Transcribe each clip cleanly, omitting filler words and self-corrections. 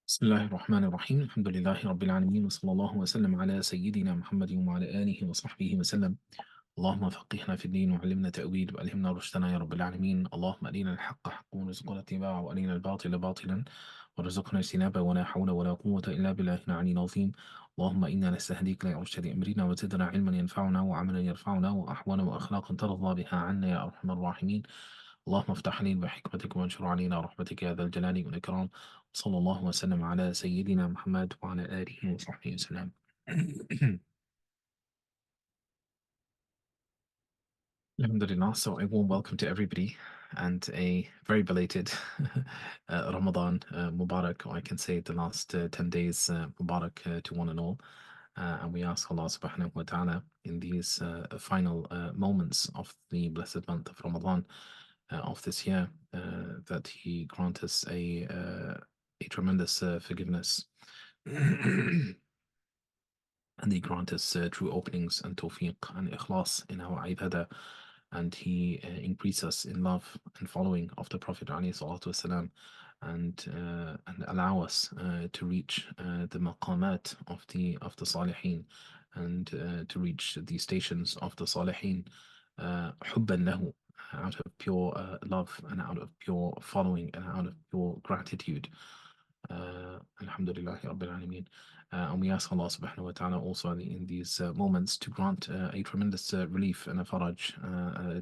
بسم الله الرحمن الرحيم الحمد لله رب العالمين وصلى الله وسلم على سيدنا محمد وعلى آله وصحبه وسلم. اللهم فقهنا في الدين وعلمنا تأويل وألهمنا رشدنا يا رب العالمين. اللهم أرنا الحق حقا وارزقنا اتباعه وأرنا الباطل باطلا وارزقنا اجتنابه ولا حول ولا قوة إلا بالله العلي العظيم. اللهم إنا نستهديك لإرشاد أمرنا وزدنا علما ينفعنا وعملا يرفعنا وأحوالا وأخلاقا ترضى بها عنا يا أرحم الراحمين. اللهم افتح علينا بحكمتك وانشر علينا رحمتك يا ذا الجلال والإكرام. صلى الله وسلم على سيدنا محمد وعلى آله وصحبه وسلم. Alhamdulillah, so a warm welcome to everybody and a very belated Ramadan Mubarak, or I can say the last 10 days Mubarak to one and all. And we ask Allah subhanahu wa ta'ala in these final moments of the blessed month of Ramadan of this year that He grant us a tremendous forgiveness. And He grant us true openings and tawfiq and ikhlas in our ibadah, and He increase us in love and following of the Prophet ﷺ, and allow us to reach the maqamat of the salihin, and to reach the stations of the salihin, hubban lahu, out of pure love and out of pure following and out of pure gratitude. Alhamdulillah Rabbil Alameen. And we ask Allah subhanahu wa ta'ala also in these moments to grant a tremendous relief and a faraj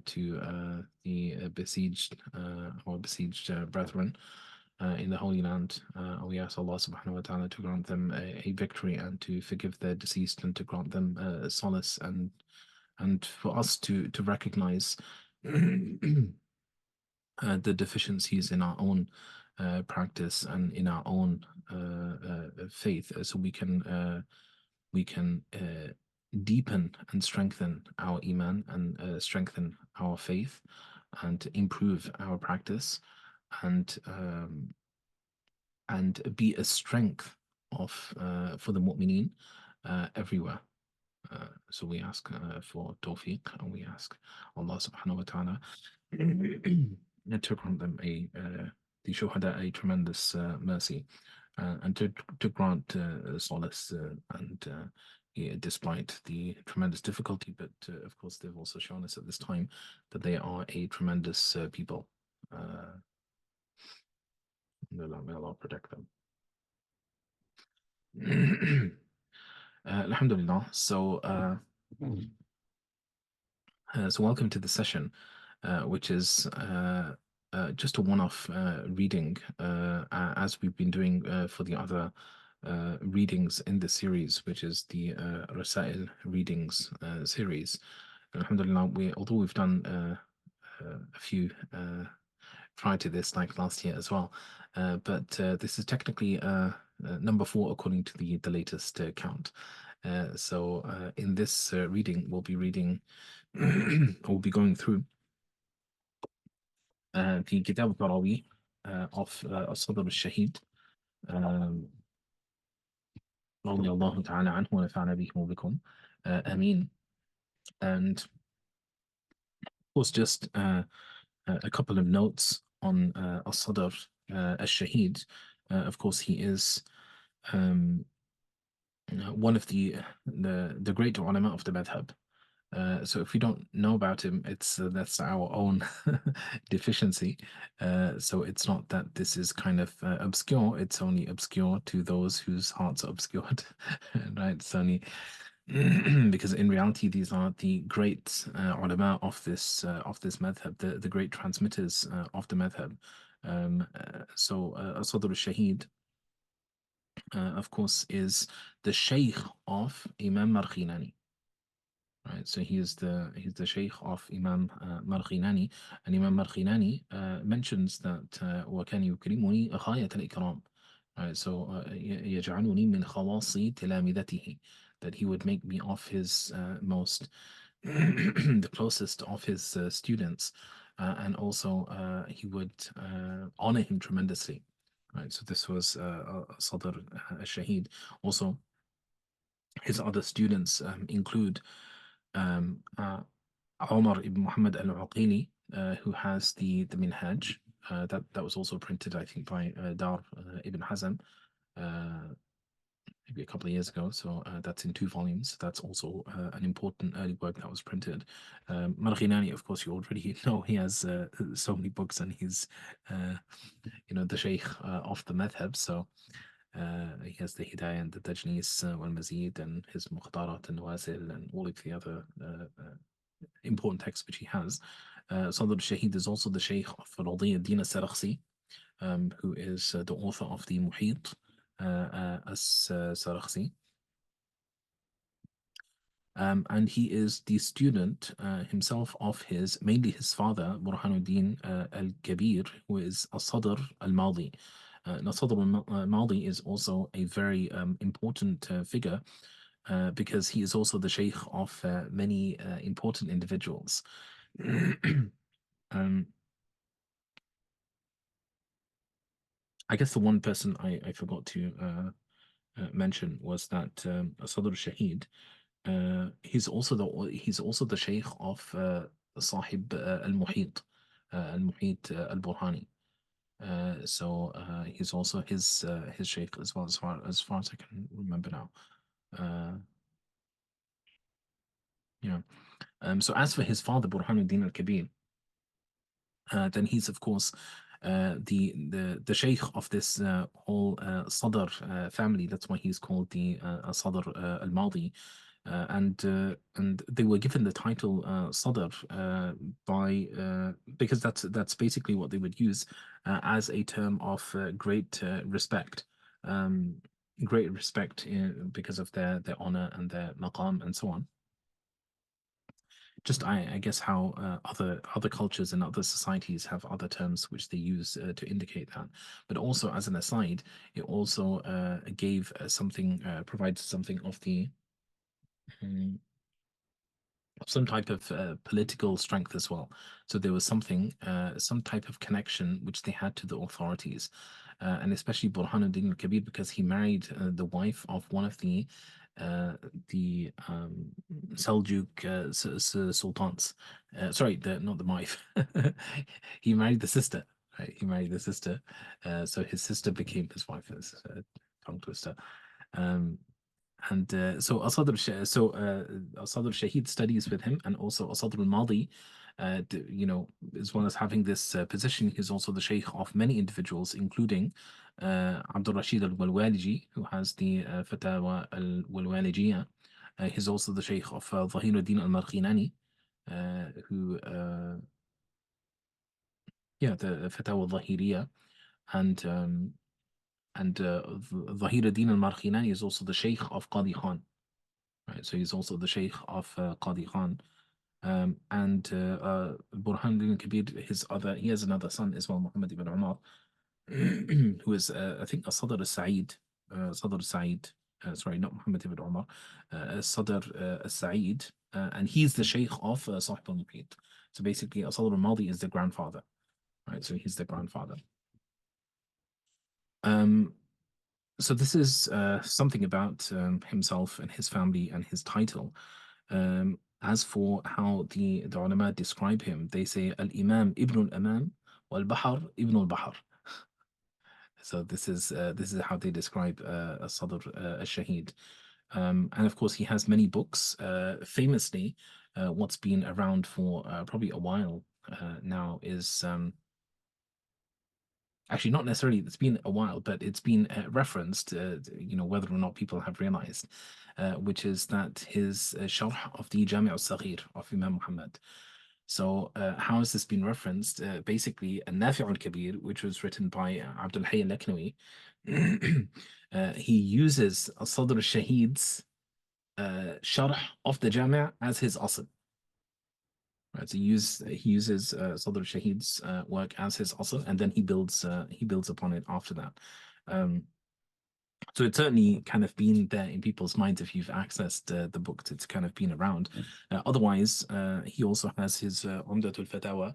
to the besieged or besieged brethren in the Holy Land. We ask Allah subhanahu wa ta'ala to grant them a victory and to forgive their deceased and to grant them solace, and for us to recognize the deficiencies in our own practice and in our own faith, so we can deepen and strengthen our iman and strengthen our faith and improve our practice, and be a strength of for the mu'mineen everywhere. So we ask for tawfiq, and we ask Allah subhanahu wa ta'ala to grant them the shuhada a tremendous mercy, and to grant solace, and yeah, despite the tremendous difficulty, but of course they've also shown us at this time that they are a tremendous people. May Allah protect them. Alhamdulillah. So welcome to the session, which is just a one-off reading, as we've been doing for the other readings in the series, which is the Rasa'il Readings series. Alhamdulillah, although we've done a few prior to this, like last year as well, but this is technically number 4 according to the latest count. So in this reading, we'll be reading, we'll be going through the كتاب التراويح of الصدر الشهيد رضي الله تعالى عنه ونفعنا به وبكم آمين. And of course, just a couple of notes on al-Sadr al-Shahid. Of course, he is one of the great ulama of the madhab. So if we don't know about him, it's that's our own deficiency. So it's not that this is kind of obscure. It's only obscure to those whose hearts are obscured, right? It's only because in reality these are the great ulama of this madhab, the great transmitters of the madhab. So Sadr al-Shahid, of course, is the sheikh of Imam Marghinani. Right, so he's the sheikh of Imam Marghinani, and Imam Marghinani mentions that وَكَانَ يُكْرِمُنِي غَايَةَ الْإِكْرَامِ. Right, so يَجْعَلُنِي مِنْ خَوَاصِ تِلَامِذَتِهِ, that he would make me of his most the closest of his students, and also he would honor him tremendously. Right, so this was Sadr al-Shahid. Also, his other students include Omar ibn Muhammad al-Uqili, who has the Minhaj, that was also printed, I think, by Dar ibn Hazm, maybe a couple of years ago. So that's in 2 volumes. That's also an important early work that was printed. Marghinani, of course, you already know he has so many books, and he's, the sheikh of the madhab. So he has the Hidayah and the Tajnis wal Mazid and his Mukhtarat and Wasil and all of the other important texts which he has. Sadr al-Shahid is also the sheikh of Radi al-Din al-Sarakhsi, who is the author of the Muhit as-Sarakhsi. And he is the student himself of mainly his father, Burhanuddin al-Kabir, who is al-Sadr al-Madi. Al-Sadr al-Madi is also a very important figure because he is also the sheikh of many important individuals. I guess the one person I forgot to mention was that Sadr al-Shahid, he's also the sheikh of Sahib al-Muhit, al-Muhit al-Burhani. So he's also his sheikh as well, as far as I can remember now. Yeah. So as for his father, Burhanuddin al-Kabir, then he's of course the sheikh of this whole Sadr family. That's why he's called the Sadr al-Madi. And they were given the title Sadr because that's basically what they would use as a term of great respect. Great respect because of their honor and their maqam and so on. Just I guess how other cultures and other societies have other terms which they use to indicate that. But also as an aside, it also gave provides something of the some type of political strength as well. So there was some type of connection which they had to the authorities, and especially Burhanuddin al-Kabir, because he married the wife of one of the Seljuk sultans. Sorry, not the wife. He married the sister. Right? He married the sister, so his sister became his wife. As a tongue twister. And so al-Sadr Shahid studies with him, and also al-Sadr al-Madi, as well as having this position, he's also the sheikh of many individuals, including Abdul Rashid al-Walwaliji, who has the Fatawa al-Walwalijiyah. He's also the sheikh of Zahiruddin al-Marghinani, who, the Fatawa al-Zahiriyah, and Zahiruddin al-Marghinani is also the sheikh of Qadi Khan. Right, so he's also the sheikh of Qadi Khan. And Burhanuddin al-Kabir, he has another son as well, Muhammad ibn Umar, who is, I think, a Sadr al-Sa'id. Sadr al-Sa'id, sorry, not Muhammad ibn Umar, Sadr al-Sa'id, and he's the sheikh of Sahib al-Muhit. So basically, Sadr al-Madi is the grandfather, right? So he's the grandfather. So this is something about himself and his family and his title. As for how the ulama describe him, they say al-Imam ibn al-Imam wal-Bahar ibn al-Bahar. So this is how they describe Sadr al-Shahid. And of course, he has many books. Famously, what's been around for probably a while now is actually not necessarily it's been a while, but it's been referenced, whether or not people have realized, which is that his sharh of the Jami' al-Saghir of Imam Muhammad. So how has this been referenced? Basically, Nafi' al-Kabir, which was written by Abdul Hayy al-Laknawi, he uses Sadr al-Shahid's sharh of the Jami' as his asl. Right, so he uses Sadr al-Shahid's work as his asl, and then he builds upon it after that. So it's certainly kind of been there in people's minds if you've accessed the book. It's kind of been around. Otherwise, he also has his Umdatul Fatawa,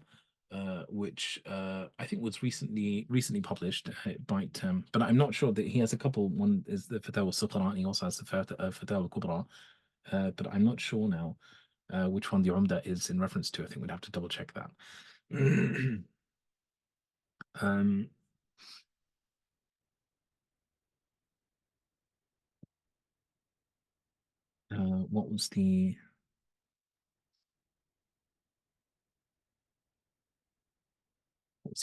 which I think was recently published. But I'm not sure that he has a couple. One is the Fatawa Suqra, and he also has the Fatawa Kubra. But I'm not sure now which one the Umda is in reference to. I think we'd have to double check that. what was the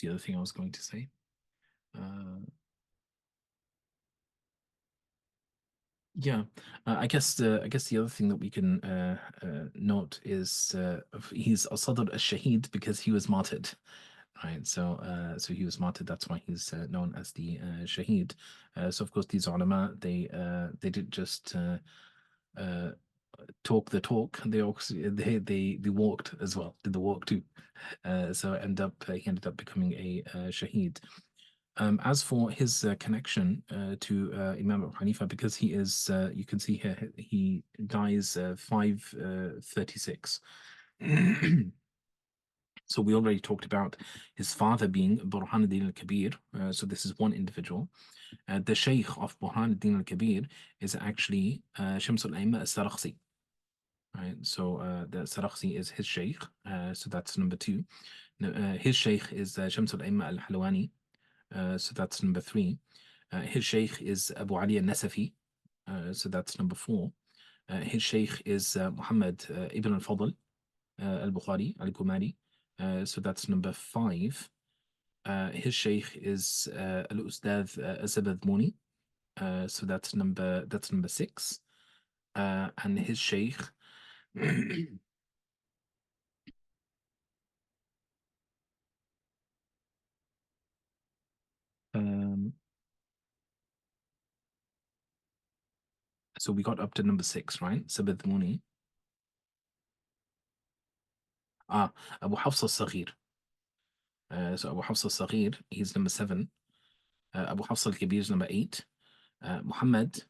other thing I was going to say? Yeah, I guess the other thing that we can note is he's al-Sadr al-Shahid because he was martyred, right? So he was martyred. That's why he's known as the Shahid. So of course these ulama they didn't just uh, talk the talk. They also they walked as well. Did the walk too. So he ended up becoming a Shahid. As for his connection to Imam Abu Hanifa, because he is, you can see here, he dies 536. So we already talked about his father being Burhanuddin al-Kabir. So this is one individual. The Shaykh of Burhanuddin al-Kabir is actually Shamsul Aimma al-Sarakhsi. Right, so the Sarakhsi is his Shaykh. So that's number two. His Shaykh is Shamsul Aimma al-Halwani. So that's number three. His sheikh is Abu Ali al-Nasafi. So that's number four. His sheikh is Muhammad ibn al-Fadl al-Bukhari al-Kumari. So that's number five. His sheikh is al-Ustadh al-Zabadmuni. So that's number six. And his sheikh um, so we got up to number six, right? Zabadmuni. Abu Hafs al-Saghir. So Abu Hafs al-Saghir, he's number seven. Abu Hafs al-Kabir is number eight. Muhammad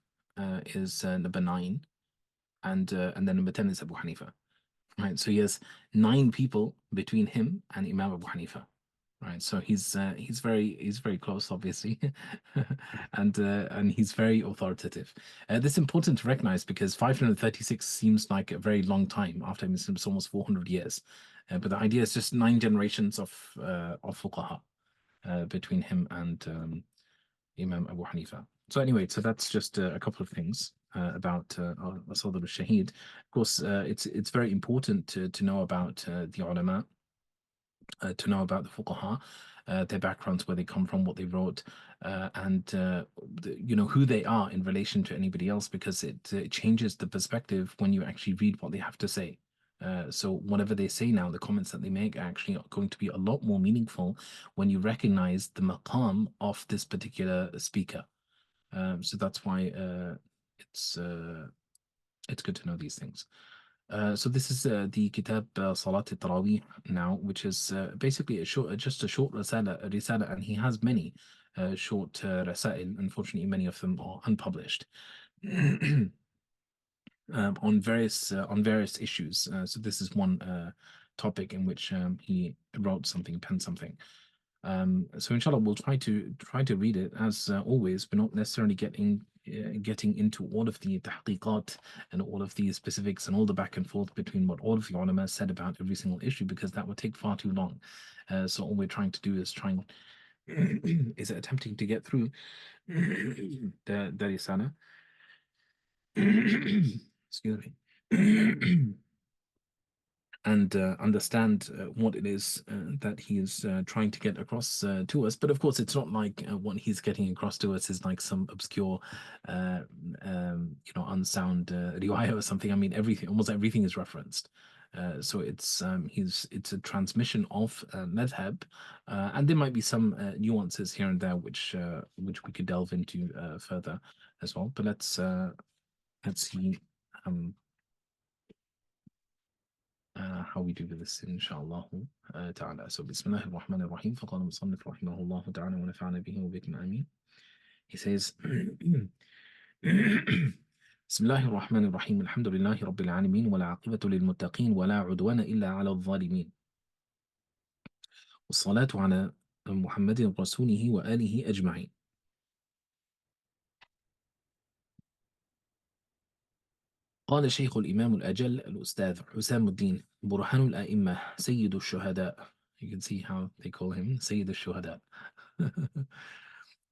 is number nine, and then number 10 is Abu Hanifa. Right, so he has nine people between him and Imam Abu Hanifa. Right, so he's very close, obviously, and he's very authoritative. This is important to recognize because 536 seems like a very long time after Muslim. It's almost 400 years, but the idea is just nine generations of fuqaha between him and Imam Abu Hanifa. So anyway, so that's just a couple of things about al-Sadr al-Shahid. Of course, it's very important to know about the ulama, to know about the fuqaha, their backgrounds, where they come from, what they wrote, and who they are in relation to anybody else, because it changes the perspective when you actually read what they have to say. So whatever they say now, the comments that they make are actually going to be a lot more meaningful when you recognize the maqam of this particular speaker. So that's why it's it's good to know these things. So this is the Kitab Salat al-Tarawih now, which is basically just a short risala, and he has many short Rasa'il. Unfortunately, many of them are unpublished. On various issues. So this is one topic in which he wrote something, penned something. So inshallah, we'll try to read it as always. We're not necessarily getting into all of the tahqiqat and all of the specifics and all the back and forth between what all of the ulama said about every single issue, because that would take far too long. So all we're trying to do is is attempting to get through the risala. Excuse me. And understand what it is that he is trying to get across to us. But of course, it's not like what he's getting across to us is like some obscure, unsound riwayah or something. I mean, almost everything is referenced. So it's a transmission of madhab, and there might be some nuances here and there which we could delve into further as well. But let's see. How we do this inshallah ta'ala. So Bismillah ar-Rahman ar-Rahim. فقال المصنف رحمه الله تعالى ونفعنا به وبكم آمين. He says بسم الله الرحمن الرحيم الحمد لله رب العالمين ولا عاقبة للمتقين ولا عدوان إلا على الظالمين والصلاة على محمد رسوله وآله أجمعين. قال شيخ الإمام الأجل الأستاذ حسام الدين برهان الأئمة سيد الشهداء. You can see how they call him سيد الشهداء.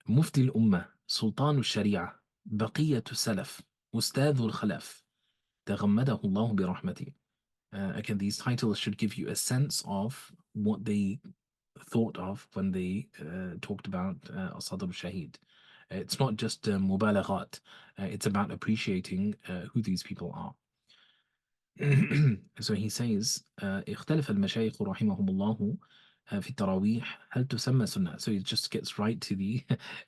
مفتي الأمة سلطان الشريعة بقية السلف أستاذ الخلف تغمده الله برحمته. Again, these titles should give you a sense of what they thought of when they talked about al-Sadr al-Shahid. It's not just mubalaghat, it's about appreciating who these people are. So he says اختلف المشايخ رحمهم الله في التراويح هل تسمى سنة. So he just gets right to the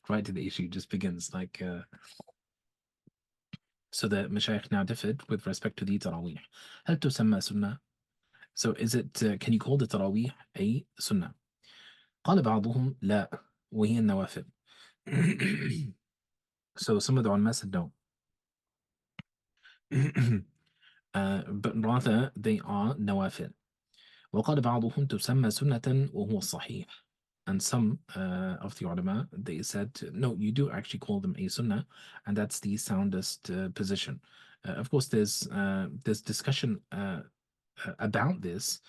right to the issue, just begins like so the مشايخ now differed with respect to the tarawih. هل تسمى سنة. So is it can you call the tarawih a sunnah. قال بعضهم لا وهي النوافل. So some of the ulama said no. But rather they are nawafil. وقال بعضهم تسمى سنة وهو الصحيح. And some of the ulama, they said, no, you do actually call them a sunnah, and that's the soundest position. Of course, there's discussion about this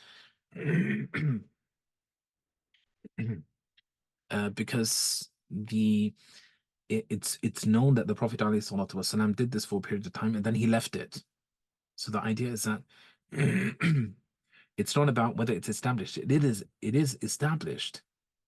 because it's known that the Prophet ﷺ did this for a period of time and then he left it. So the idea is that it's not about whether it's established. It is established,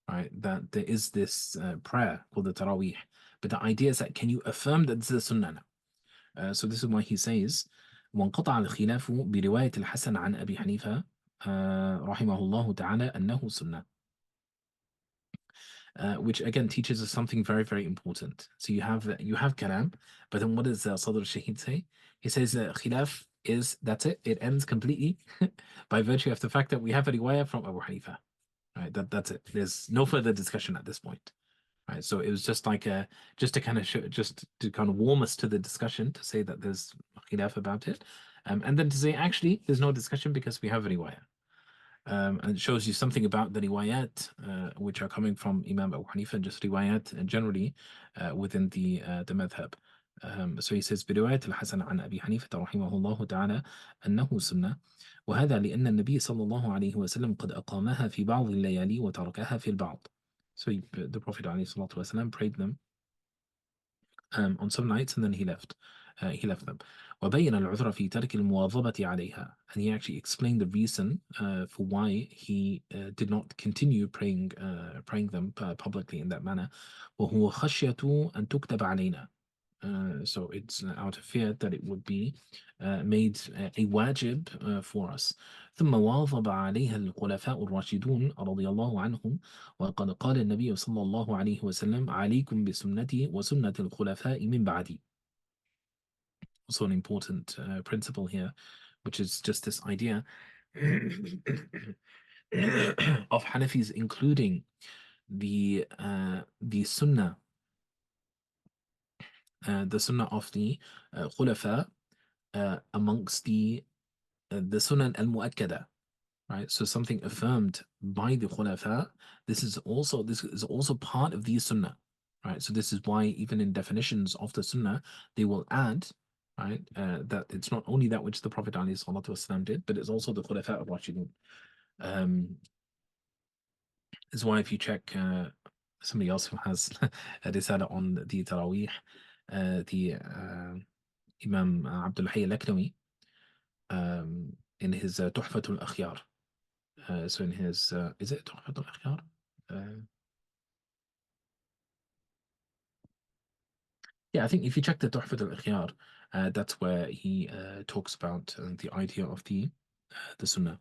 right? That there is this prayer called the Tarawih. But the idea is that can you affirm that this is a sunnah now? So this is why he says وانقطع الخلاف برواية الحسن عن أبي حنيفة رحمه الله تعالى أنه سنة. Which again teaches us something very, very important. So you have kalam, but then what does Sadr al-Shahid say? He says khilaf is, that's it. It ends completely by virtue of the fact that we have a riwayah from Abu Hanifa. Right, that's it. There's no further discussion at this point. Right, so it was just like just to kind of warm us to the discussion, to say that there's khilaf about it, and then to say actually there's no discussion because we have a riwayah. And it shows you something about the riwayat which are coming from Imam Abu Hanifa, and just riwayat generally within the madhab. So he says برواية الحسن عن أبي حنيفة رحمه الله تعالى أنه سنة وهذا لأن النبي صلى الله عليه وسلم قد أقامها في بعض الليالي وتركها في البعض. So the Prophet عليه الصلاة والسلام prayed them on some nights and then he left them. وبين العذر في ترك المواظبة عليها, and he actually explained the reason for why he did not continue praying them publicly in that manner. وهو خشية أن تكتب علينا. So it's out of fear that it would be made a wajib for us. ثم واظب عليها الخلفاء الراشدون رضي الله عنهم وقد قال النبي صلى الله عليه وسلم عليكم بسنتي وسنة الخلفاء من بعدي. Also an important principle here, which is just this idea of Hanafis including the sunnah of the khulafa amongst the sunnah al-mu'akkada, right? So something affirmed by the khulafa, this is also part of the sunnah, right? So this is why even in definitions of the sunnah they will add, right, that it's not only that which the Prophet ﷺ did, but it's also the khulafa al-rashidun. Is why if you check somebody else who has a risala on the tarawih, the Imam Abdul Hayy al-Laknawi, in his Tuhfatul Akhyar. So in his, is it Tuhfatul Akhyar? Yeah, I think if you check the Tuhfatul Akhyar, that's where he talks about the idea of the Sunnah.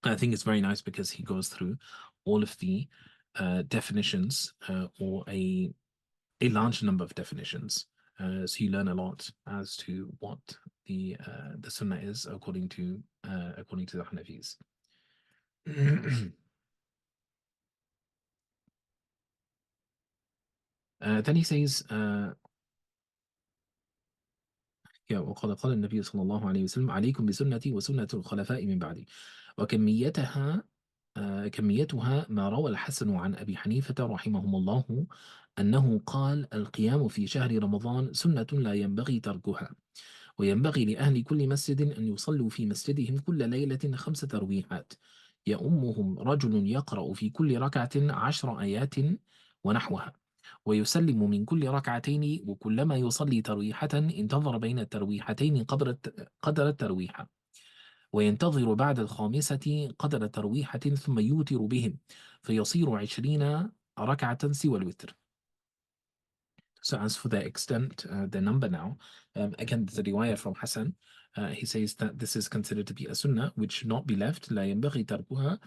I think it's very nice because he goes through all of the definitions or a large number of definitions. So you learn a lot as to what the Sunnah is according to the Hanafis. Then he says, قال النبي صلى الله عليه وسلم عليكم بسنتي وسنة الخلفاء من بعدي كميتها ما روى الحسن عن أبي حنيفة رحمهم الله أنه قال القيام في شهر رمضان سنة لا ينبغي تركها وينبغي لأهل كل مسجد أن يصلوا في مسجدهم كل ليلة 5 ترويحات يؤمهم رجل يقرأ في كل ركعة 10 آيات ونحوها ويسلم من كل ركعتين، وكلما يصلي ترويحة انتظر بين الترويحتين قدر الترويحة، وينتظر بعد الخامسة قدر ترويحة ثم يوتر بهم فيصير 20 ركعة سوى الوتر. So as for the extent, the number now, again, the riwayah from Hassan, he says that this is considered to be a sunnah which should not be left, لا ينبغي تركها,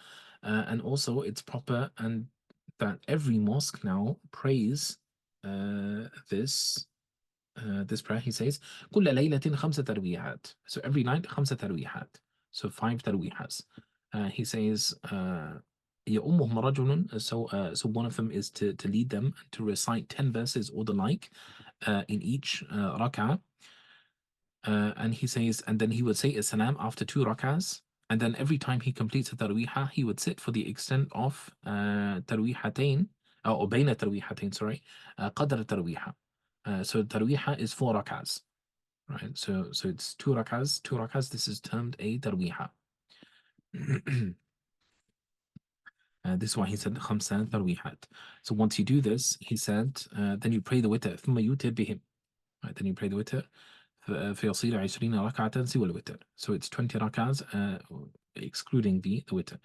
and also it's proper, and that every mosque now prays this prayer. He says كل ليلة 5 ترويحات. So every night 5 ترويحات. So 5 ترويحات. He says يؤمهم رجل. So one of them is to lead them to recite 10 verses or the like in each rak'ah. And he says, and then he would say a salam after 2 rak'ahs. And then every time he completes a tarwihah, he would sit for the extent of tarwihatain, or بين tarwihatain, sorry, قدر tarwihah. So tarwihah is 4 rak'ahs, right? So it's 2 rak'ahs, 2 rak'ahs. This is termed a tarwihah. This is why he said خمسة tarwihat. So once you do this, he said, then you pray the witr, ثم يوتر بهم. Right, then you pray the witr. فيصير 20 ركعة سوى الوتر. So it's 20 rak'ahs excluding the witr.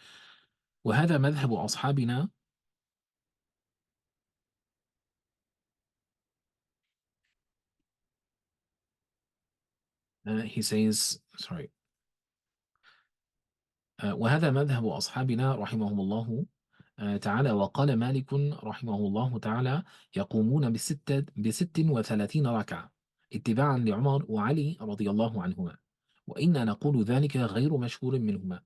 وهذا مذهب أصحابنا. He says, sorry. وهذا مذهب أصحابنا رحمهم الله تعالى. وقال مالك رحمه الله تعالى يقومون بست وثلاثين ركعة اتباعا لعمر وعلي رضي الله عنهما، وإنا نقول ذلك غير مشهور منهما.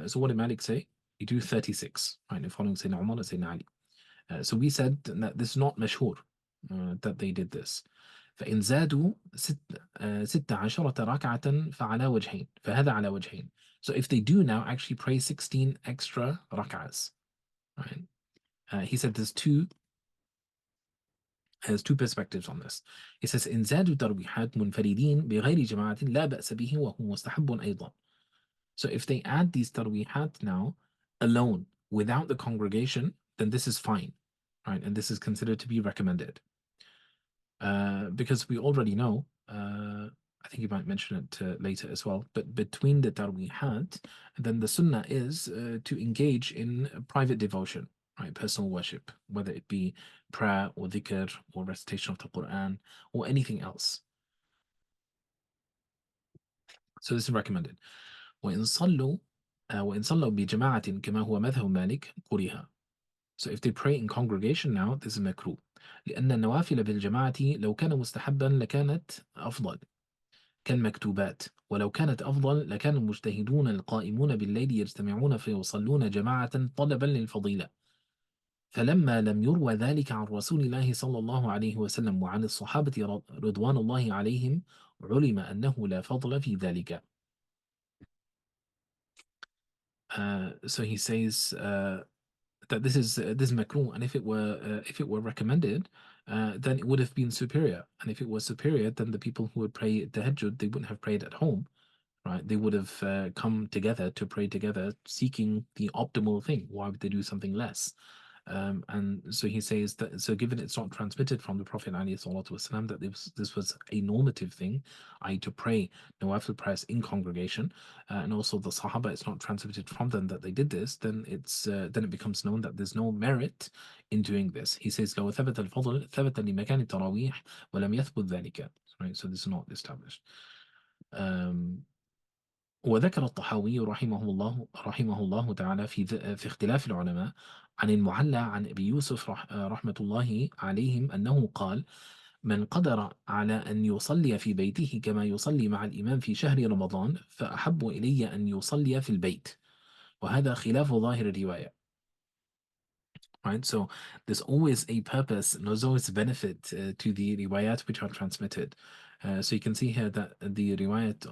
So what did Malik say? You do 36, right? Following Sayyidina Umar and Sayyidina Ali. So we said that this is not mashhur, that they did this. فإن زادوا 16 ركعة فعلى وجهين. فهذا على وجهين. So if they do now actually pray 16 extra rak'ahs, right? He said there's two perspectives on this. He says إن زادوا ترويحات منفردين بغير جماعة لا بأس به وهو مستحب أيضا. So if they add these tarwihat now alone without the congregation, then this is fine, right? And this is considered to be recommended. Because we already know, I think you might mention it later as well, but between the tarwihat, then the sunnah is to engage in private devotion, right? Personal worship, whether it be prayer or dhikr or recitation of the Quran or anything else. So this is recommended. وإن صلوا بجماعة كما هو مذهب مالك كره. So if they pray in congregation now, this is makruh. لأن النوافل بالجماعة لو كان مستحبا لكانت أفضل كالمكتوبات، ولو كانت أفضل لكان المجتهدون القائمون بالليل يجتمعون فيصلون جماعة طلبا للفضيلة. فلما لم يروى ذلك عن رسول الله صلى الله عليه وسلم وعن الصحابة رضوان الله عليهم علم أنه لا فضل في ذلك. So he says that this is makruh, and if it were recommended, then it would have been superior. And if it was superior, then the people who would pray tahajjud, they wouldn't have prayed at home, right? They would have come together to pray together, seeking the optimal thing. Why would they do something less? And so he says that, so given it's not transmitted from the Prophet ﷺ that this was a normative thing, i.e. to pray nawafil prayers in congregation, and also the Sahaba, it's not transmitted from them that they did this, then it becomes known that there's no merit in doing this. He says لو ثبت الفضل ثبت لمكان التراويح ولم يثبت ذلك. Right, so this is not established. وذكر الطحاوي رحمه الله تعالى في اختلاف العلماء عن المعلى عن أبي يوسف رحمة الله عليهم أنه قال من قدر على أن يصلي في بيته كما يصلي مع الإمام في شهر رمضان فأحب إلي أن يصلي في البيت، وهذا خلاف ظاهر الرواية. Right, so there's always a purpose and there's always a benefit to the riwayat which are transmitted. So you can see here that the riwayat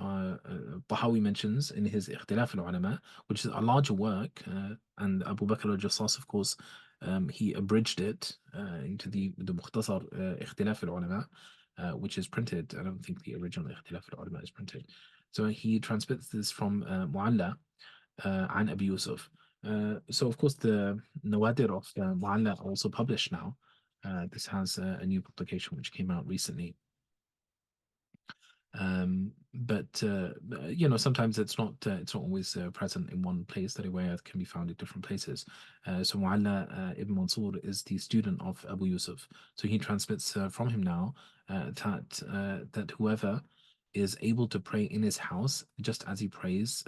Tahawi mentions in his Ikhtilaf al-Ulama, which is a larger work, and Abu Bakr al-Jassas, of course, he abridged it into the Mukhtasar Ikhtilaf al-Ulama, which is printed. I don't think the original Ikhtilaf al-Ulama is printed. So he transmits this from Mu'alla عن أبي يوسف So of course the Nawadir of Mu'alla are also published now. This has a new publication which came out recently. But sometimes it's not always present in one place. The riwayat can be found in different places. So Mu'alla ibn Mansur is the student of Abu Yusuf. So he transmits from him now that whoever is able to pray in his house just as he prays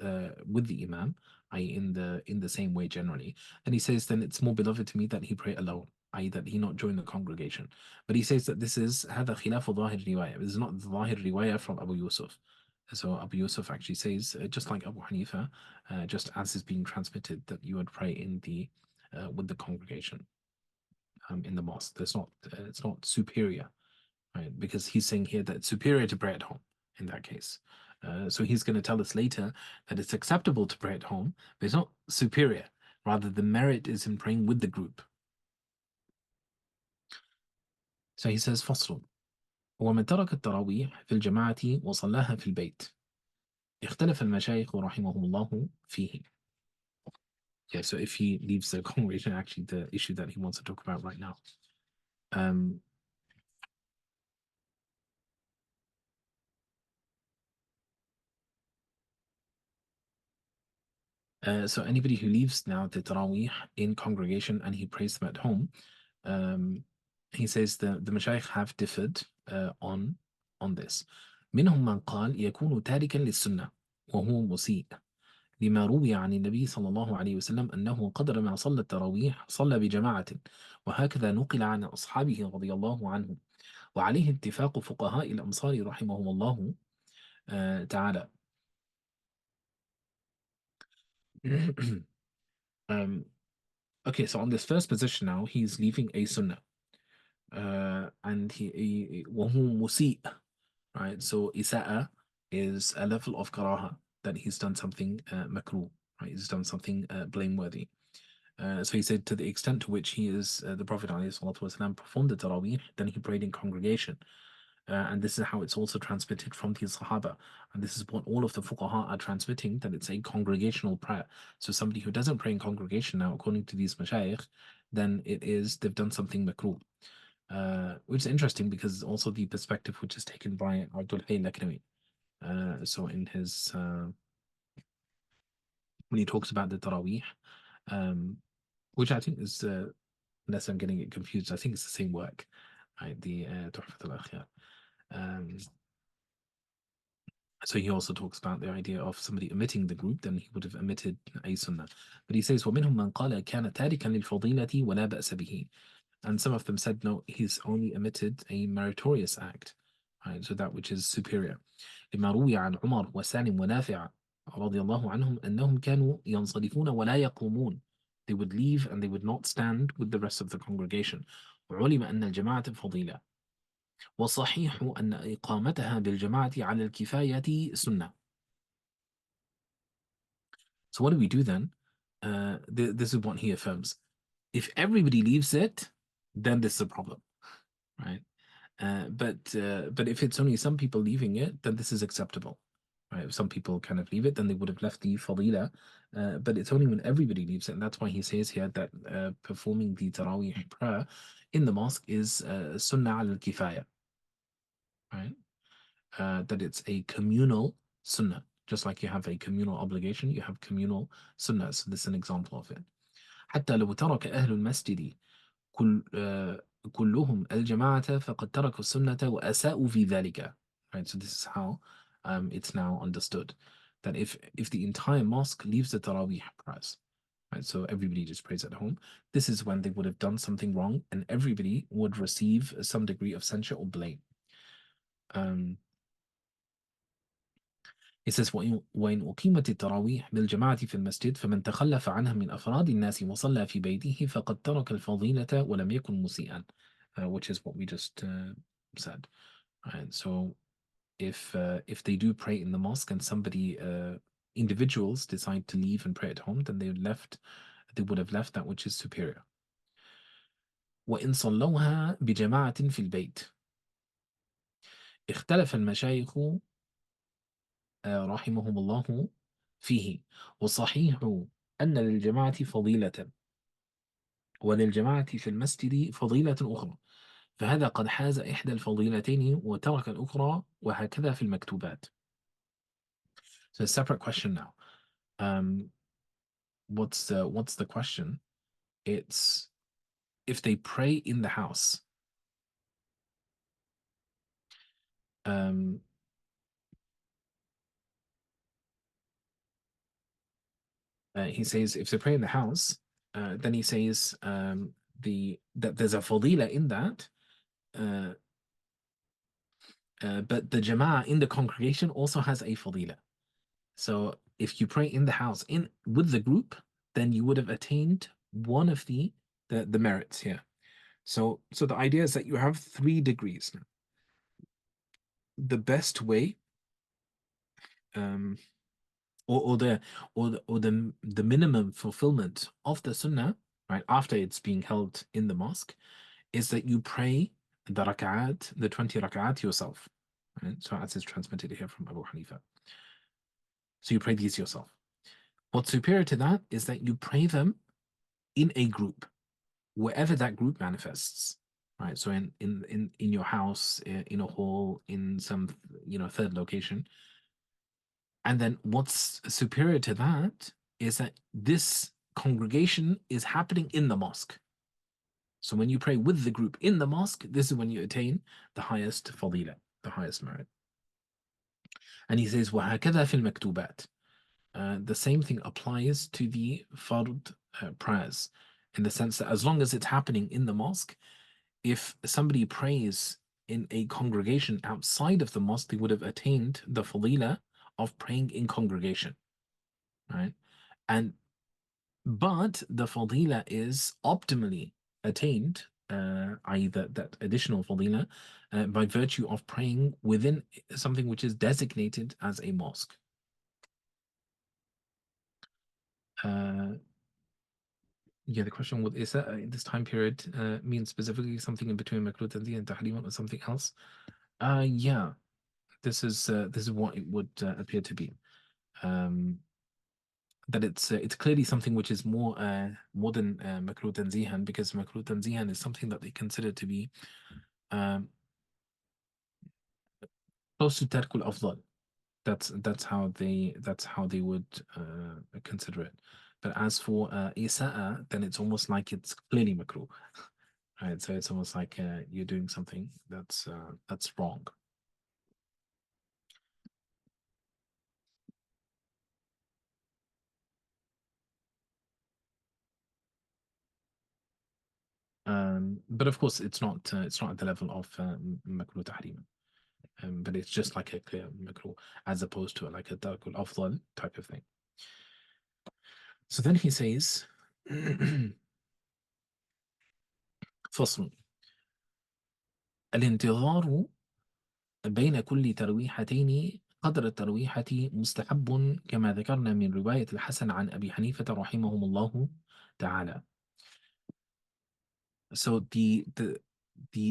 with the Imam, i.e. in the same way generally, and he says then it's more beloved to me that he pray alone, i.e. that he not join the congregation. But he says that this is هذا خلاف ظاهر رواية. This is not ظاهر رواية from Abu Yusuf. So Abu Yusuf actually says, just like Abu Hanifa, just as is being transmitted, that you would pray in the with the congregation in the mosque. It's not superior, right? Because he's saying here that it's superior to pray at home in that case. So he's going to tell us later that it's acceptable to pray at home, but it's not superior. Rather, the merit is in praying with the group. So he says, فصل ومن ترك التراويح في الجماعة وصلاها في البيت اختلف المشايخ رحمهم الله فيه. Yeah, so if he leaves the congregation, actually the issue that he wants to talk about right now. So anybody who leaves now the Tarawih in congregation and he prays them at home, he says the Mashayikh have differed on this. منهم من قال يكون تاركا للسنة وهو مسيء لما روي عن النبي صلى الله عليه وسلم أنه قدر ما صلى التراويح صلى بجماعة وهكذا نقل عن أصحابه رضي الله عنهم وعليه اتفاق فقهاء الأمصار رحمهم الله تعالى. Okay, so on this first position now, he's leaving a sunnah. And he وهو مسيء, right? So isa'a is a level of karaha, that he's done something makruh, right? He's done something blameworthy. So he said to the extent to which he is the Prophet ﷺ performed the Tarawih, then he prayed in congregation. And this is how it's also transmitted from the Sahaba. And this is what all of the fuqaha are transmitting, that it's a congregational prayer. So somebody who doesn't pray in congregation now, according to these mashayikh, then they've done something makruh. Which is interesting because it's also the perspective which is taken by Abdul Hayy Laknawi. So in his, when he talks about the Tarawih, which I think is, unless I'm getting it confused, I think it's the same work, right? The Tuhfat al-Akhyar. So he also talks about the idea of somebody omitting the group, then he would have omitted a sunnah. But he says, وَمِنْهُمْ مَنْ قَالَ كَانَ تَارِكًا لِلْفَضِيلَةِ وَلَا بَأْسَ بِهِ. And some of them said, no, he's only omitted a meritorious act, right? So that which is superior. لما روي عن عمر وسالم ونافع رضي الله عنهم أنهم كانوا ينصرفون ولا يقومون. They would leave and they would not stand with the rest of the congregation. وعلم أن الجماعة فضيلة. وصحيح أن إقامتها بالجماعة على الكفاية سنة. So what do we do then? This is what he affirms. If everybody leaves it, then this is a problem, right? But if it's only some people leaving it, then this is acceptable, right? If some people kind of leave it, then they would have left the fadila. But it's only when everybody leaves it, and that's why he says here that performing the Tarawih prayer in the mosque is sunnah al-kifaya, right? That it's a communal sunnah. Just like you have a communal obligation, you have communal sunnah. So this is an example of it. حتى لو ترك أهل المسجد كلهم الجماعة فقد تركوا السنة وأساءوا في ذلك. Right, so this is how it's now understood, that if the entire mosque leaves the Tarawih prayers, right, so everybody just prays at home, this is when they would have done something wrong and everybody would receive some degree of censure or blame. It says وإن أقيمت التراويح بالجماعة في المسجد فمن تخلف عنها من أفراد الناس وصلى في بيته فقد ترك الفضيلة ولم يكن مسيئا, which is what we just said. Right, so if they do pray in the mosque and somebody individuals decide to leave and pray at home, then they would have left that which is superior. وإن صلوها بجماعة في البيت اختلف المشايخ رحمهم الله فيه وصحيح أن للجماعة فضيلة وللجماعة في المسجد فضيلة أخرى فهذا قد حاز إحدى الفضيلتين وترك الأخرى وهكذا في المكتوبات. So a separate question now. Um, what's the question? It's if they pray in the house. He says if they pray in the house, then he says that there's a fadila in that, uh, but the jama'ah in the congregation also has a fadila. So if you pray in the house with the group, then you would have attained one of the merits here. So the idea is that you have 3 degrees. The best way, or the minimum fulfillment of the sunnah, right, after it's being held in the mosque, is that you pray the rak'at, the 20 rak'at yourself. Right? So as is transmitted here from Abu Hanifa. So you pray these yourself. What's superior to that is that you pray them in a group, wherever that group manifests. Right. So in your house, in a hall, in some third location. And then what's superior to that is that this congregation is happening in the mosque. So when you pray with the group in the mosque, this is when you attain the highest fadila, the highest merit. And he says, وَهَكَذَا فِي الْمَكْتُوبَاتِ. The same thing applies to the fard prayers, in the sense that as long as it's happening in the mosque, if somebody prays in a congregation outside of the mosque, they would have attained the fadila of praying in congregation, right? But the fadila is optimally attained, i.e. that additional fadila, by virtue of praying within something which is designated as a mosque. Yeah, the question with is that in this time period means specifically something in between makruh tanzih and tahrim or something else? Yeah, this is what it would appear to be. That it's clearly something which is more than makruh tanzihan, because makruh tanzihan is something that they consider to be close to tarkul afdal. That's how they would consider it. But as for isa'a, then it's almost like it's clearly makruh. Right, so it's almost like you're doing something that's wrong. But of course, it's not at the level of makruh tahrim. But it's just like a clear makruh, as opposed to like a tarkul afdal type of thing. So then he says, فصل الانتظار بين كل ترويحتين قدر الترويحة مستحب كما ذكرنا من رواية الحسن عن أبي حنيفة رحمهم الله تعالى. So the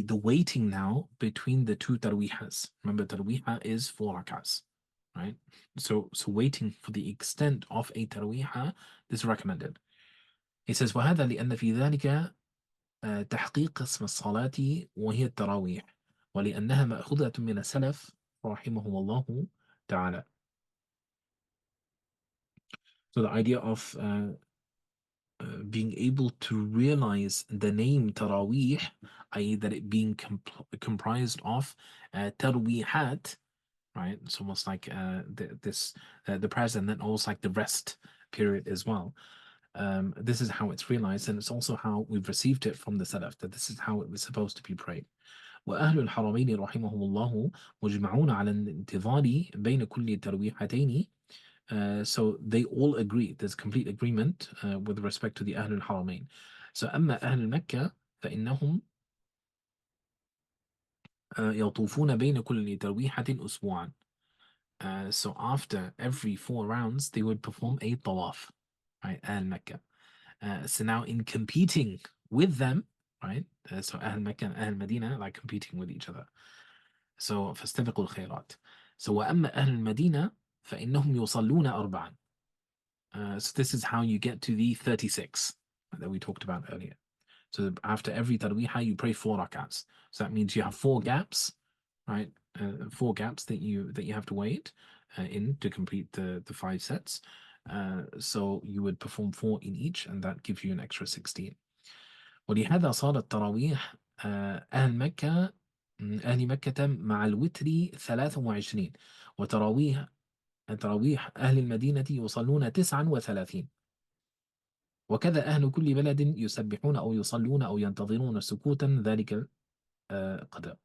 waiting now between the 2 tarwihas. Remember, tarwiha is 4 rak'ahs, right? So waiting for the extent of a tarwiha is recommended. He says وهذا لأن في ذلك تحقيق اسم الصلاة وهي التراويح ولأنها مأخوذة من السلف رحمهم الله تعالى. So the idea of being able to realize the name Tarawih, i.e. that it being comprised of tarwihat, right? It's almost like the prayers, and then also like the rest period as well. This is how it's realized, and it's also how we've received it from the Salaf, that this is how it was supposed to be prayed. وأهل الحرمين رحمهم الله مجمعون على الانتظار بين كل ترويحتين. So they all agree, there's complete agreement with respect to the Ahl al-Haramain. So أما أهل مكة فإنهم يطوفون بين كل ترويحة أسبوعا. So after every 4 rounds, they would perform a tawaf, right? Ahl Mecca. So now in competing with them, right? So Ahl Mecca and Ahl Medina like competing with each other. So فاستبقوا الخيرات. So وأما أهل المدينة فإنهم يصلون 4. So this is how you get to the 36 that we talked about earlier. So after every tarawih, you pray 4 rak'ahs. So that means you have 4 gaps, right? 4 gaps that you have to wait in to complete the 5 sets. So you would perform 4 in each, and that gives you an extra 16. ولهذا صارت تراويح أهل مكة مع الوتر 23 تراويح أهل المدينة يصلون 39 وكذا أهل كل بلد يسبحون أو يصلون أو ينتظرون سكوتا ذلك القدر.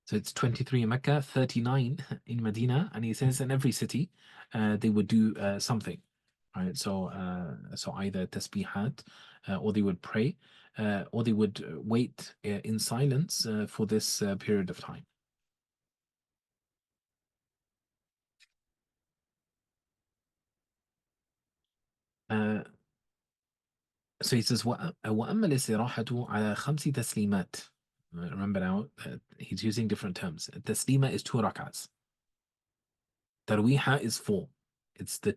So it's 23 in Mecca, 39 in Medina, and he says in every city they would do something, right? So either tasbihat, or they would pray, or they would wait in silence for this period of time. So he says وأما الاستراحة على 5 تسليمات. Remember now, he's using different terms. Taslima is 2 rak'ahs. Tarwiha is 4. It's the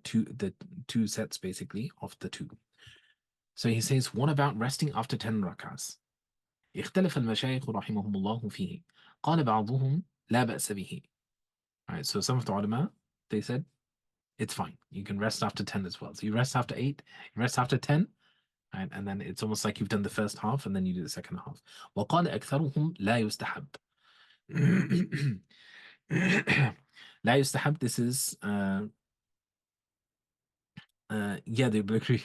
two sets basically of the 2. So he says, what about resting after 10 rak'ahs? اختلف المشايخ رحمهم الله فيه. قال بعضهم لا بأس به. Right, so some of the ulama, they said, it's fine. You can rest after 10 as well. So you rest after 8, you rest after 10, right? And then it's almost like you've done the first half and then you do the second half. وقال أكثرهم لا يستحب. لا يستحب, this is yeah, the obligatory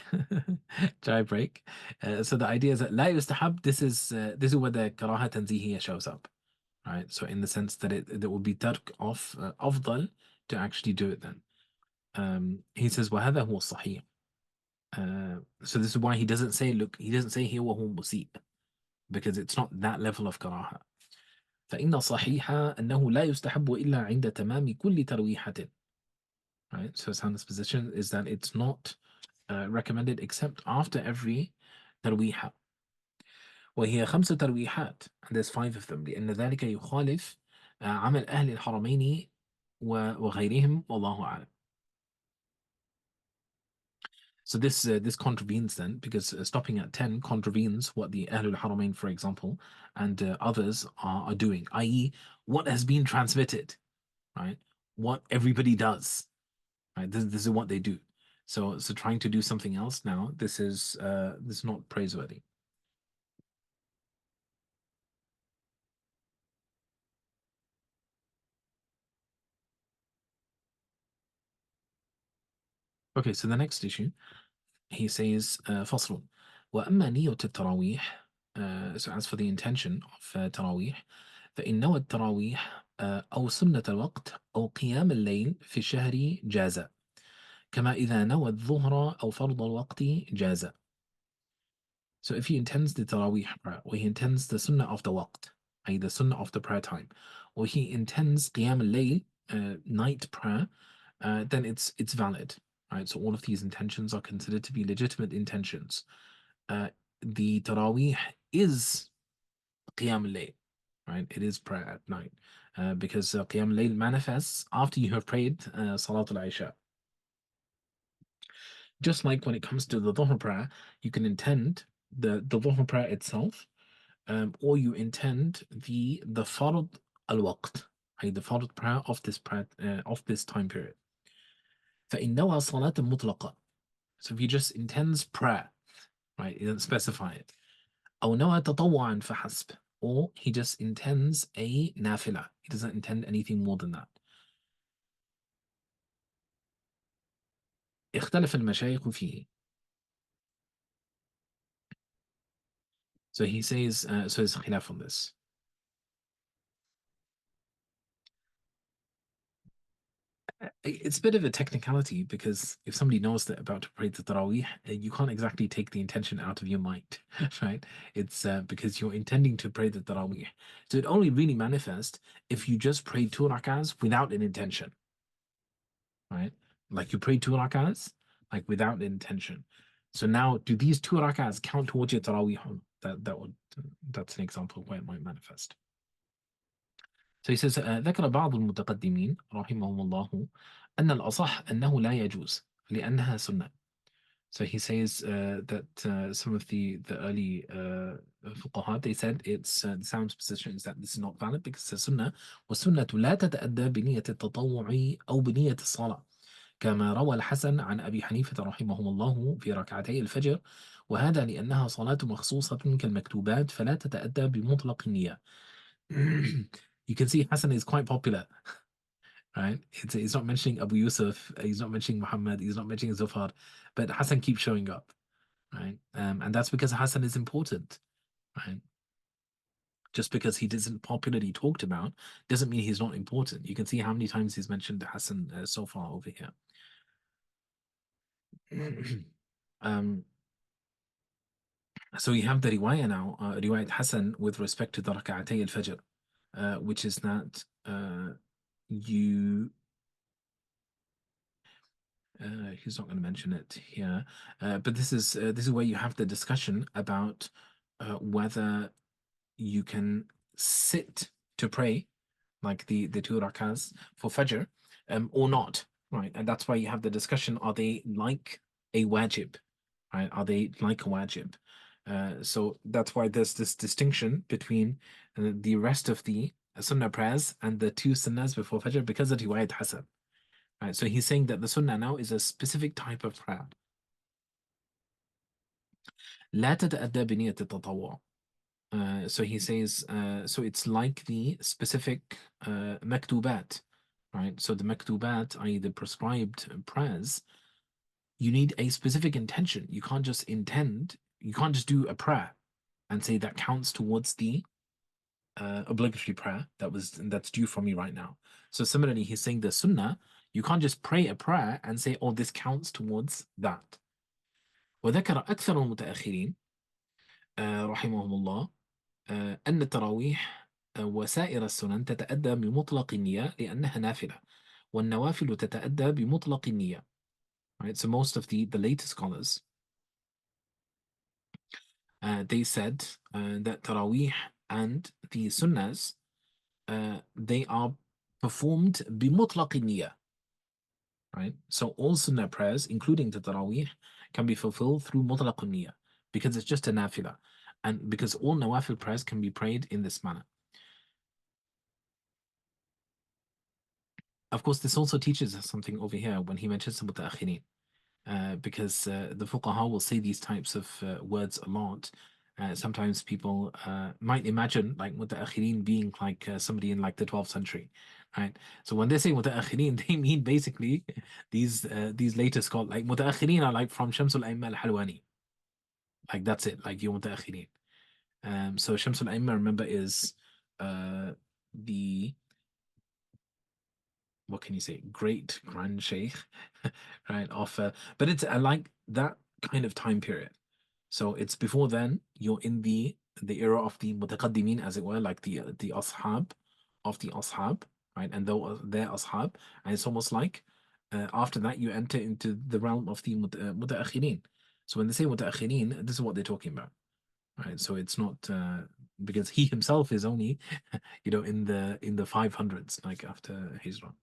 chai break. So the idea is that لا يستحب, this is where the كراهة تنزيهية shows up, right? So in the sense that it would be tark of أفضل to actually do it then. He says وهذا هو الصحيح. So this is why he doesn't say here وهو مسيء, because it's not that level of كراهة. فإن صحيح أنه لا يستحب إلا عند تمام كل ترويحة. Right, so Sana's position is that it's not recommended except after every ترويحة. وهي 5 ترويحات, and there's 5 of them, لأن ذلك يخالف عمل أهل الحرمين وغيرهم والله أعلم. So this contravenes then, because stopping at 10 contravenes what the Ahlul Haramain, for example, and others are doing, i.e. what has been transmitted, right? What everybody does, right? This is what they do. So trying to do something else now, this is not praiseworthy. Okay, so the next issue, he says, فصل وأما نية التراويح. So as for the intention of تراويح, فإن نوى التراويح أو سنة الوقت أو قيام الليل في الشهر جاز, كما إذا نوى الظهر أو فرض الوقت جاز. So if he intends the Tarawih prayer, or he intends the Sunnah of the Waqt, i.e. the Sunnah of the prayer time, or he intends Qiyam al-Layl, night prayer, then it's valid. Right? So all of these intentions are considered to be legitimate intentions. The Tarawih is Qiyam al-Layl, right? It is prayer at night, because Qiyam al-Layl manifests after you have prayed Salat al-Isha. Just like when it comes to the Dhuhr prayer, you can intend the Dhuhr prayer itself, or you intend the Fard al-Waqt, the Fard prayer of this time period. فإن نوى صلاة مطلقة. So if he just intends prayer, right, he doesn't specify it. أو نوى تطوعا فحسب, or he just intends a nafila. He doesn't intend anything more than that. اختلف المشايخ فيه. So he says, so there's khilaf on this. It's a bit of a technicality, because if somebody knows that about to pray the Tarawih, you can't exactly take the intention out of your mind, right? It's because you're intending to pray the Tarawih. So it only really manifests if you just pray 2 rak'ahs without an intention, right? Like you pray 2 rak'ahs, like without an intention. So now, do these 2 rak'ahs count towards your Tarawih? That's an example of where it might manifest. So he says, ذكر بعض المتقدمين رحمهم الله أن الأصح أنه لا يجوز لأنها سنة. So he says that some of the early fuqaha, they said it's the sound position is that this is not valid because it's a sunnah, والسنة لا تتأدى بنية التطوع أو بنية الصلاة كما روى الحسن عن أبي حنيفة رحمه الله في ركعتي الفجر، وهذا لأنها صلاة مخصوصة كالمكتوبات فلا تتأدى بمطلق النية. You can see Hassan is quite popular, right? He's not mentioning Abu Yusuf, he's not mentioning Muhammad, he's not mentioning Zufar, but Hassan keeps showing up, right? And that's because Hassan is important, right? Just because he isn't popularly talked about doesn't mean he's not important. You can see how many times he's mentioned Hassan so far over here. um, so we have the riwayah now, riwayat Hassan with respect to the rak'atay al-fajr, which is that you he's not going to mention it here, but this is where you have the discussion about whether you can sit to pray like the two rak'ahs for fajr or not, right? And that's why you have the discussion: are they like a wajib, right? Are they like a wajib? So that's why there's this distinction between the rest of the sunnah prayers and the two sunnahs before fajr because of riwayat Hasan. Right, so he's saying that the sunnah now is a specific type of prayer. لا تتأدى بنية التطوع. So he says, so it's like the specific maktubat, right? So the maktubat, i.e. the prescribed prayers, you need a specific intention. You can't just you can't just do a prayer and say that counts towards the obligatory prayer that's due from me right now. So similarly, he's saying the sunnah, you can't just pray a prayer and say, oh, this counts towards that. وذكر أكثر المتأخرين رحمهم الله أن التراويح وسائر السنن تتأدى بمطلق النية لأنها نافلة والنوافل تتأدى بمطلق النية. Right? So most of the later scholars they said that Tarawih and the Sunnahs they are performed بمطلق النية. Right? So all Sunnah prayers, including the Tarawih, can be fulfilled through mutlaq النية because it's just a nafila, and because all nawafil prayers can be prayed in this manner. Of course, this also teaches us something over here when he mentions the mutaakhirin. Because the fuqaha will say these types of words a lot. Sometimes people might imagine like mutaakhirin being like somebody in like the 12th century, right? So when they say mutaakhirin, they mean basically these later scholars. Like mutaakhirin are like from Shamsul Aimma al-Halwani. Like that's it, like your mutaakhirin. So Shamsul Aimma, remember, is the what can you say, great grand sheikh, right? Of but it's like that kind of time period. So it's before then. You're in the era of the mutaqaddimin, as it were, like the ashab of the ashab, right? And their ashab, and it's almost like after that you enter into the realm of the mutaakhirin. So when they say mutaakhirin, this is what they're talking about, right? So it's not because he himself is only in the 500s, like after Hijrah.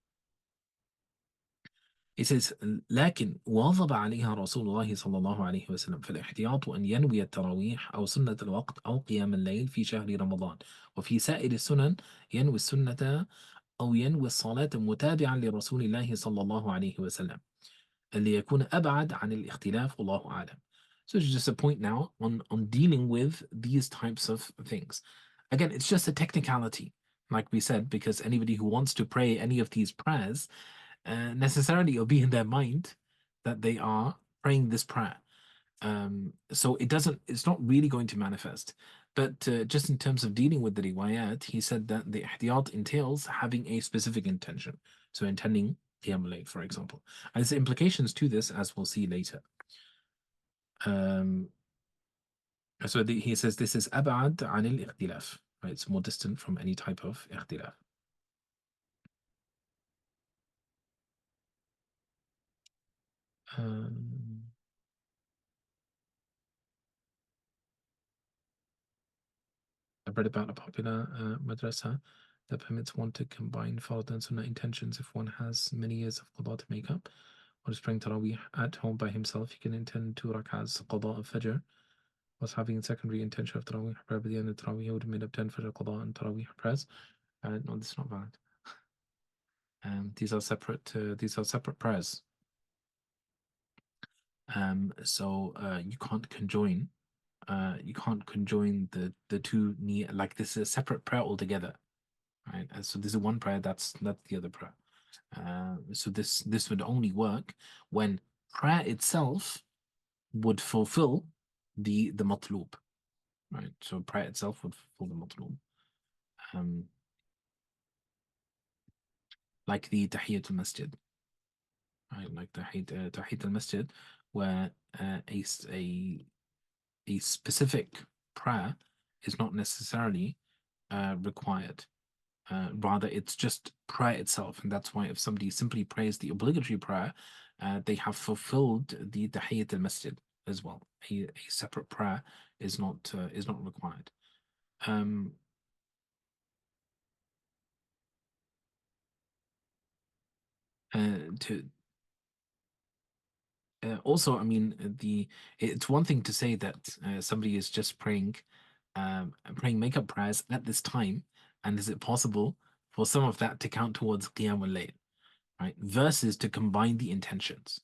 It says لكن واظب عليها رسول الله صلى الله عليه وسلم فالاحتياط أن ينوي التراويح أو سنة الوقت أو قيام الليل في شهر رمضان، وفي سائر السنن ينوي السنة أو ينوي الصلاة متابعا لرسول الله صلى الله عليه وسلم ليكون أبعد عن الاختلاف والله أعلم. So it's just a point now on dealing with these types of things. Again, it's just a technicality, like we said, because anybody who wants to pray any of these prayers necessarily it'll be in their mind that they are praying this prayer. So it's not really going to manifest. But just in terms of dealing with the riwayat, he said that the ihtiyat entails having a specific intention. So intending qiyam al-layl, for example. And there's implications to this, as we'll see later. So he says this is ab'ad an al-ikhtilaf. Right? It's more distant from any type of ikhtilaf. I've read about a popular madrasa. that permits one to combine fard and sunnah intentions if one has many years of qada to make up. One is praying Tarawih at home by himself, he can intend 2 rak'ahs qada of Fajr, was having a secondary intention of Tarawih prayer by the end of Tarawih, he would have made up 10 Fajr qada and Tarawih prayers. No, this is not valid. These are separate prayers. So you can't conjoin the two like this is a separate prayer altogether, right? So this is one prayer, that's the other prayer. So this would only work when prayer itself would fulfill the matlub, right? So prayer itself would fulfill the matlub. Like the Tahiyyat al-Masjid, right? Like the Tahiyyat al-Masjid, where a specific prayer is not necessarily required. Rather, it's just prayer itself, and that's why if somebody simply prays the obligatory prayer, they have fulfilled the Tahiyyat al-Masjid as well. A separate prayer is not required. Also, I mean, it's one thing to say that somebody is just praying makeup prayers at this time, and is it possible for some of that to count towards Qiyam al-Layl, right? Versus to combine the intentions,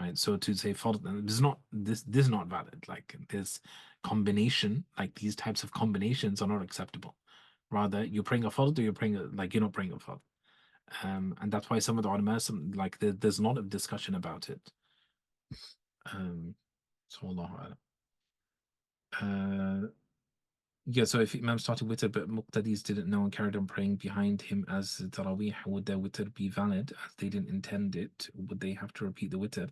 right? So to say this is not valid. Like this combination, like these types of combinations are not acceptable. Rather, you're praying a fard or you're praying you're not praying a fard. And that's why some of the ulama, there's a lot of discussion about it. So Allah yeah, so if Imam started witr but Muqtadis didn't know and carried on praying behind him as Tarawih, would their witr be valid as they didn't intend it? Would they have to repeat the witr?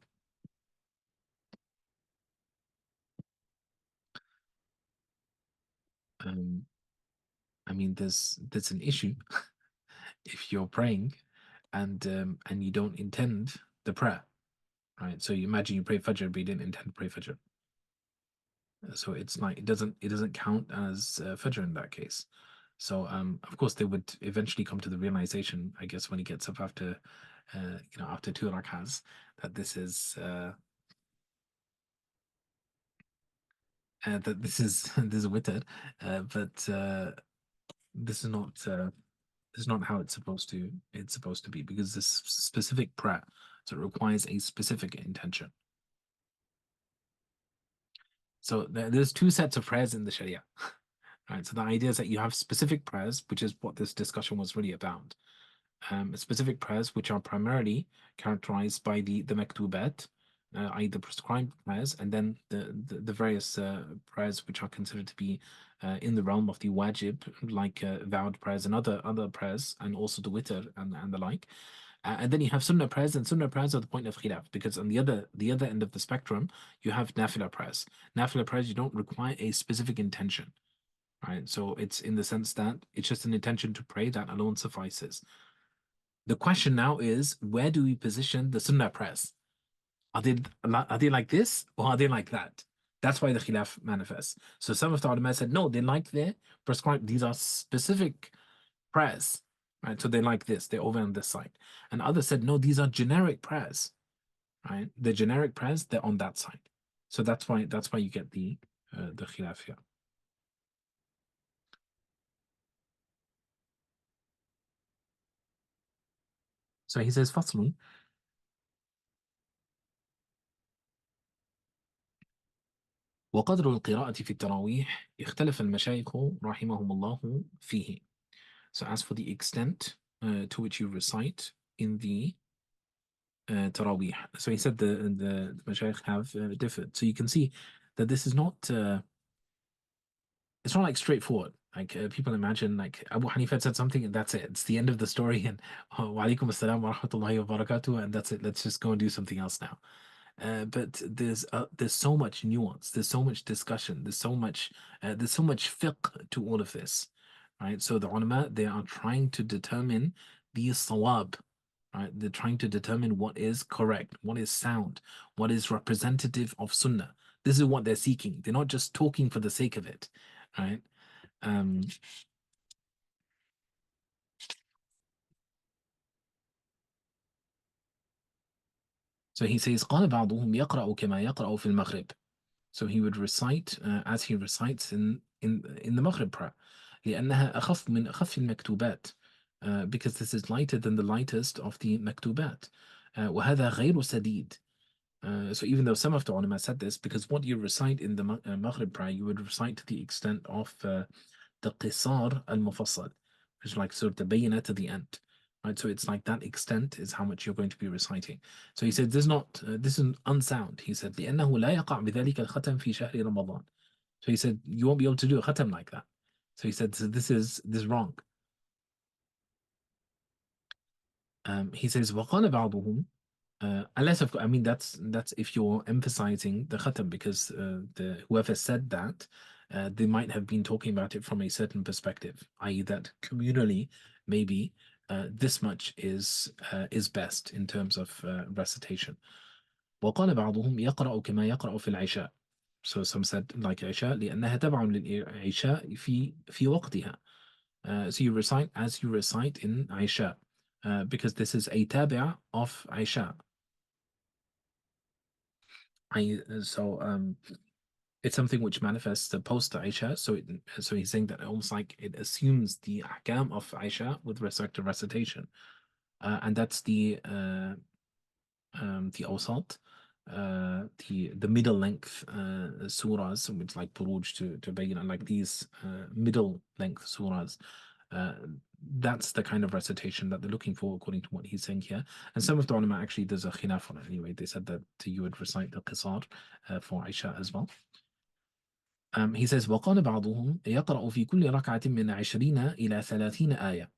I mean, there's an issue if you're praying and you don't intend the prayer, right? So you imagine you pray Fajr but you didn't intend to pray Fajr. So it's like it doesn't count as Fajr in that case. So of course they would eventually come to the realization, I guess, when he gets up after after 2 rak'ahs, that this is this is witr, but this is not how it's supposed to be, because this specific prayer, so it requires a specific intention. So there's 2 sets of prayers in the Sharia. Right, so the idea is that you have specific prayers, which is what this discussion was really about. Specific prayers which are primarily characterized by the maktubat, i.e. the prescribed prayers, and then the various prayers which are considered to be in the realm of the wajib, like vowed prayers and other prayers, and also the witr and the like. And then you have sunnah prayers, and sunnah prayers are the point of khilaf, because on the other end of the spectrum, you have nafila prayers. Nafila prayers, you don't require a specific intention, right? So it's in the sense that it's just an intention to pray that alone suffices. The question now is, where do we position the sunnah prayers? Are they like this or are they like that? That's why the khilaf manifests. So some of the ulama said, no, they like their prescribed, these are specific prayers, right? So they like this, they're over on this side. And others said, no, these are generic prayers, right? The generic prayers, they're on that side. So that's why you get the khilaf here. So he says, فصل وقدر القراءة في التراويح اختلف المشايخ رحمهم الله فيه. So as for the extent to which you recite in the Tarawih, so he said the Mashaykh have differed. So you can see that this is not it's not like straightforward. Like people imagine, like Abu Hanifa said something and that's it. It's the end of the story, and wa alaikum assalam wa rahmatullahi wa barakatuh, and that's it. Let's just go and do something else now. But there's so much nuance, there's so much discussion, there's so much fiqh to all of this, right? So the ulama, they are trying to determine the sawab, right? They're trying to determine what is correct, what is sound, what is representative of sunnah. This is what they're seeking. They're not just talking for the sake of it, right? Um, So he says قال بعضهم يقرأ كما يقرأ في المغرب. So he would recite as he recites in the Maghrib prayer. لأنها أخف من أخف المكتوبات, because this is lighter than the lightest of the مكتوبات. وهذا غير سديد. So even though some of the ulama said this, because what you recite in the Maghrib prayer, you would recite to the extent of the qisar al-mufassal, which is like sort of the bayna to the end. Right, so it's like that extent is how much you're going to be reciting. So he said, this is unsound. He said, لأنه لا يقع بذلك الختم في شهر رمضان. So he said, you won't be able to do a khatam like that. So he said, so this is wrong. He says, وقال بعضهم, unless of course, I mean that's if you're emphasizing the khatam, because the whoever said that, they might have been talking about it from a certain perspective, i.e. that communally maybe this much is best in terms of recitation. وقال بعضهم يقرأ كما يقرأ في العشاء. So some said like عشاء لأنها تبع للعشاء في وقتها. So you recite as you recite in عشاء, because this is a tabi' of عشاء. So it's something which manifests post Aisha. So he's saying that almost like it assumes the ahkam of Aisha with respect to recitation, and that's the awsat, the middle length surahs, which like Buruj to Bayyinah, like these middle length surahs. That's the kind of recitation that they're looking for, according to what he's saying here. And some of the ulama actually, there's a khilaf on it anyway. They said that you would recite the qisar for Aisha as well. He says وقال بعضهم يقرأ في كل ركعة من 20 إلى 30 آية.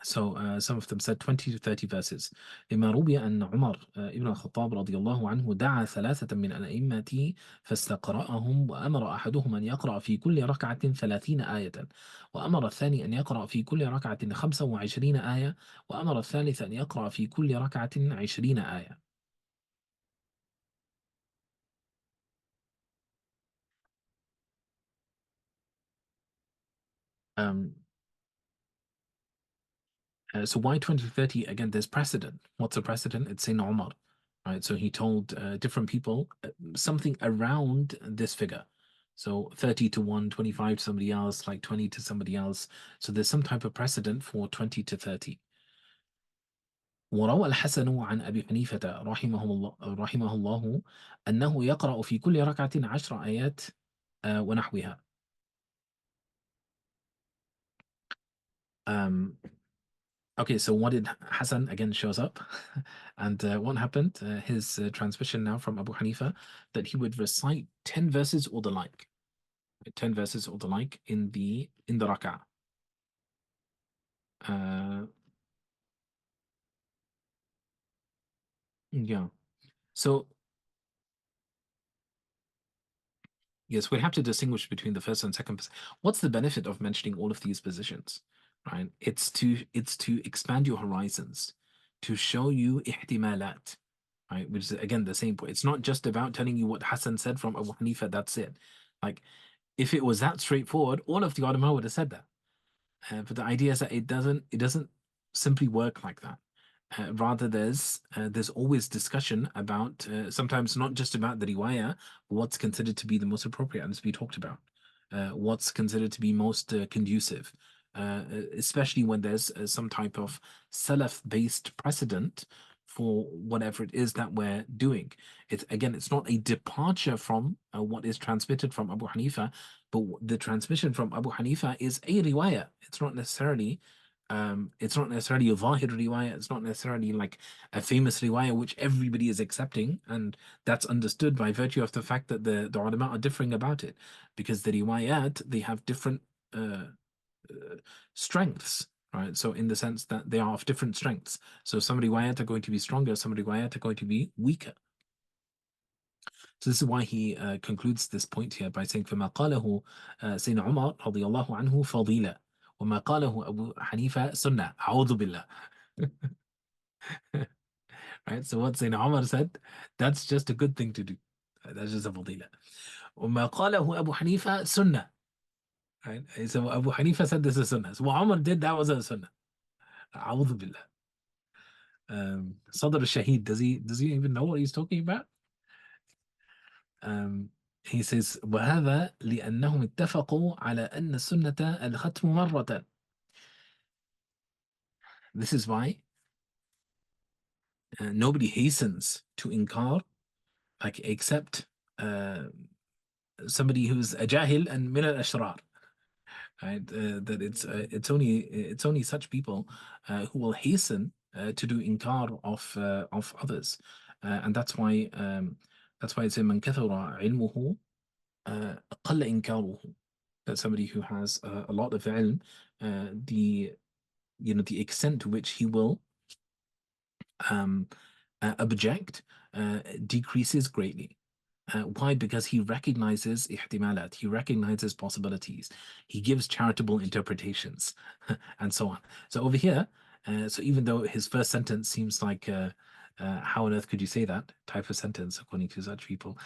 So some of them said 20 to 30 verses. لما روي أن عمر ابن الخطاب رضي الله عنه دعا 3 من الأئمة فاستقرأهم، وأمر أحدهم أن يقرأ في كل ركعة 30 آية، وأمر الثاني أن يقرأ في كل ركعة 25 آية، وأمر الثالث أن يقرأ في كل ركعة 20 آية. Um, So why 2030? Again, there's precedent. What's a precedent? It's in Umar, right? So he told different people something around this figure. So 30 to 1, 25 to somebody else, like 20 to somebody else. So there's some type of precedent for 20 to 30. وروى الحسن عن أبي حنيفة رحمه الله أنه يقرأ في كل ركعة 10 آيات ونحوها. Okay, so what did Hassan again shows up? And what happened? His transmission now from Abu Hanifa, that he would recite 10 verses or the like. 10 verses or the like in the rak'ah. Yeah. So yes, we have to distinguish between the first and second. What's the benefit of mentioning all of these positions? Right? It's to expand your horizons, to show you ihtimalat, right? Which is again the same point. It's not just about telling you what Hassan said from Abu Hanifa. That's it. Like if it was that straightforward, all of the ulama would have said that. But the idea is that it doesn't simply work like that. Rather, there's always discussion about sometimes not just about the riwayah, what's considered to be the most appropriate, and as we talked about, what's considered to be most conducive, especially when there's some type of salaf-based precedent for whatever it is that we're doing. It's not a departure from what is transmitted from Abu Hanifa, but the transmission from Abu Hanifa is a riwayah. It's not necessarily a zahir riwayah. It's not necessarily like a famous riwayah which everybody is accepting, and that's understood by virtue of the fact that the ulama are differing about it, because the riwayat, they have different strengths, right? So in the sense that they are of different strengths. So some riwayat are going to be stronger, some riwayat are going to be weaker. So this is why he concludes this point here by saying فما قاله سيدنا عمر رضي الله عنه فضيلة وما قاله أبو حنيفة سنة أعوذ بالله. Right, so what Sayyidina Umar said, that's just a good thing to do. That's just a fadila. وما قاله أبو حنيفة سنة. Right, so Abu Hanifa said this is sunnah. So what Umar did, that was a sunnah. أعوذ بالله. Sadr al-Shahid, does he even know what he's talking about? He says وهذا لأنهم اتفقوا على أن السنة الختم مرة. This is why nobody hastens to inkar, like, except somebody who's a jahil and min al-ashrar, right? That it's only such people who will hasten to do inkar of others, and that's why it's in man kathura ilmuhu qalla inkaruhu. That somebody who has a lot of ilm, the the extent to which he will object decreases greatly. Why? Because he recognizes ihtimalat, he recognizes possibilities, he gives charitable interpretations, and so on. So over here, so even though his first sentence seems like how on earth could you say that type of sentence according to such people,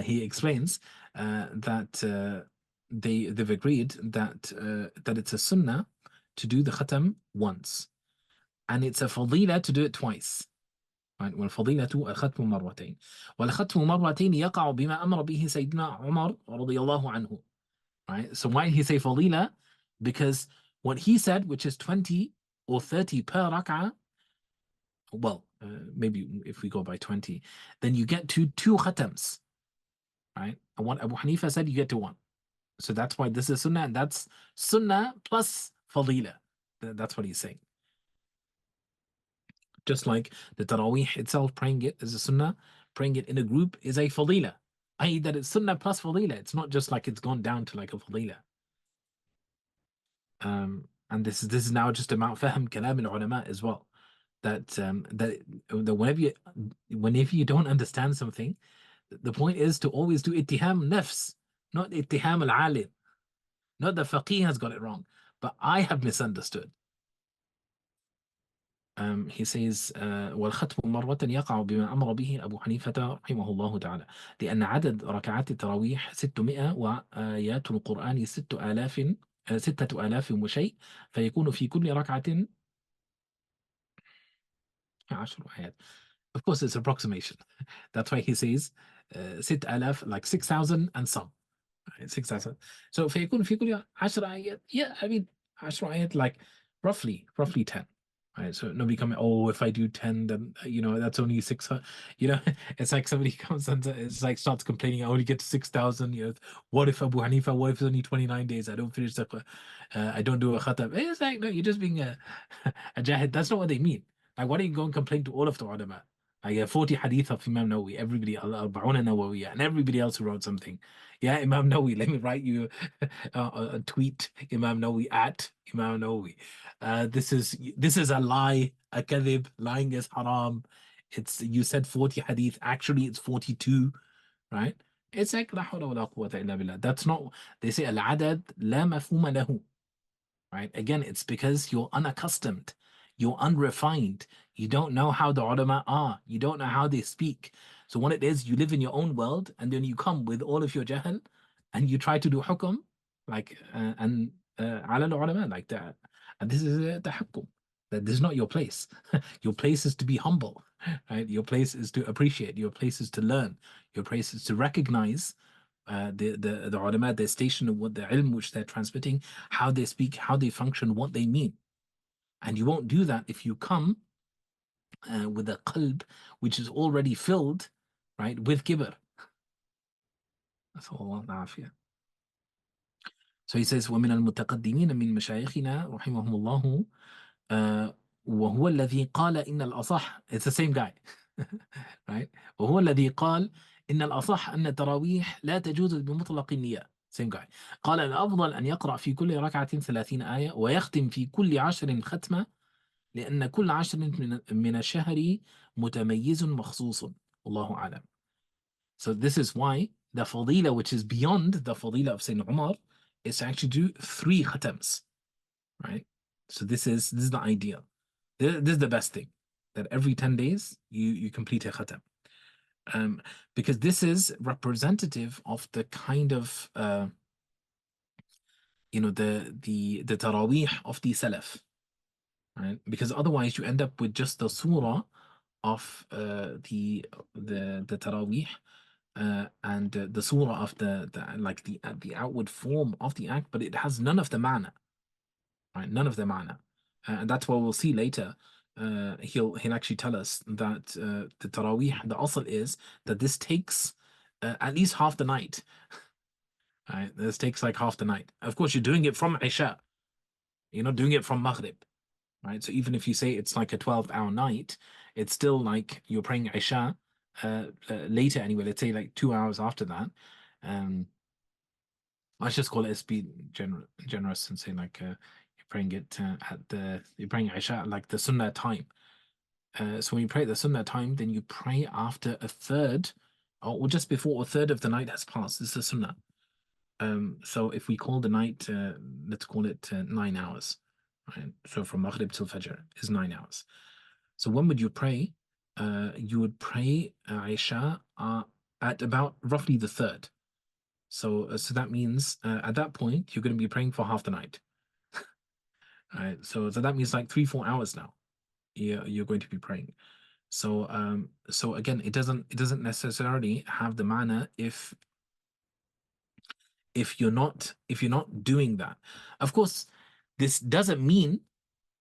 he explains that they've agreed that it's a sunnah to do the khatam once, and it's a fadila to do it twice. Right? والفضيلة الختم مرتين والختم مرتين يقع بما أمر به سيدنا عمر رضي الله عنه. Right? So why did he say fadila? Because what he said, which is 20 or 30 per rak'ah, well, maybe if we go by 20, then you get to 2 khatams. Right? And what Abu Hanifa said, you get to 1. So that's why this is sunnah, and that's sunnah plus fadila. That's what he's saying. Just like the Tarawih itself, praying it is a sunnah, praying it in a group is a fadila, i.e. that it's sunnah plus fadila. It's not just like it's gone down to like a fadila. And this is now just about fahm kalam al-ulama as well. That whenever you don't understand something, the point is to always do ittiham nafs, not ittiham al-alim. Not the faqih has got it wrong, but I have misunderstood. He says والختم مرة يقع بما أمر به أبو حنيفة رحمه الله تعالى لأن عدد ركعات التراويح 600 وآيات القرآن 6,000 وشيء فيكون في كل ركعة 10 آيات. Of course, it's approximation. That's why he says 6,000, like 6,000 and some. 6,000. So فيكون في كل 10 آيات. Yeah, I mean 10 آيات, like roughly 10. Right, so nobody come, oh, if I do 10, then that's only 600. It's like somebody comes and it's like starts complaining, I only get to 6,000. What if Abu Hanifa? What if it's only 29 days? I don't finish the, I don't do a khatam. It's like, no, you're just being a jahid. That's not what they mean. Like, why don't you go and complain to all of the ulama? I get 40 hadith of Imam Nawawi, everybody, al-Arba'una Nawawiyya, and everybody else who wrote something. Yeah, Imam Nawawi, let me write you a tweet, Imam Nawawi at Imam Nawawi. This is a lie, a kadhib. Lying is haram. You said 40 hadith, actually it's 42, right? It's like la hawla wa la quwwata illa billah. That's not, they say al-adad la mafhuma lahu. Right? Again, it's because you're unaccustomed, you're unrefined, you don't know how the ulama are, you don't know how they speak. So what it is, you live in your own world, and then you come with all of your jahl, and you try to do hukum, like and ala ulama, like that. And this is tahakkum. That this is not your place. Your place is to be humble, right? Your place is to appreciate. Your place is to learn. Your place is to recognize the ulama, their station, what the ilm which they're transmitting, how they speak, how they function, what they mean. And you won't do that if you come with a qalb which is already filled, right, with kibr. So he says, وَمِنَ الْمُتَقَدِّمِينَ مِنْ مَشَايِخِنَا رَحِمَهُمُ اللَّهُ وهو الذي قال إن الأصح. It's the same guy. Right? وهو الذي قال إن الأصح أن التراويح لا تجوز بمطلق النية. Same guy. قال الأفضل أن يقرأ في كل ركعة 30 آية ويختم في كل 10 ختمة لأن كل 10 من الشهر متميز مخصوص. والله أعلم. So this is why the fadila, which is beyond the fadila of Sayyidina Umar, is to actually do 3 khatams. Right? So this is the ideal. This is the best thing, that every 10 days you complete a khatam. Because this is representative of the kind of the Tarawih of the Salaf. right? Because otherwise you end up with just the surah of the Tarawih, and the surah of the outward form of the act, but it has none of the mana, right? None of the mana, and that's what we'll see later. He'll actually tell us that the Tarawih, the asl is that this takes at least half the night. Right? This takes like half the night. Of course, you're doing it from Isha. You're not doing it from Maghrib, right? So even if you say it's like a 12-hour night, it's still like you're praying Isha later anyway. Let's say like 2 hours after that. Let's just call it as being generous and say like you're praying it you're praying Isha at like the Sunnah time. So when you pray at the Sunnah time, then you pray after a third, or just before a third of the night has passed. This is the Sunnah. So if we call the night, let's call it 9 hours. Right? So from Maghrib till Fajr is 9 hours. So when would you pray? You would pray Isha at about roughly the third. So that means at that point you're going to be praying for half the night. Right? So that means like 3-4 hours now. You're going to be praying. So again, it doesn't necessarily have the manner if you're not doing that. Of course, this doesn't mean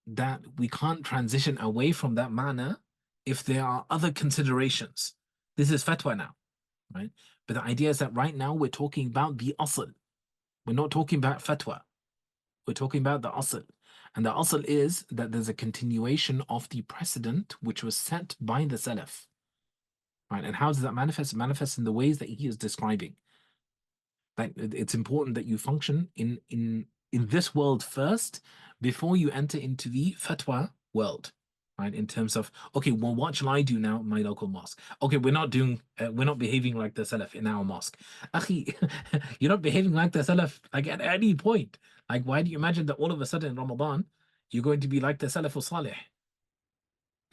that we can't transition away from that manner if there are other considerations. This is fatwa now, right? But the idea is that right now we're talking about the asl. We're not talking about fatwa. We're talking about the asl. And the asl is that there's a continuation of the precedent which was set by the Salaf. Right? And how does that manifest? It manifests in the ways that he is describing. That it's important that you function in this world first before you enter into the fatwa world, right? In terms of, okay, well, what shall I do now in my local mosque? Okay, we're not behaving like the Salaf in our mosque. Akhi, you're not behaving like the Salaf like at any point. Like, why do you imagine that all of a sudden in Ramadan you're going to be like the Salaf Salih?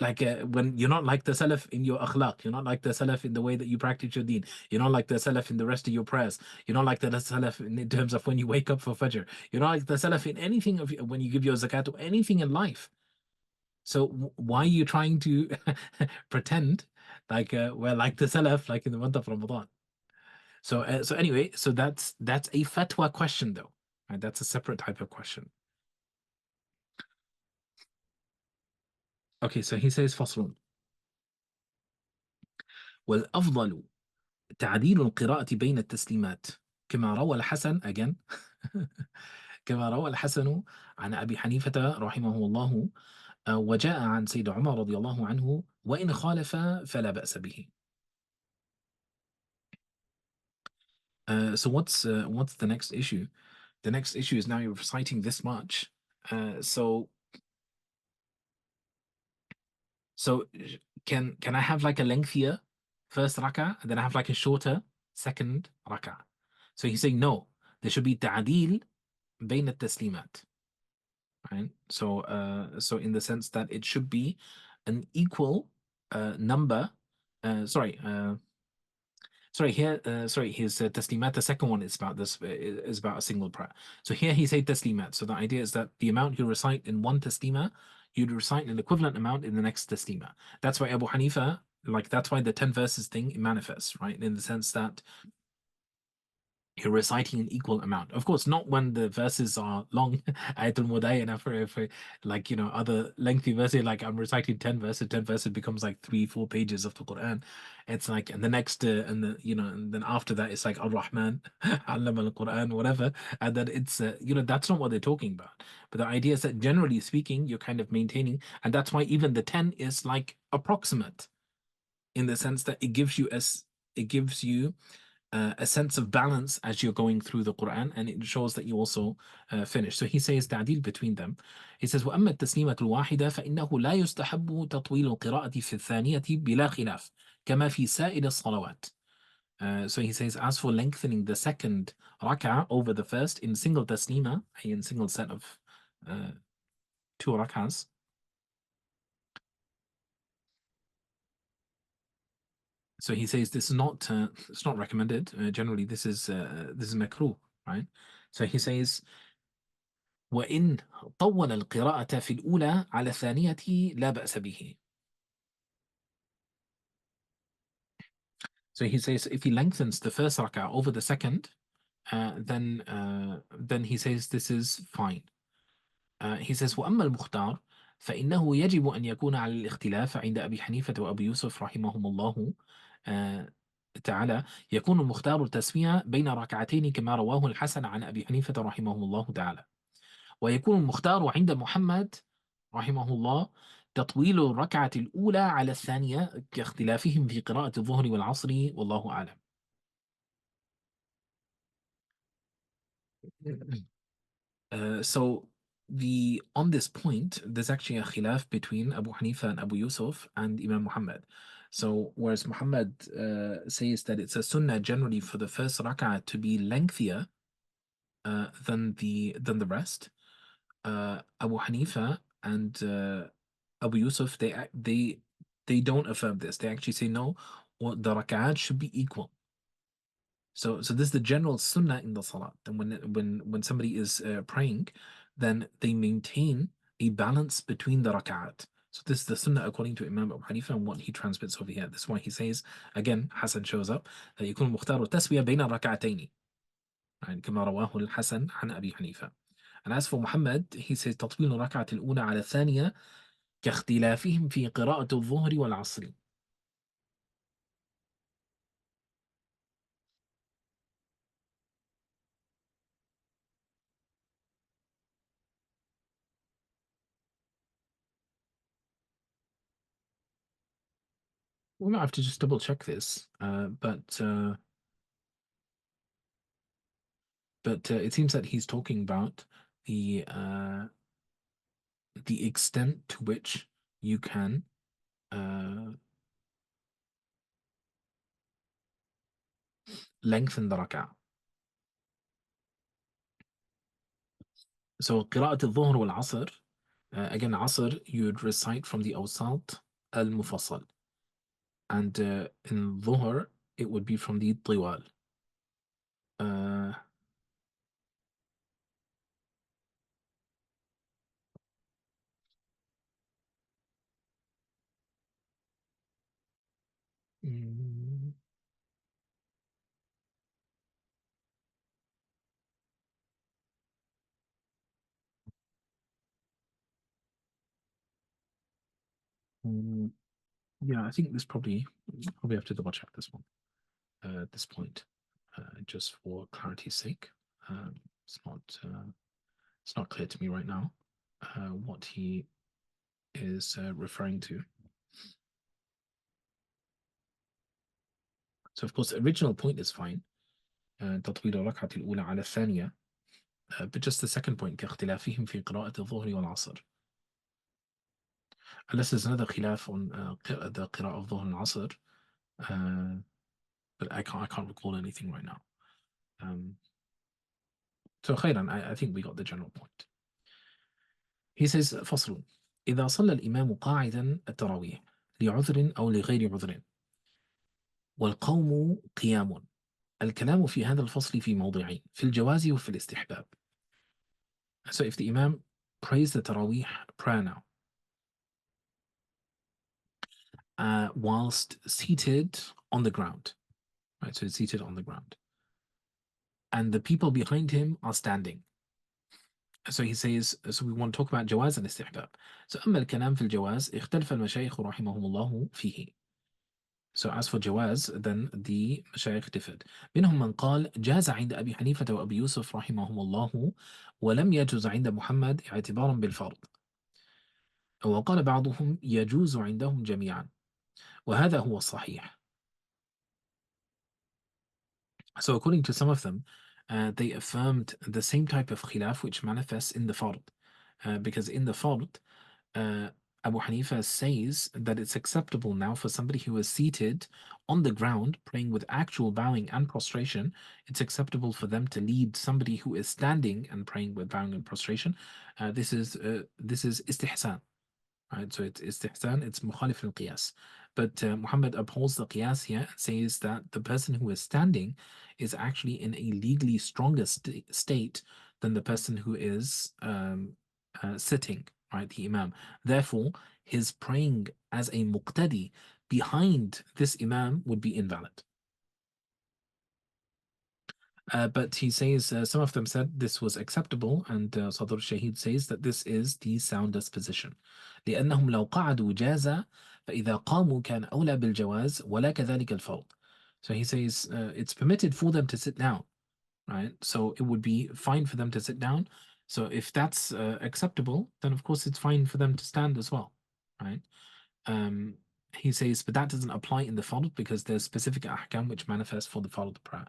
Like when you're not like the Salaf in your akhlaq, you're not like the Salaf in the way that you practice your deen, you're not like the Salaf in the rest of your prayers, you're not like the Salaf in terms of when you wake up for Fajr, you're not like the Salaf in anything of when you give your zakat or anything in life. So why are you trying to pretend like we're like the Salaf like in the month of Ramadan? So anyway, so that's a fatwa question though, right? That's a separate type of question. Okay, so he says فصل والأفضل تعديل القراءة بين التسليمات كما روى الحسن again كما روى الحسن عن أبي حنيفة رحمه الله وجاء عن سيد عمر رضي الله عنه وإن خالف فلا بأس به. So what's the next issue? The next issue is now you're reciting this much. So can I have like a lengthier first rak'ah and then I have like a shorter second rak'ah? So he's saying no, there should be ta'dil بين التسليمات, right? So in the sense that it should be an equal number. Sorry, his taslimat, the second one is about this, is about a single prayer. So here he said taslimat. So the idea is that the amount you recite in one taslima, you'd recite an equivalent amount in the next taslima. That's why Abu Hanifa, like that's why the 10 verses thing manifests, right? In the sense that you're reciting an equal amount. Of course, not when the verses are long. Ayatul Mudayana for like other lengthy verses, like I'm reciting 10 verses, 10 verses becomes like 3-4 pages of the Quran. It's like, and the next and the and then after that it's like Ar-Rahman, Allama al-Quran, whatever. And then it's that's not what they're talking about. But the idea is that generally speaking, you're kind of maintaining, and that's why even the 10 is like approximate in the sense that it gives you a sense of balance as you're going through the Quran, and it shows that you also finish. So he says تعديل between them. He says وأما التسليمة الواحدة فإنه لا يستحب تطويل القراءة في الثانية بلا خلاف كما في سائر الصلوات. So he says, as for lengthening the second rak'ah over the first in single taslima, in single set of two rak'ahs, so he says this is not it's not recommended. Generally, this is makruh, right? So he says وإن طول القراءة في الأولى على الثانية لا بأس به. So he says if he lengthens the first rak'ah over the second, then he says this is fine. He says وأما المختار فإنه يجب أن يكون على الاختلاف عند أبي حنيفة وأبي يوسف رحمهم الله تعالى. يكون المختار التسمية بين ركعتين كما رواه الحسن عن أبي حنيفة رحمه الله تعالى. ويكون المختار عند محمد رحمه الله تطويل الركعة الأولى على الثانية كاختلافهم في قراءة الظهر والعصر والله أعلم. So on this point, there's actually a khilaf between Abu Hanifa and Abu Yusuf and Imam Muhammad. So whereas Muhammad says that it's a sunnah generally for the first rak'ah to be lengthier than the rest, Abu Hanifa and Abu Yusuf they don't affirm this. They actually say no, or the rak'at should be equal. So this is the general sunnah in the salat. And when somebody is praying, then they maintain a balance between the rak'at. So this is the sunnah according to Imam Abu Hanifa and what he transmits over here. This is why he says, again, Hassan shows up, يكون المختار التسوية بين الركعتين. كما رواه الحسن عن أبي حنيفة. And as for Muhammad, he says تطويل الركعة الأولى على الثانية كاختلافهم في قراءة الظهر والعصر. We might have to just double check this, but it seems that he's talking about the extent to which you can lengthen the rak'ah. So قراءة الظهر والعصر, again عصر you'd recite from the awsat al-mufassal, and in dhuhr it would be from the tiwal. Yeah, I think this probably have to double check this one at this point, just for clarity's sake. It's not clear to me right now what he is referring to. So of course the original point is fine, تطويل الركعة الأولى على الثانية, but just the second point كاختلافهم في قراءة الظهر والعصر. Unless there's another khilaf on the qira'ah of Dhuhr and Asr, but I can't recall anything right now. So khairan, I think we got the general point. He says فصل إذا صلى الإمام قاعدا التراويح لعذر أو لغير عذر والقوم قيام. الكلام في هذا الفصل في موضعين في الجواز وفي الاستحباب. So if the Imam prays the Tarawih prayer now, whilst seated on the ground, right? So it's seated on the ground, and the people behind him are standing. So he says, so we want to talk about جواز and استحباب. So أما الكلام في الجواز اختلف المشايخ رحمهم الله فيه. So as for جواز, then the مشايخ differed. منهم من قال جاز عند أبي حنيفة وأبي يوسف رحمهم الله ولم يجوز عند محمد اعتبارا بالفرض. وقال بعضهم يجوز عندهم جميعا وهذا هو الصحيح. So according to some of them, they affirmed the same type of khilaf which manifests in the fard, because in the fard, Abu Hanifa says that it's acceptable now for somebody who is seated on the ground praying with actual bowing and prostration. It's acceptable for them to lead somebody who is standing and praying with bowing and prostration. This is istihsan. Right, so it's istihsan, it's mukhalif al-qiyas. But Muhammad upholds the qiyas here and says that the person who is standing is actually in a legally stronger state than the person who is sitting, right, the Imam. Therefore, his praying as a muqtadi behind this Imam would be invalid. But he says some of them said this was acceptable, and Sadr al-Shahid says that this is the soundest position. لأنهم لو قعدوا جاز فإذا قاموا كان أولى بالجواز ولا كذلك الفرض. So he says it's permitted for them to sit down, right? So it would be fine for them to sit down. So if that's acceptable, then of course it's fine for them to stand as well, right? He says, but that doesn't apply in the fard because there's specific ahkam which manifest for the fard prayer.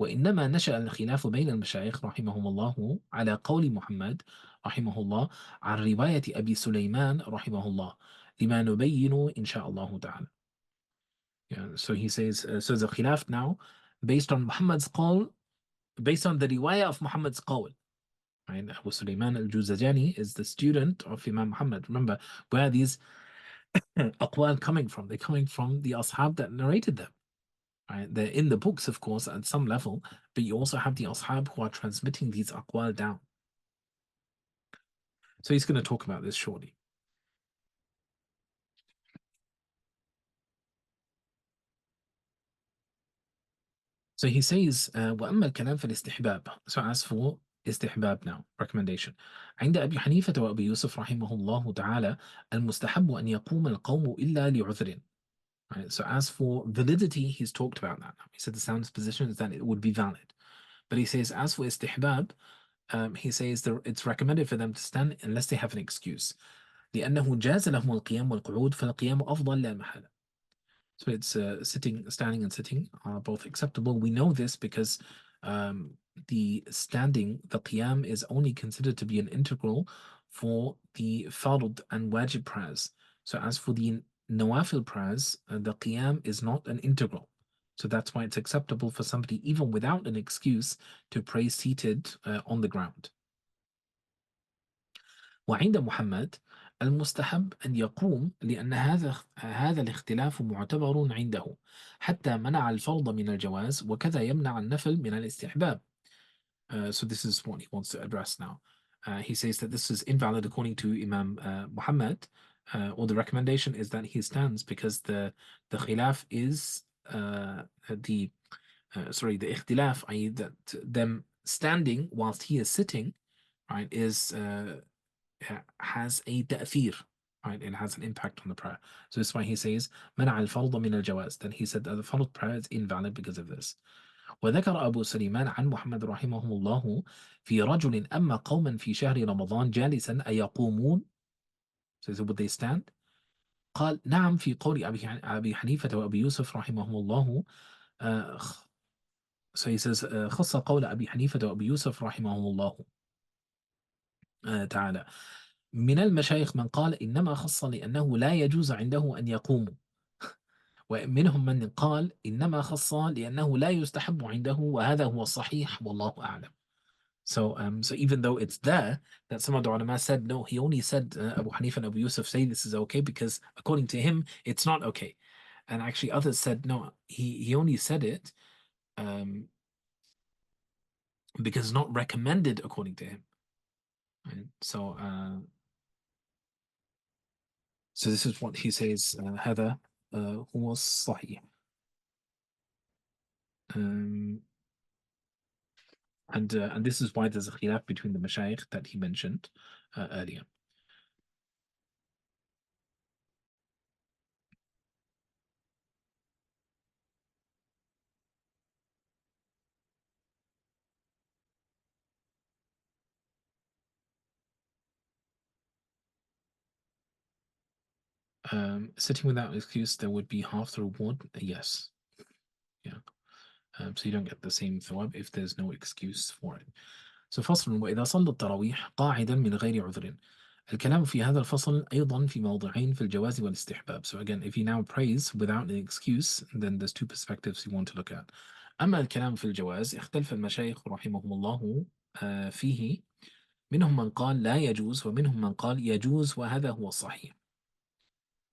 وإنما نشأ الخلاف بين المشايخ رحمهم الله على قول محمد رحمه الله عن رواية أبي سليمان رحمه الله لما نبين إن شاء الله تعالى. Yeah, so he says, so the khilaf now based on Muhammad's qawl, based on the riwayah of Muhammad's qawl. Right? Abu Sulaiman al-Juzajani is the student of Imam Muhammad. Remember, where are these aqwal coming from? They're coming from the ashab that narrated them. Right? They're in the books, of course, at some level, but you also have the ashab who are transmitting these aqwal down. So he's going to talk about this shortly. So he says, وأما الكلام في الاستحباب. So as for استحباب now, recommendation. عند أبي حنيفة وأبي يوسف رحمه الله تعالى المستحب أن يقوم القوم إلا لعذر. Right? So as for validity, he's talked about that. He said the soundest position is that it would be valid. But he says, as for istihbab, he says it's recommended for them to stand unless they have an excuse. لأنه جاز لهم القيام والقعود فالقيام أفضل لا محالة. So it's sitting, standing, and sitting are both acceptable. We know this because the standing, the qiyam, is only considered to be an integral for the fard and wajib prayers. So as for the nawafil prayers, the qiyam is not an integral. So that's why it's acceptable for somebody, even without an excuse, to pray seated on the ground. وعند محمد المستحب أن يقوم لأن هذا الاختلاف معتبر عنده حتى منع الفرض من الجواز وكذا يمنع النفل من الاستحباب. So this is what he wants to address now. He says that this is invalid according to Imam Muhammad, or the recommendation is that he stands because the khilaf is the ikhtilaf, i.e. that them standing whilst he is sitting, right, is has a ta'thir, right? It has an impact on the prayer. So that's why he says منع الفرض من الجواز. Then he said that the fard prayer is invalid because of this. وذكر أبو سليمان عن محمد رحمه الله في رجل أما قوما في شهر رمضان جالسا أيقومون. So would they stand? قال نعم في قول أبي حنيفة وأبي يوسف رحمهم الله. So he says خص قول أبي حنيفة وأبي يوسف رحمهم الله تعالى. من المشايخ من قال إنما خص لأنه لا يجوز عنده أن يقوموا، ومنهم من قال إنما خص لأنه لا يستحب عنده وهذا هو الصحيح والله أعلم. So even though it's there, that some of the ulama said no, he only said Abu Hanifa and Abu Yusuf say this is okay because according to him it's not okay, and actually others said no, he only said it because it's not recommended according to him. Right? So this is what he says. هذا هو الصحيح. And this is why there's a khilaf between the mashayikh that he mentioned earlier. Sitting without excuse, there would be half the reward. Yes. Yeah. So you don't get the same thawab if there's no excuse for it. So فصل وإذا صلى التراويح قاعدا من غير عذر. الكلام في هذا الفصل أيضا في موضعين في الجواز والاستحباب. So again, if he now prays without an excuse, then there's two perspectives you want to look at. أما الكلام في الجواز اختلف المشايخ رحمهم الله فيه. منهم من قال لا يجوز ومنهم من قال يجوز وهذا هو الصحيح.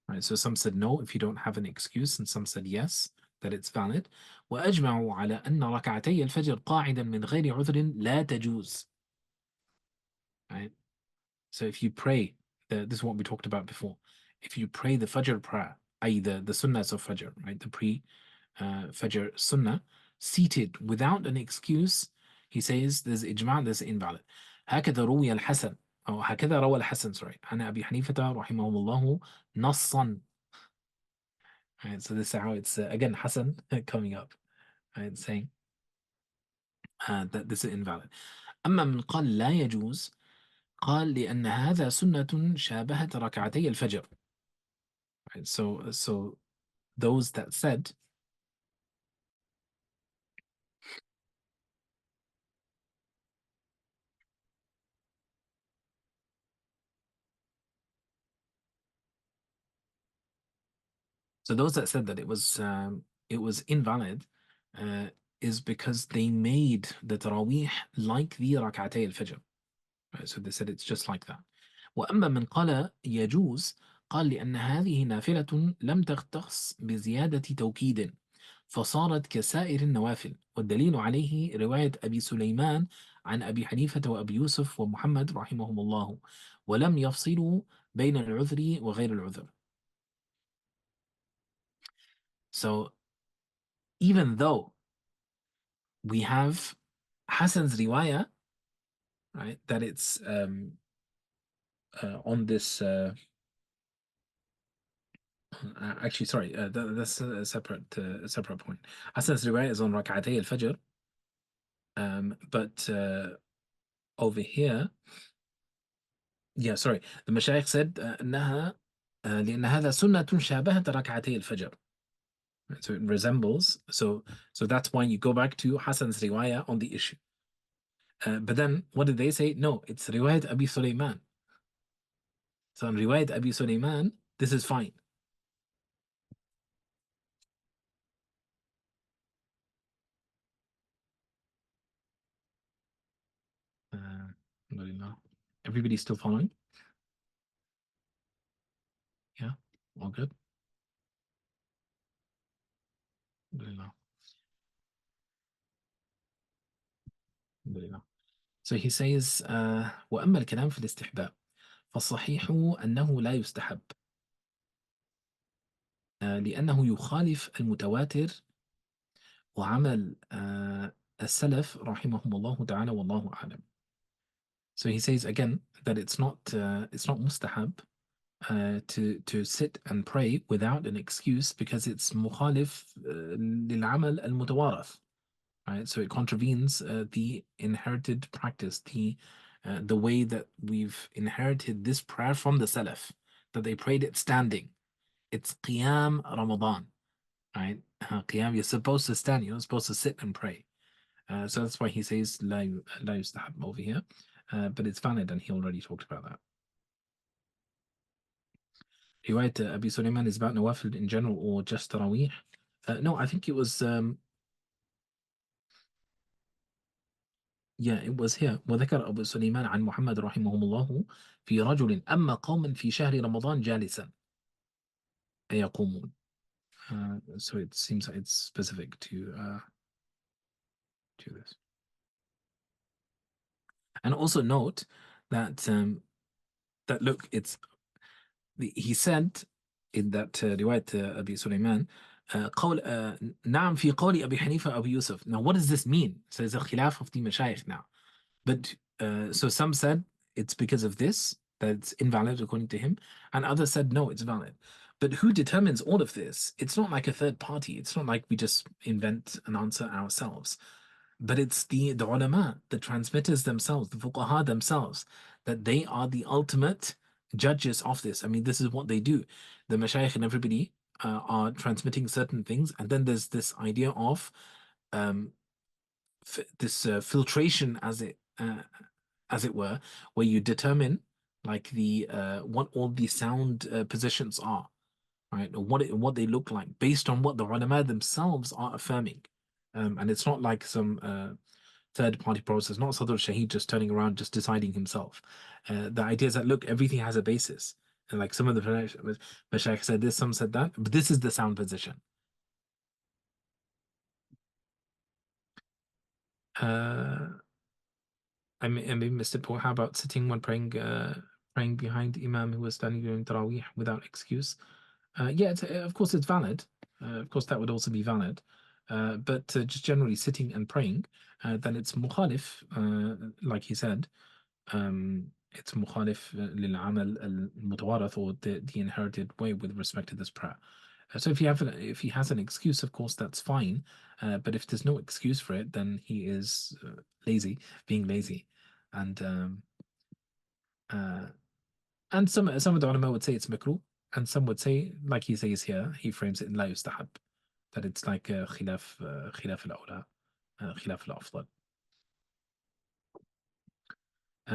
Right, so some said no if you don't have an excuse, and some said yes, that it's valid. وأجمعوا على أن ركعتي الفجر قاعدا من غير عذر لا تجوز. right? So if you pray, this is what we talked about before. If you pray the Fajr prayer, i.e. the sunnahs of Fajr, right? The pre-Fajr sunnah, seated without an excuse, he says there's ijma', there's invalid. هكذا روي الحسن أو هكذا روى الحسن sorry عن أبي حنيفة رحمه الله نصا. Right, so this is how it's again Hassan coming up, right, saying that this is invalid. أما من قال لا يجوز قال لأن هذا سنة شابهت ركعتي الفجر. Right, so those that said that it was invalid uh, is because they made the tarawih like the rak'atay al-fajr. Right, so they said it's just like that. وأما من قال يجوز قال لأن هذه نافلة لم تختص بزيادة توكيد فصارت كسائر النوافل والدليل عليه رواية أبي سليمان عن أبي حنيفة وأبي يوسف ومحمد رحمهم الله ولم يفصلوا بين العذر وغير العذر. So even though we have Hassan's riwayah, right, that it's on this actually, sorry, that's a separate point. Hassan's riwayah is on rak'atay al-fajr, but over here, yeah, sorry, the Mashaykh said أنها لأن هذا سنة شابهت ركعتي الفجر. So it resembles, so that's why you go back to Hassan's riwayah on the issue. But then what did they say? No, it's riwayat Abi Sulaiman. So on riwayat Abi Sulaiman, this is fine. Everybody's still following? Yeah, all good. So he says وأما الكلام في الاستحباب فالصحيح أنه لا يستحب لأنه يخالف المتواتر وعمل السلف رحمهم الله تعالى والله أعلم. So he says again that it's not mustahab to sit and pray without an excuse because it's مخالف للعمل المتوارث. Right, so it contravenes the inherited practice, the way that we've inherited this prayer from the Salaf, that they prayed it standing. It's Qiyam Ramadan, right? Qiyam, you're supposed to stand, you're not supposed to sit and pray. So that's why he says La yustahab over here, but it's valid, and he already talked about that. Riwayat Abi Sulaiman is about Nawafil in general or just Tarawih? No, I think it was. Yeah, it was here. وذكر أبو سليمان عن محمد رحمه الله في رجل أما قوما في شهر رمضان جالسا يقومون. So it seems like it's specific to this. And also note that that look, he said in that رواية أبي سليمان قول نعم في قول أبي حنيفة أبي يوسف. Now what does this mean? So there's a khilaf of the mashayikh now. But so some said it's because of this, that it's invalid according to him, and others said no, it's valid. But who determines all of this? It's not like a third party. It's not like we just invent an answer ourselves. But it's the ulama, the transmitters themselves, the fuqaha themselves, that they are the ultimate judges of this. I mean, this is what they do. The mashayikh and everybody are transmitting certain things, and then there's this idea of this filtration, as it were, where you determine like the what all the sound positions are, right, or what they look like based on what the ulama themselves are affirming, and it's not like some third party process, not Sadr al-Shahid just turning around just deciding himself. The idea is that look, everything has a basis, and like some of the Mashaykh said this, some said that, but this is the sound position. I mean, Mr. Paul, how about sitting when praying behind Imam who was standing during Tarawih without excuse? Yeah, of course it's valid. Of course that would also be valid. But just generally sitting and praying, then it's mukhalif, like he said. It's mukhalif lil-amal al-mutawarith, or the inherited way with respect to this prayer. So if he has an excuse, of course that's fine. But if there's no excuse for it, then he is lazy, being lazy, and uh, some of the ulama would say it's makruh, and some would say, like he says here, he frames it in la yustahab, that it's like khilaf al-awla, khilaf al-afdal.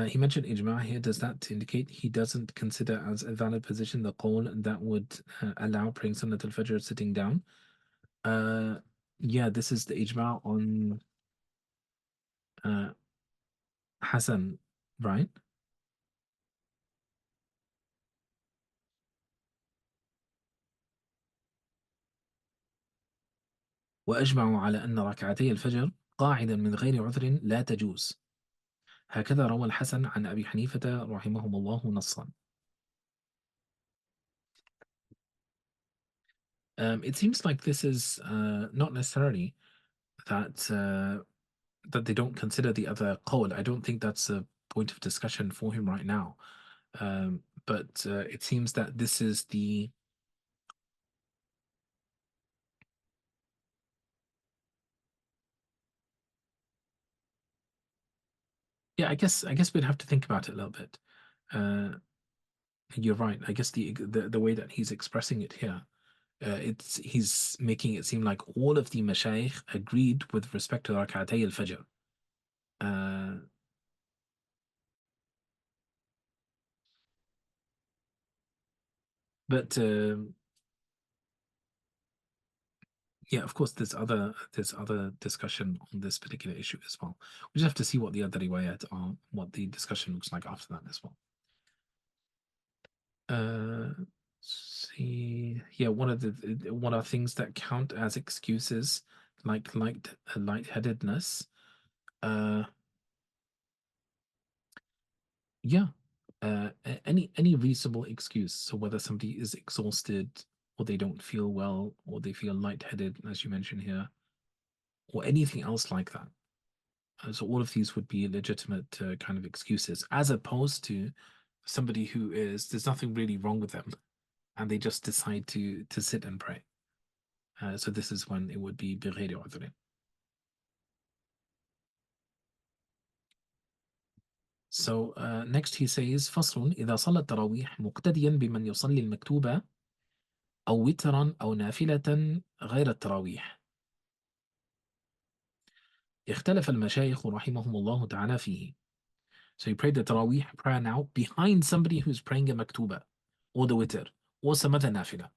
He mentioned ijma' here. Does that indicate he doesn't consider as a valid position the qawl that would allow praying Sunnat al-Fajr sitting down? Uh, yeah, this is the ijma' on uh, Hassan, right? وأجمعوا على أن ركعتي الفجر قاعدا من غير عذر لا تجوز. هكذا روى الحسن عن أبي حنيفة رحمهم الله نصا. It seems like this is not necessarily that that they don't consider the other qawl. I don't think that's a point of discussion for him right now. But it seems that this is the yeah. I guess we'd have to think about it a little bit. Uh, you're right. I guess the way that he's expressing it here, he's making it seem like all of the mashayikh agreed with respect to rak'atay al-fajr. Uh, but yeah, of course, there's other discussion on this particular issue as well. We just have to see what the other riwayat are, what the discussion looks like after that as well. Uh, see, yeah, one of the things that count as excuses, like lightheadedness. Uh, yeah, any reasonable excuse. So whether somebody is exhausted, or they don't feel well, or they feel lightheaded, as you mentioned here, or anything else like that. So all of these would be legitimate kind of excuses, as opposed to somebody who there's nothing really wrong with them, and they just decide to sit and pray. So this is when it would be بغير عذر. So next he says فصل إذا صلى التراويح مقتديا بمن يصلي المكتوبة أو وترا أو نافلة غير التراويح. اختلف المشايخ رحمهم الله تعالى فيه. So you prayed the Tarawih prayer now behind somebody who's praying a maktuba, or the witr, or some other nafila.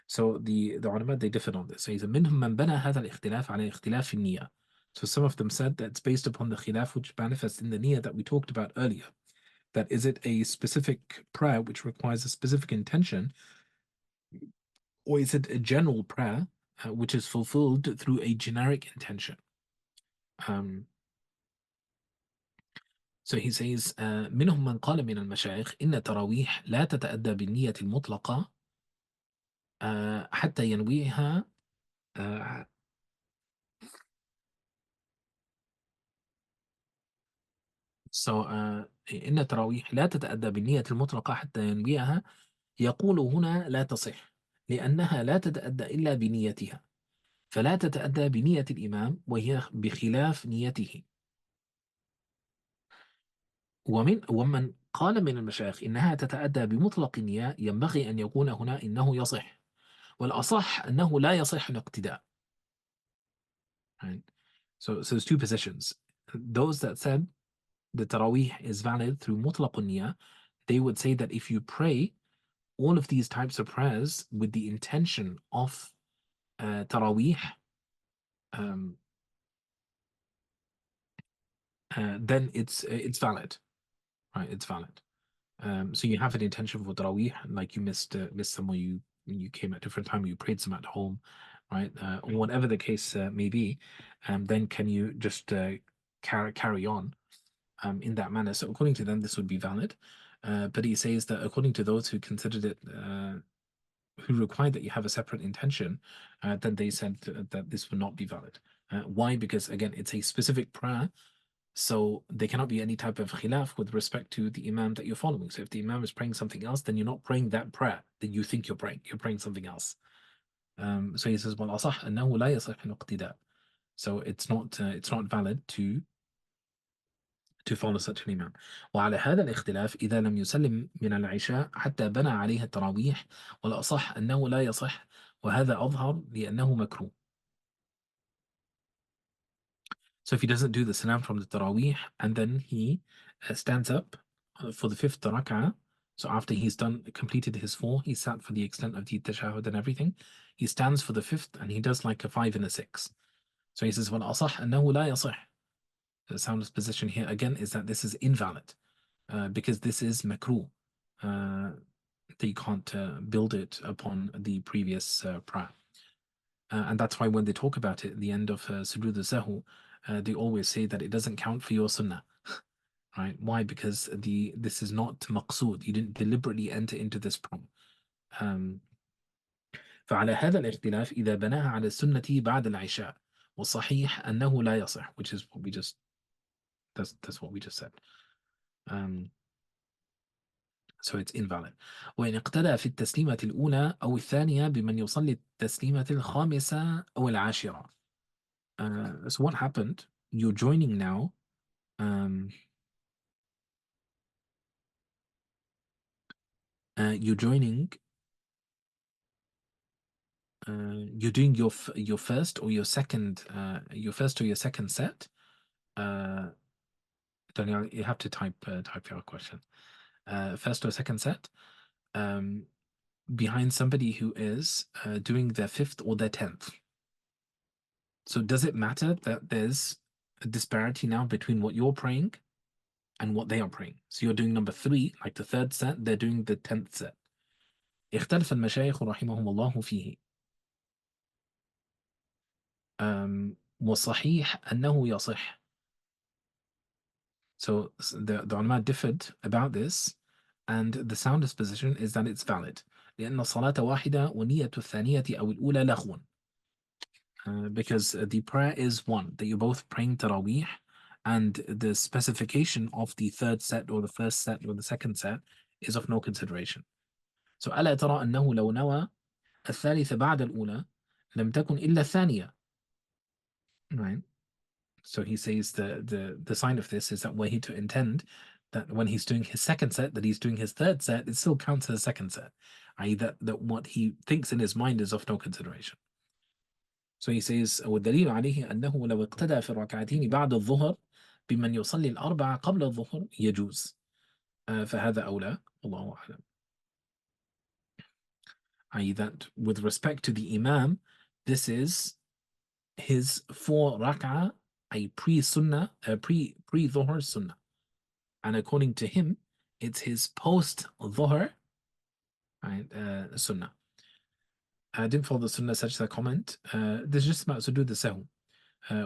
So the ulama, they differed on this. So he said, منهم من بنى هذا الاختلاف على اختلاف في النية. So some of them said that it's based upon the khilaf which manifests in the niyyah that we talked about earlier. That is it a specific prayer which requires a specific intention, or is it a general prayer which is fulfilled through a generic intention? Um, So he says, منهم من قال من المشايخ إن التراويح لا تتأدى بالنية المطلقة حتى ينويها آه، so إن التراويح لا تتأدى بالنية المطلقة حتى ينويها. يقول هنا لا تصح لأنها لا تتأدى إلا بنيتها، فلا تتأدى بنية الإمام وهي بخلاف نيته. ومن قال من المشايخ إنها تتأدى بمطلق النية ينبغي أن يكون هنا إنه يصح، والأصح أنه لا يصح الاقتداء. Right? So there's two positions. Those that said the Tarawih is valid through mutlaq niyah, they would say that if you pray all of these types of prayers with the intention of Tarawih, um, then it's valid, right? It's valid. So you have an intention for Tarawih, like you missed somewhere, you came at a different time, you prayed some at home, right? Or whatever the case may be, then can you just carry on? in that manner. So according to them, this would be valid. But he says that according to those who considered it, who required that you have a separate intention, then they said that this would not be valid. Why? Because again, it's a specific prayer, so there cannot be any type of khilaf with respect to the imam that you're following. So if the imam is praying something else, then you're not praying that prayer that you think you're praying something else. So he says, وَالْأَصَحْ أَنَّهُ لَا يَصِحُ الْاقْتِدَاء. So it's not valid to follow such an imam. وعلى هذا الاختلاف إذا لم يسلم من العشاء حتى بنى عليه التراويح والأصح أنه لا يصح وهذا أظهر لأنه مكروه. So if he doesn't do the salam from the tarawih and then he stands up for the fifth rak'ah, so after he's completed his 4, he sat for the extent of the tashahhud and everything, he stands for the fifth and he does like a 5 and a 6. So he says, وَالْأَصَحْ أَنَّهُ لَا يَصِحْ. The soundest position here again is that this is invalid because this is makruh. That you can't build it upon the previous prayer. And that's why when they talk about it at the end of Sujood al-Sahw, they always say that it doesn't count for your sunnah. Right? Why? Because this is not maqsood. You didn't deliberately enter into this prayer. فعلى هذا الاختلاف إذا بناها على السنة بعد العشاء والصحيح أنه لا يصح, which is what we just that's what we just said. So it's invalid. وإن اقتدى في التسليمة الأولى أو الثانية بمن يصلي التسليمة الخامسة أو العاشرة. So what happened? You're joining now. You're joining. You're doing your first or your second set. Daniel, you have to type your question. First or second set. Behind somebody who is doing their 5th or their 10th. So does it matter that there's a disparity now between what you're praying and what they are praying? So you're doing number 3, like the 3rd set, they're doing the 10th set. اختلف المشايخ رحمهم الله فيه. والصحيح أنه يصح. So the ulama differed about this, and the soundest position is that it's valid. لأن الصلاة واحدة ونية الثانية أو الأولى لغو. Because the prayer is one, that you're both praying tarawih, and the specification of the 3rd set or the 1st set or the 2nd set is of no consideration. So ألا ترى أنه لو نوى الثالثة بعد الأولى لم تكن إلا الثانية. Right? So he says the sign of this is that were he to intend that when he's doing his 2nd set, that he's doing his 3rd set, it still counts as a 2nd set, i.e. that what he thinks in his mind is of no consideration. So he says والدليل عليه أنه لو اقتدى في الركعتين بعد الظهر بمن يصلي الأربعة قبل الظهر يجوز. فهذا أولى والله أعلم. i.e. that with respect to the Imam, this is his 4 rak'ah, a pre-sunnah, pre-dhuhr sunnah. And according to him, it's his post-dhuhr sunnah. I didn't follow the sunnah such as a comment. This is just about sujood al-sahw,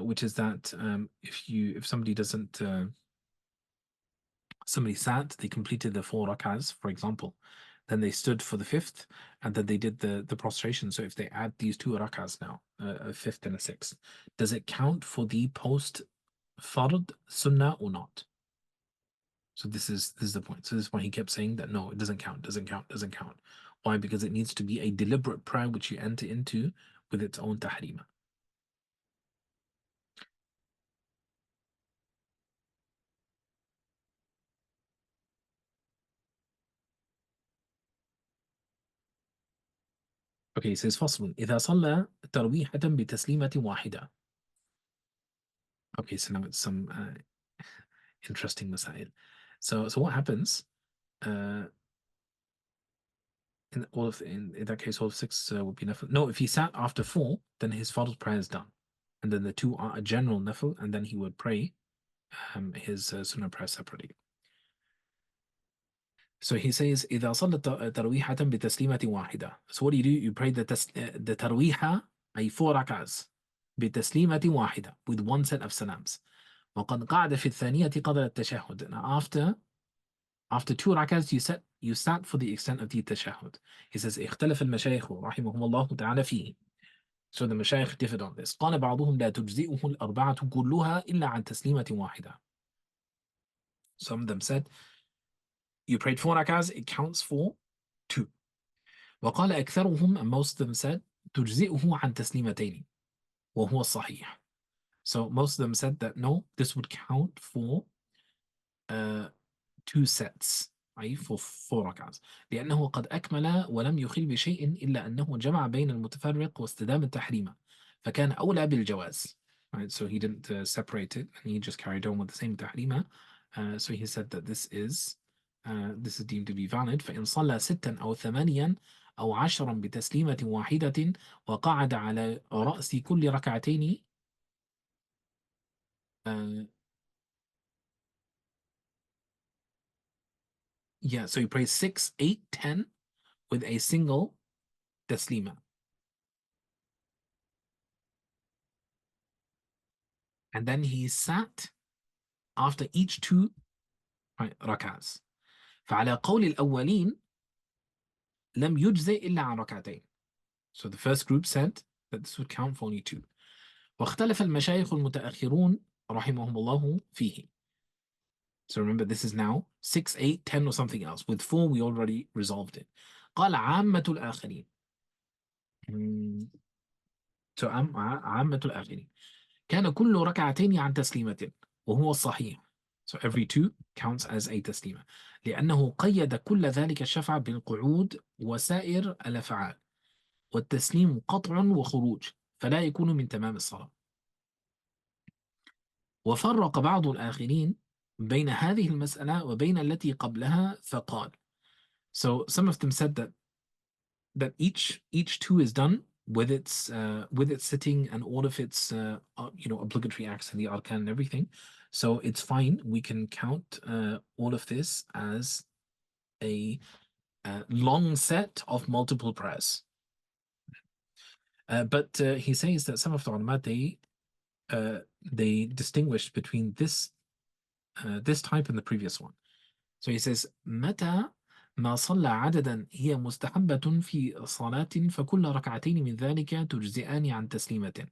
which is that if somebody doesn't, somebody sat, they completed the 4 rak'ahs, for example, then they stood for the 5th, and then they did the prostration. So if they add these 2 rak'ahs now, a 5th and a 6th, does it count for the post-fard sunnah or not? So this is the point. So this is why he kept saying that no, it doesn't count. Why? Because it needs to be a deliberate prayer which you enter into with its own tahrima. Okay, he says فصل إذا صلى ترويحة بتسليمة واحدة. Okay, so now it's some interesting masail. So what happens? In that case, all of 6 would be nafil. No, if he sat after 4, then his fard prayer is done, and then the 2 are a general nafil, and then he would pray his sunnah prayer separately. So he says إذا صلى ترويحة بتسليمة واحدة. So what do? You pray the ترويحة, أي 4 rak'ahs, بتسليمة واحدة, with 1 set of salams. وقد قعد في الثانية قدر التشهد. And after 2 rak'ahs you sat for the extent of the tashahhud. He says اختلف المشايخ رحمهم الله تعالى فيه. So the mashayikh differed on this. قال بعضهم لا تجزئه الأربعة كلها إلا عن تسليمة واحدة. Some of them said you prayed 4 rak'ahs, it counts for 2. وقال أكثرهم, and most of them said تجزئه عن تسليمتين وهو الصحيح. So most of them said that no, this would count for 2 sets, أي for 4 rak'ahs. لأنه قد أكمل ولم يخل بشيء إلا أنه جمع بين المتفرق واستدام التحريم فكان أولى بالجواز. Right, so he didn't separate it and he just carried on with the same تحريم. So he said that this is deemed to be valid. فإن صلى 6 أو 8 أو 10 بتسليمة واحدة وقعد على رأس كل ركعتين yeah, so he prays 6, 8, 10 with a single taslima. And then he sat after each 2 rak'ahs. فعلى قول الأولين لم يجزئ إلا عن ركعتين. So the first group said that this would count for only 2. واختلف المشايخ المتأخرون رحمهم الله فيه. So remember, this is now 6, 8, 10 or something else. With 4 we already resolved it. قال عامة الآخرين. So عامة الآخرين كان كل ركعتين عن تسليمة وهو الصحيح. So every 2 counts as a تسليمة لأنه قيد كل ذلك الشفع بالقعود وسائر الأفعال والتسليم قطع وخروج فلا يكون من تمام الصلاة. وفرق بعض الآخرين بين هذه المسألة وبين التي قبلها فقال. So some of them said that each 2 is done with its sitting and all of its obligatory acts and the arkan and everything. So it's fine. We can count all of this as a long set of multiple prayers. But he says that some of the ulama they distinguished between this type and the previous one. So he says متى ما صلى عددا هي مستحبة في صلاة فكل ركعتين من ذلك تجزئان عن تسليمة.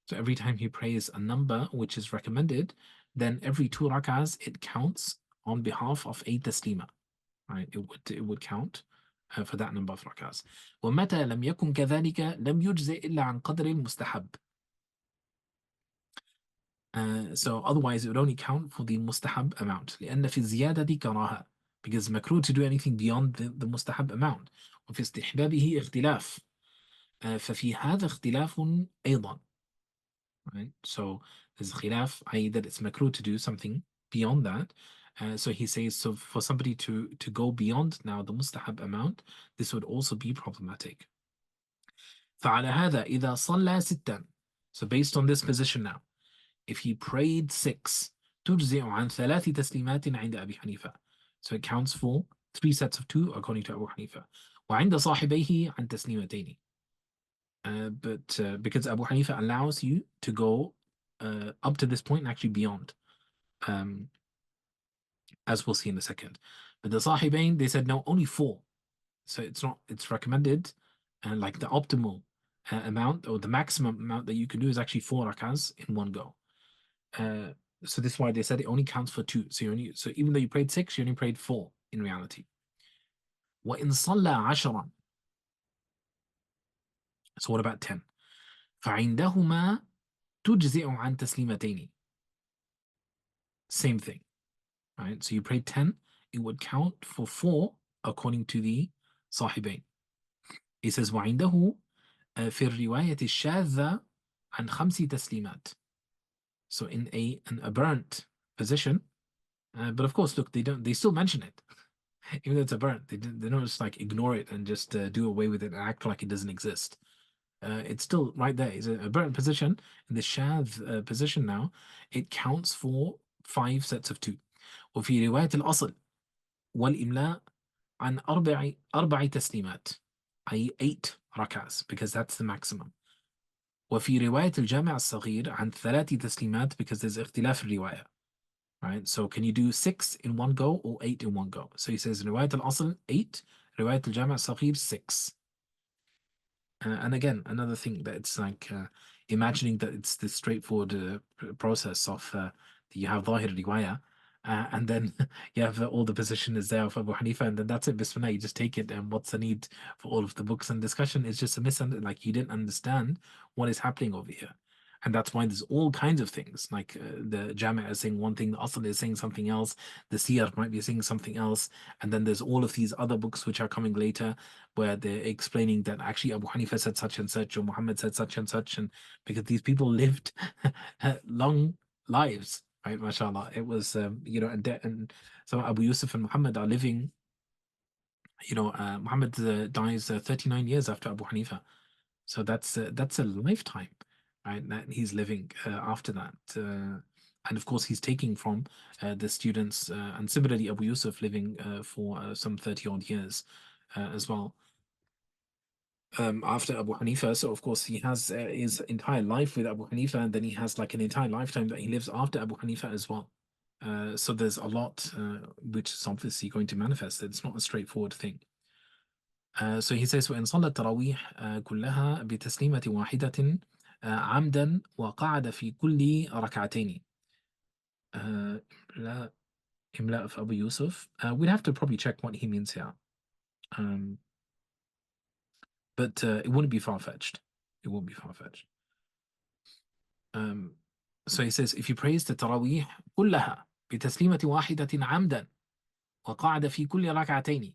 So every time he prays a number which is recommended, then every 2 rak'ahs it counts on behalf of a taslima. Right? It would count for that number of rak'ahs. ومتى لم يكن كذلك لم يجزئ إلا عن قدر المستحب. So otherwise it would only count for the mustahab amount. لأن في الزيادة كراهة, because it's makruh to do anything beyond the mustahab amount. وفي استحبابه اختلاف. ففي هذا اختلاف أيضا. Right? So there's khilaf, i.e. that it's makruh to do something beyond that. So he says, so for somebody to go beyond now the mustahab amount, this would also be problematic. فعلى هذا إذا صلى 6. So based on this position now, if he prayed 6 تجزئ عن 3 تسليمات عند أبي حنيفة. So it counts for 3 sets of 2 according to Abu Hanifa. وعند صاحبيه عن تسليمتين. But because Abu Hanifa allows you to go up to this point and actually beyond, as we'll see in a second. But the Sahibain, they said no, only 4. So it's recommended, and like the optimal amount or the maximum amount that you can do is actually 4 rak'ahs in one go. So this is why they said it only counts for 2. So even though you prayed 6, you only prayed 4 in reality. وإن صلى 10. So what about 10? فعندهما تجزئ عن تسليمتين. Same thing. Right? So you prayed 10, it would count for 4 according to the Sahibain. He says وعنده في الرواية الشاذة عن 5 تسليمات. So in a burnt position, but of course, look, they still mention it. Even though it's a burnt, they don't just like ignore it and just do away with it and act like it doesn't exist. It's still right there. It's a burnt position. In the shadh position now, it counts for 5 sets of 2. وفي رواية الأصل والإملاء عن 4 تسليمات, i.e. 8 rak'ahs, because that's the maximum. وفي رواية الجامع الصغير عن 3 تسليمات because there's اختلاف الرواية. Right? So can you do 6 in one go or 8 in one go? So he says رواية الأصل 8, رواية الجامع الصغير 6. And again, another thing that it's like imagining that it's this straightforward process of you have ظاهر riwayah, and then you have all the position is there of Abu Hanifa, and then that's it. Bismillah, you just take it. And what's the need for all of the books and discussion? It's just a misunderstanding. Like you didn't understand what is happening over here. And that's why there's all kinds of things. Like the Jami' is saying one thing, the Asl is saying something else, the Siyar might be saying something else. And then there's all of these other books which are coming later where they're explaining that actually Abu Hanifa said such and such, or Muhammad said such and such. And because these people lived long lives, right? MashaAllah. It was, and so Abu Yusuf and Muhammad are living, Muhammad dies 39 years after Abu Hanifa. So that's a lifetime, right? That he's living after that, and of course he's taking from the students, and similarly Abu Yusuf living for some 30 odd years as well. After Abu Hanifa, so of course he has his entire life with Abu Hanifa, and then he has like an entire lifetime that he lives after Abu Hanifa as well. So there's a lot which is obviously going to manifest. It's not a straightforward thing. So he says وإن صلى التراويح كلها بتسليمة واحدة عمدا وقعد في كل ركعتين. لا إملاء of Abu Yusuf. We'd have to probably check what he means here. But it wouldn't be far-fetched. It won't be far-fetched. So he says if you praise the Tarawih كلها بتسليمة واحدة عمدا وقعد في كل ركعتين.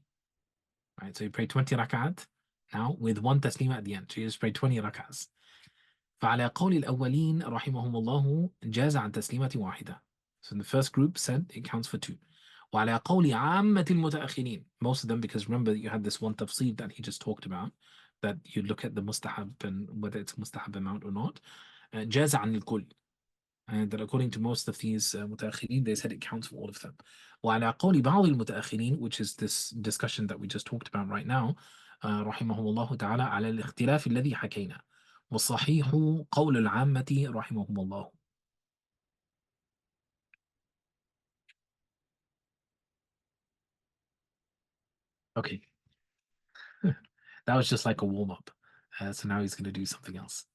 Right, so you pray 20 rakat now with one taslima at the end. So you just pray 20 rakats. فعلى قول الأولين رحمهم الله جاز عن تسليمة واحدة. So the first group said it counts for 2. وعلى قول عامة المتأخرين, most of them, because remember you had this one tafsir that he just talked about, that you look at the mustahab and whether it's a mustahab amount or not. جاز عن الكل. And that according to most of these متأخرين, they said it counts for all of them. وعلى قول بعض المتأخرين, which is this discussion that we just talked about right now, رحمه الله تعالى على الاختلاف الذي حكينا. والصحيح قول العامة رحمهم الله. Okay. That was just like a warm-up. So now he's going to do something else.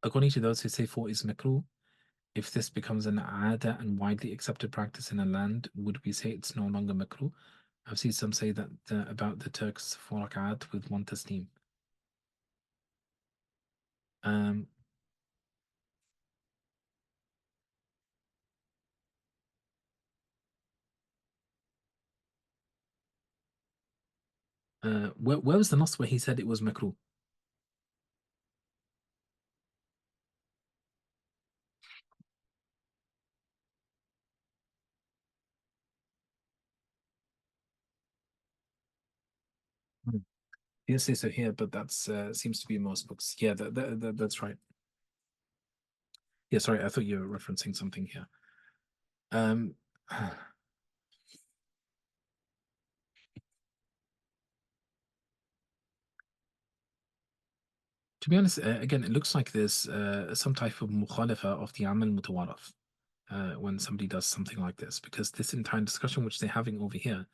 According to those who say 4 is makruh, if this becomes an aada and widely accepted practice in a land, would we say it's no longer makruh? I've seen some say that about the Turks 4 rak'at with 1 taslim. Where was the nas where he said it was makruh? He didn't say so here, but that's seems to be most books. Yeah, that's right. Yeah, sorry, I thought you were referencing something here. To be honest, again, it looks like there's some type of mukhalafa of the amal mutawaraf when somebody does something like this, because this entire discussion which they're having over here,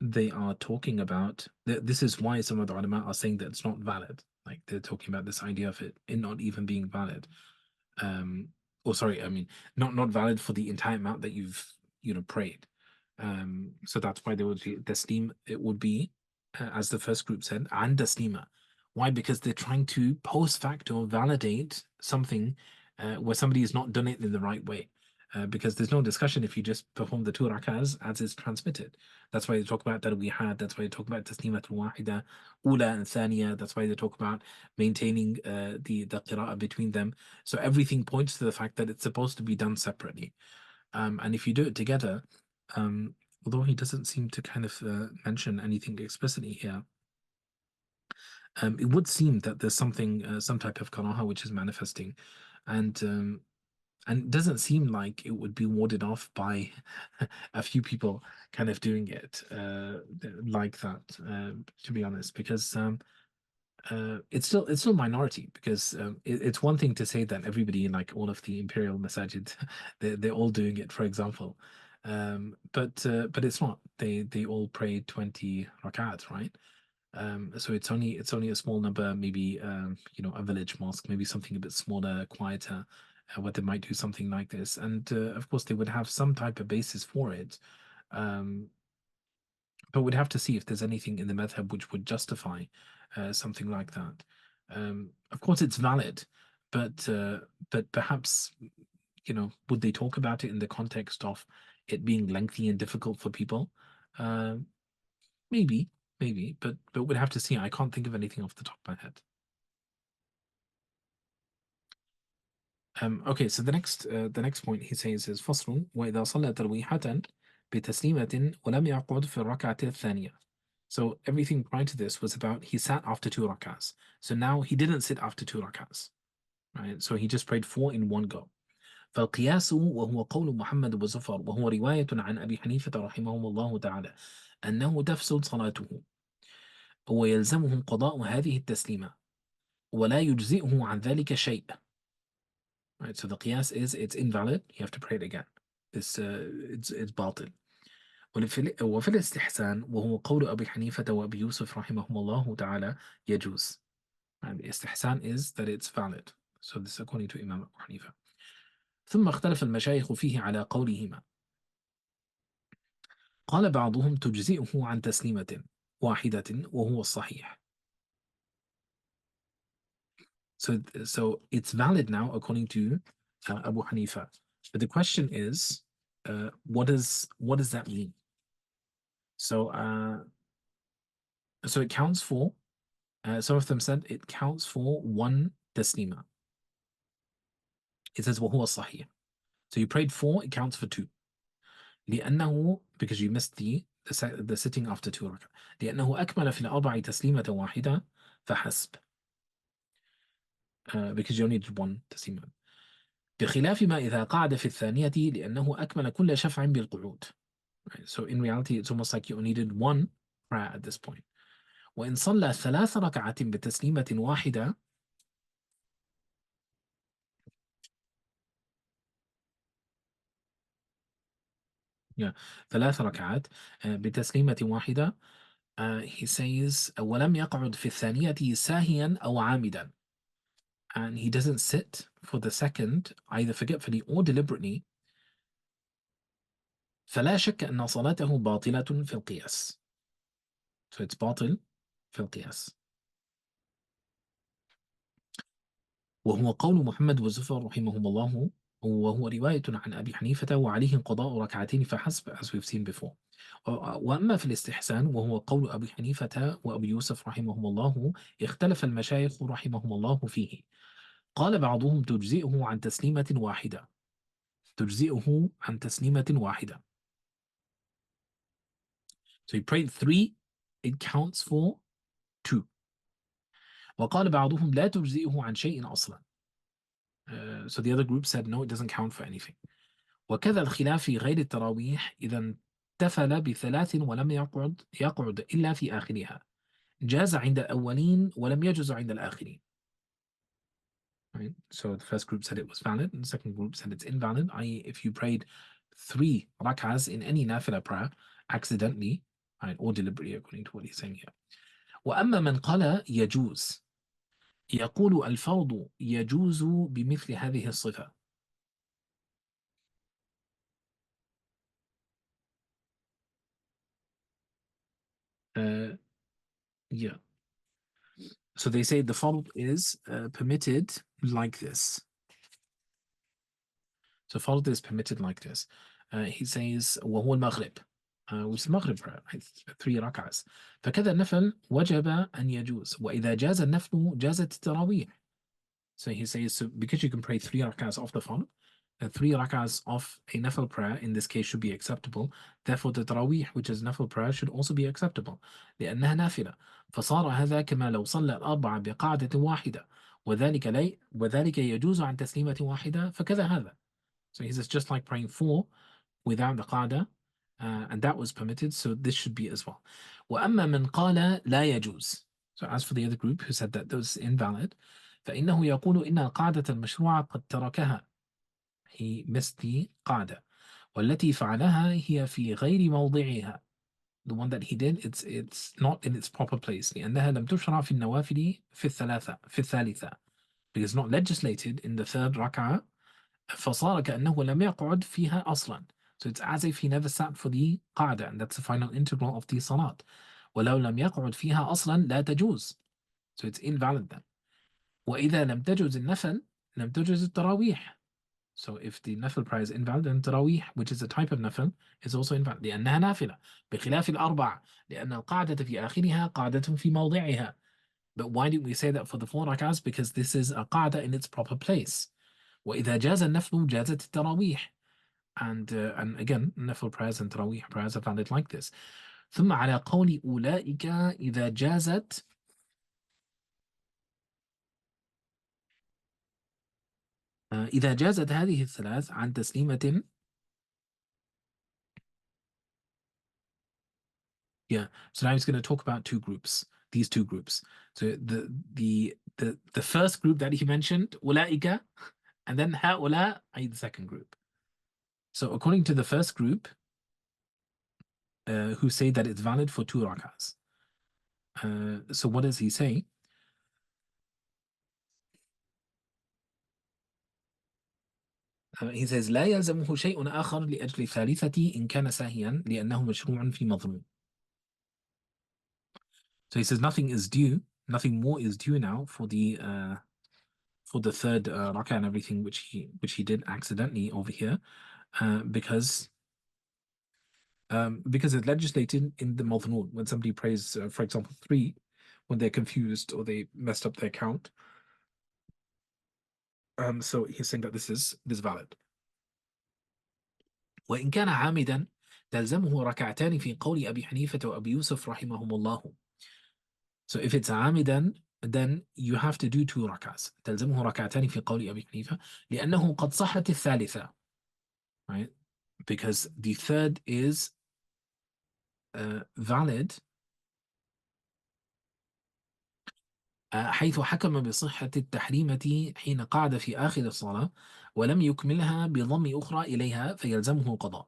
they are talking about this is why some of the ulama are saying that it's not valid. Like they're talking about this idea of it not even being valid. Or sorry, I mean not valid for the entire amount that you've prayed. So that's why there would be taslim. It would be as the first group said, and taslima. Why? Because they're trying to post facto validate something where somebody has not done it in the right way. Because there's no discussion if you just perform the 2 rak'ahs as is transmitted. That's why they talk about tarwihad. That's why they talk about taslimat al-wahida, ula and thaniya. That's why they talk about maintaining the qira'ah between them. So everything points to the fact that it's supposed to be done separately. And if you do it together, although he doesn't seem to kind of mention anything explicitly here, it would seem that there's something, some type of karaha which is manifesting. And And it doesn't seem like it would be warded off by a few people kind of doing it like that, to be honest, because it's still minority, because it's one thing to say that everybody in like all of the imperial masajid they're all doing it, for example, but it's not. They all pray 20 rakat, right? So it's only a small number, maybe a village mosque, maybe something a bit smaller, quieter, where they might do something like this, and of course they would have some type of basis for it. Um, but we'd have to see if there's anything in the madhab which would justify something like that. Of course, it's valid, but perhaps would they talk about it in the context of it being lengthy and difficult for people? Uh, maybe, maybe, but we'd have to see. I can't think of anything off the top of my head. Okay, so the next point he says is فصل وإذا صلى ترويحة بتسليمة ولم يقعد في الركعة الثانية. So everything prior to this was about he sat after 2 rak'ahs. So now he didn't sit after 2 rak'ahs, right? So he just prayed 4 in one go. فالقياس وهو قول محمد وزفر وهو رواية عن أبي حنيفة رحمه الله تعالى أنه تفسد صلاته ويلزمه قضاء هذه التسليمة ولا يجزئه عن ذلك شيء. Right, so the qiyas is it's invalid, you have to pray it again. It's باطل. وفي الاستحسان وهو قول أبي حنيفة وأبي يوسف رحمهم الله تعالى يجوز. And the istihsan is that it's valid. So this is according to Imam Abu Hanifa. ثم اختلف المشايخ فيه على قولهما. قال بعضهم تجزئه عن تسليمة واحدة وهو الصحيح. So it's valid now according to Abu Hanifa. But the question is, what does that mean? So it counts for. Some of them said it counts for 1 taslima. It says وهو الصحيح. So you prayed 4, it counts for 2. لأنه, because you missed the sitting after 2 ركعة. لأنه أكمل في الأربع تسليمة واحدة فحسب. Because you only did 1 تسليمة. بخلاف ما إذا قعد في الثانية لأنه أكمل كل شفع بالقعود. Right? So in reality, it's almost like you only did 1 prayer at this point. وإن صلى 3 ركعات بتسليمة واحدة. Yeah, 3 ركعات بتسليمة واحدة. He says ولم يقعد في الثانية ساهيا أو عامدا. And he doesn't sit for the second either forgetfully or deliberately. فلا شك أن صلاته باطلة في القياس. So it's باطل في القياس. وهو قول محمد وزفر رحمهم الله وهو رواية عن أبي حنيفة وعليه قضاء ركعتين فحسب, as we've seen before. وأما في الاستحسان وهو قول أبي حنيفة وأبي يوسف رحمهم الله اختلف المشايخ رحمهم الله فيه. قال بعضهم تجزئه عن تسليمة واحدة. تجزئه عن تسليمة واحدة. So he prayed 3, it counts for 2. وقال بعضهم لا تجزئه عن شيء أصلا. So the other group said no, it doesn't count for anything. وكذا الخلاف في غير التراويح إذا انتفل ب3 ولم يقعد إلا في آخرها. جاز عند الأولين ولم يجز عند الآخرين. Right? So the first group said it was valid, and the second group said it's invalid, i.e. if you prayed 3 rak'ahs in any nafila prayer accidentally, right, or deliberately, according to what he's saying here. وأما من قال يجوز يقول الفرض يجوز بمثل هذه الصفة. Yeah. So they say the fard is permitted like this. So fard is permitted like this. He says وهو المغرب, which is Maghrib prayer, 3 rak'ahs. فكذا النفل وجب أن يجوز وإذا جاز النفل جازت التراويح. So he says, so because you can pray 3 rak'ahs off the fard, 3 rak'ahs of a nafil prayer in this case should be acceptable. Therefore the tarawih, which is nafil prayer, should also be acceptable لأنها نافلة. فصار هذا كما لو صلى الأربعة بقعدة واحدة وذلك يجوز عن تسليمة واحدة فكذا هذا. So he says just like praying 4 without the qa'dah, and that was permitted, so this should be as well. وَأَمَّا مَنْ قَالَ لَا يَجُوزُ. So as for the other group who said that those invalid, فإنه يقول إن القاعدة المشروعة قد تركها. He missed the قاعدة. والتي فعلها هي في غير موضعها. The one that he did, it's not in its proper place. لأنها لم تشرع في النوافل في الثالثة. Because it's not legislated in the third rak'ah. فصار كأنه لم يقعد فيها أصلا. So it's as if he never sat for the قاعدة, and that's the final integral of the salat. ولو لم يقعد فيها أصلا لا تجوز. So it's invalid then. وإذا لم تجوز النفل لم تجوز التراويح. So if the nafil prayer is invalid, then tarawih, which is a type of nafil, is also invalid. لأنها نافلة بخلاف الأربع لأن القاعدة في آخرها قاعدة في موضعها. But why didn't we say that for the 4 rak'ahs? Because this is a qa'dah in its proper place. وإذا جاز النفل جازت التراويح. And again, nafil prayers and tarawih prayers are valid like this. ثم على قول أولئك إذا جازت إذا جازت هذه الثلاث عن تسليمة. Yeah, so now he's going to talk about these two groups. So the first group that he mentioned, أولئك, and then هؤلاء, the second group. So according to the first group, who say that it's valid for 2 rak'ahs. So what does he say? He says لا يلزمه شيء آخر لأجل الثالثة إن كان ساهيا لأنه مشروع في مظلوم. So he says nothing more is due now for the third rak'ah and everything which he did accidentally over here, because it's legislated in the madhnoon when somebody prays, for example, 3, when they're confused or they messed up their count. So he's saying that this is valid. وإن كان عامدا تلزمه ركعتان في قول أبي حنيفة وأبي يوسف رحمهم الله. So if it's عامدا, then you have to do 2 rak'ahs. تلزمه ركعتان في قول أبي حنيفة لأنه قد صحت الثالثة. Right? Because the third is valid حيث حكم بصحة التحريمة حين قعد في آخر الصلاة ولم يكملها بضم أخرى إليها فيلزمه قضاء.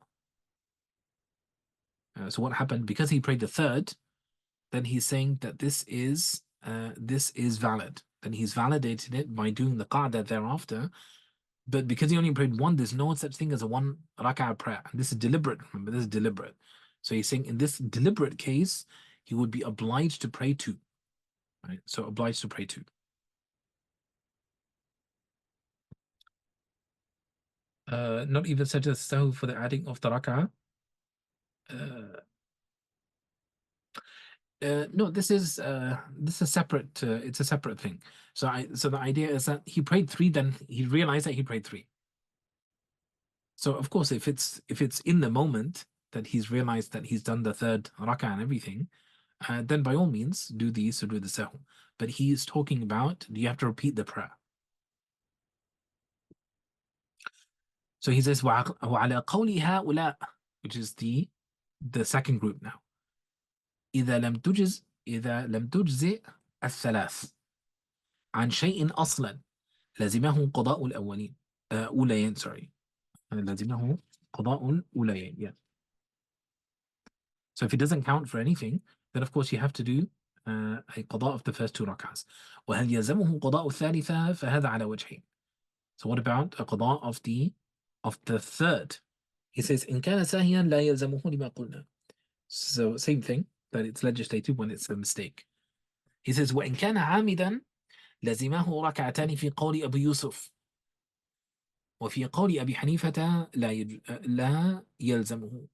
So what happened? Because he prayed the third, then he's saying that this is valid. Then he's validated it by doing the qa'dah thereafter. But because he only prayed 1, there's no such thing as a 1 rak'ah prayer. And this is deliberate. Remember, this is deliberate. So he's saying in this deliberate case, he would be obliged to pray 2. Right? So obliged to pray 2. Not even such as sahu for the adding of the rak'ah. No, this is separate. It's a separate thing. So the idea is that he prayed 3, then he realized that he prayed 3. So of course, if it's in the moment that he's realized that he's done the third rak'ah and everything, then by all means do the sujood sahu. But he's talking about, do you have to repeat the prayer? So he says وعلى قول هؤلاء, which is the second group now. إذا لم تجزئ الثلاث عن شيء أصلا لزمه قضاء الأولين أوليين sorry لزمه قضاء الأوليين. Yeah. So if it doesn't count for anything, then of course you have to do a qada of the first 2 rak'ahs. وهل يلزمه قضاء الثالثة فهذا على وجهين. So what about a qada of the third? He says إن كان ساهيا لا يلزمه لما قلنا. So same thing, that it's legislated when it's a mistake. He says وإن كان عامدا لزمه ركعتان في قول أبي يوسف وفي قول أبي حنيفة لا يلزمه.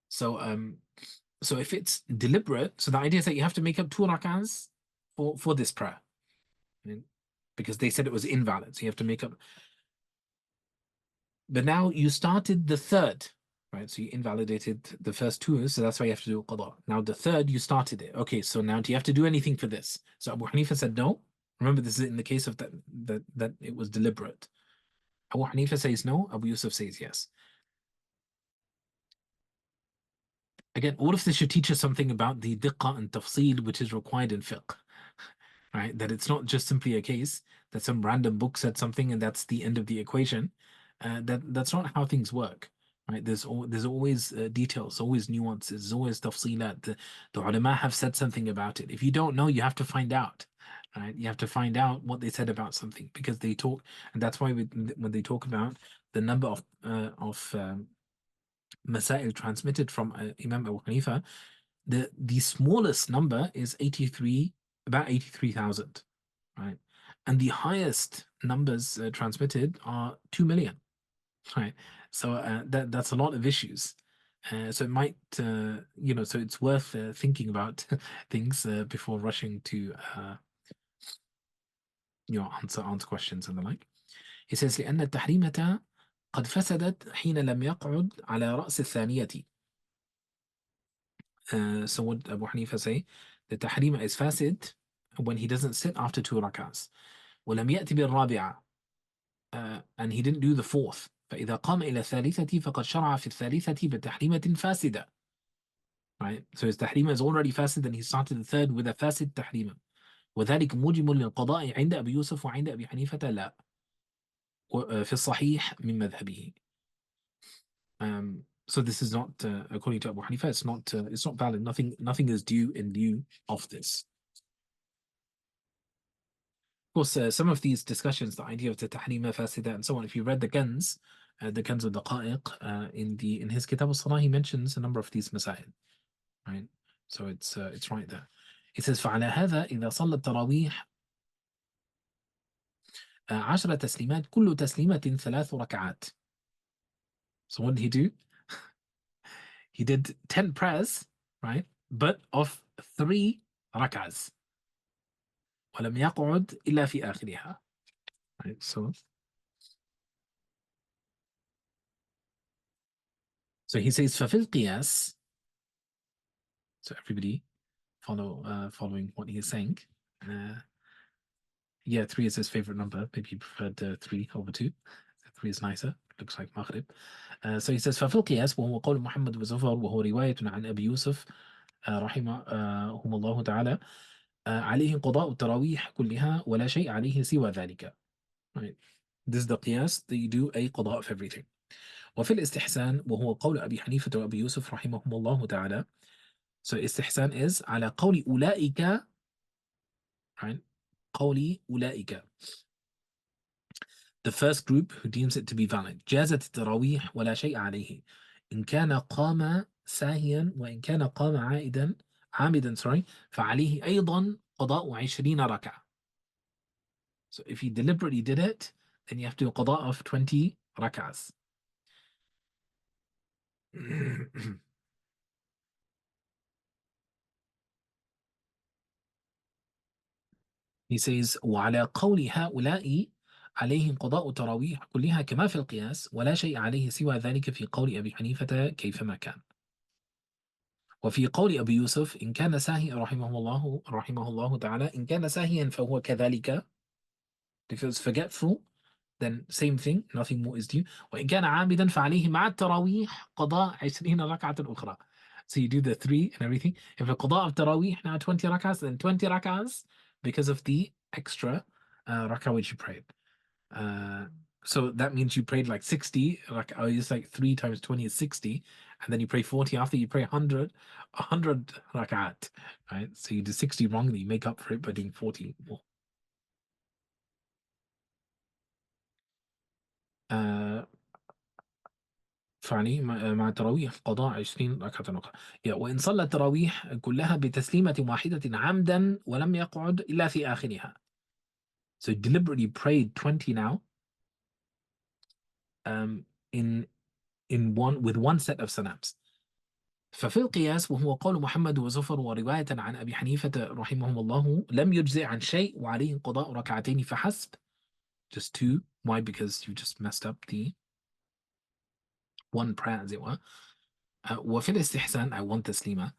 So if it's deliberate, so the idea is that you have to make up 2 rak'ahs for this prayer, because they said it was invalid, so you have to make up. But now you started the third, right? So you invalidated the first 2, so that's why you have to do qada. Now the third, you started it. Okay, so now do you have to do anything for this? So Abu Hanifa said no. Remember, this is in the case of that it was deliberate. Abu Hanifa says no, Abu Yusuf says yes. Again, all of this should teach us something about the diqqa and tafsil which is required in fiqh, right? That it's not just simply a case that some random book said something and that's the end of the equation. That's not how things work, right? There's always details, always nuances, always tafsilat. The ulama have said something about it. If you don't know, you have to find out, right? You have to find out what they said about something because they talk, and that's why when they talk about the number of masail transmitted from Imam Abu Hanifa, the smallest number is 83, about 83,000, right? And the highest numbers transmitted are 2 million, right? So that's a lot of issues. So it might, so it's worth thinking about things before rushing to, answer questions and the like. He says, لأن التحريمة قد فسدت حين لم يقعد على رأس الثانية. So what Abu Hanifa say? The tahrima is fasid when he doesn't sit after 2 rak'ahs. ولم يأتي بالرابعة, and he didn't do the fourth. فإذا قام إلى الثالثة فقد شرع في الثالثة بتحريمة فاسدة. Right? So his tahrima is already fasid and he started the third with a fasid tahrima. وذلك موجب للقضاء عند أبي يوسف وعند أبي حنيفة لا. في الصحيح من مذهبه. So this is not, according to Abu Hanifa, it's not valid. Nothing is due in lieu of this. Of course, some of these discussions, the idea of the tahrima fasida and so on, if you read the Kanz of the Daqa'iq, in his Kitab al-Salah, he mentions a number of these masail, right? So it's right there. It says فعلى هذا إذا صلى التراويح 10 تسليمات كل تسليمة 3 ركعات. So what did he do? He did 10 prayers, right? But of 3 rak'ahs. ولم يقعد إلا في آخرها. Right? So he says ففي القياس. So everybody following what he is saying. Yeah, 3 is his favorite number. Maybe he preferred 3 over 2. 3 is nicer. Looks like Maghrib. So he says ففي القياس وهو قول محمد وزفر وهو رواية عن أبي يوسف رحمهم الله تعالى عليه قضاء التراويح كلها ولا شيء عليه سوى ذلك. Right. This is the قياس that you do a قضاء of everything. وفي الاستحسان وهو قول أبي حنيفة وأبي يوسف رحمهم الله تعالى. So استحسان is على قول أولئك, right? قول أولئك, the first group who deems it to be valid. جازت التراويح ولا شيء عليه إن كان قام ساهيا وإن كان قام عامدا فعليه أيضا قضاء 20 ركعة. So if he deliberately did it, then you have to do a qada of 20 rak'ahs. He says وعلى قول هؤلاء عليهم قضاء تراويح كلها كما في القياس ولا شيء عليه سوى ذلك في قول أبي حنيفة كيفما كان. وفي قول أبي يوسف إن كان ساهي رحمه الله تعالى إن كان ساهيا فهو كذلك. If he was forgetful, then same thing, nothing more is due. وإن كان عامدا فعليه مع التراويح قضاء 20 ركعة أخرى. So you do the 3 and everything. If a qada of tarawih now 20 rak'ahs, then 20 rak'ahs because of the extra rak'ah which you prayed. So that means you prayed like 60 rak'ah. It's like 3 times 20 is 60, and then you pray 40 after you pray 100 rak'at, right? So you do 60 wrongly, you make up for it by doing 40 more. فعليه مع التراويح قضاء 20 ركعة أخرى. وإن صلى التراويح كلها بتسليمة واحدة عمدا ولم يقعد إلا في آخرها. So he deliberately prayed 20 now with one set of salams. ففي القياس وهو قول محمد وزفر ورواية عن أبي حنيفة رحمهم الله لم يجزئ عن شيء وعليه قضاء ركعتين فحسب. Just 2. Why? Because you just messed up the one prayer as it were. وفي الاستحسان I want تسليمة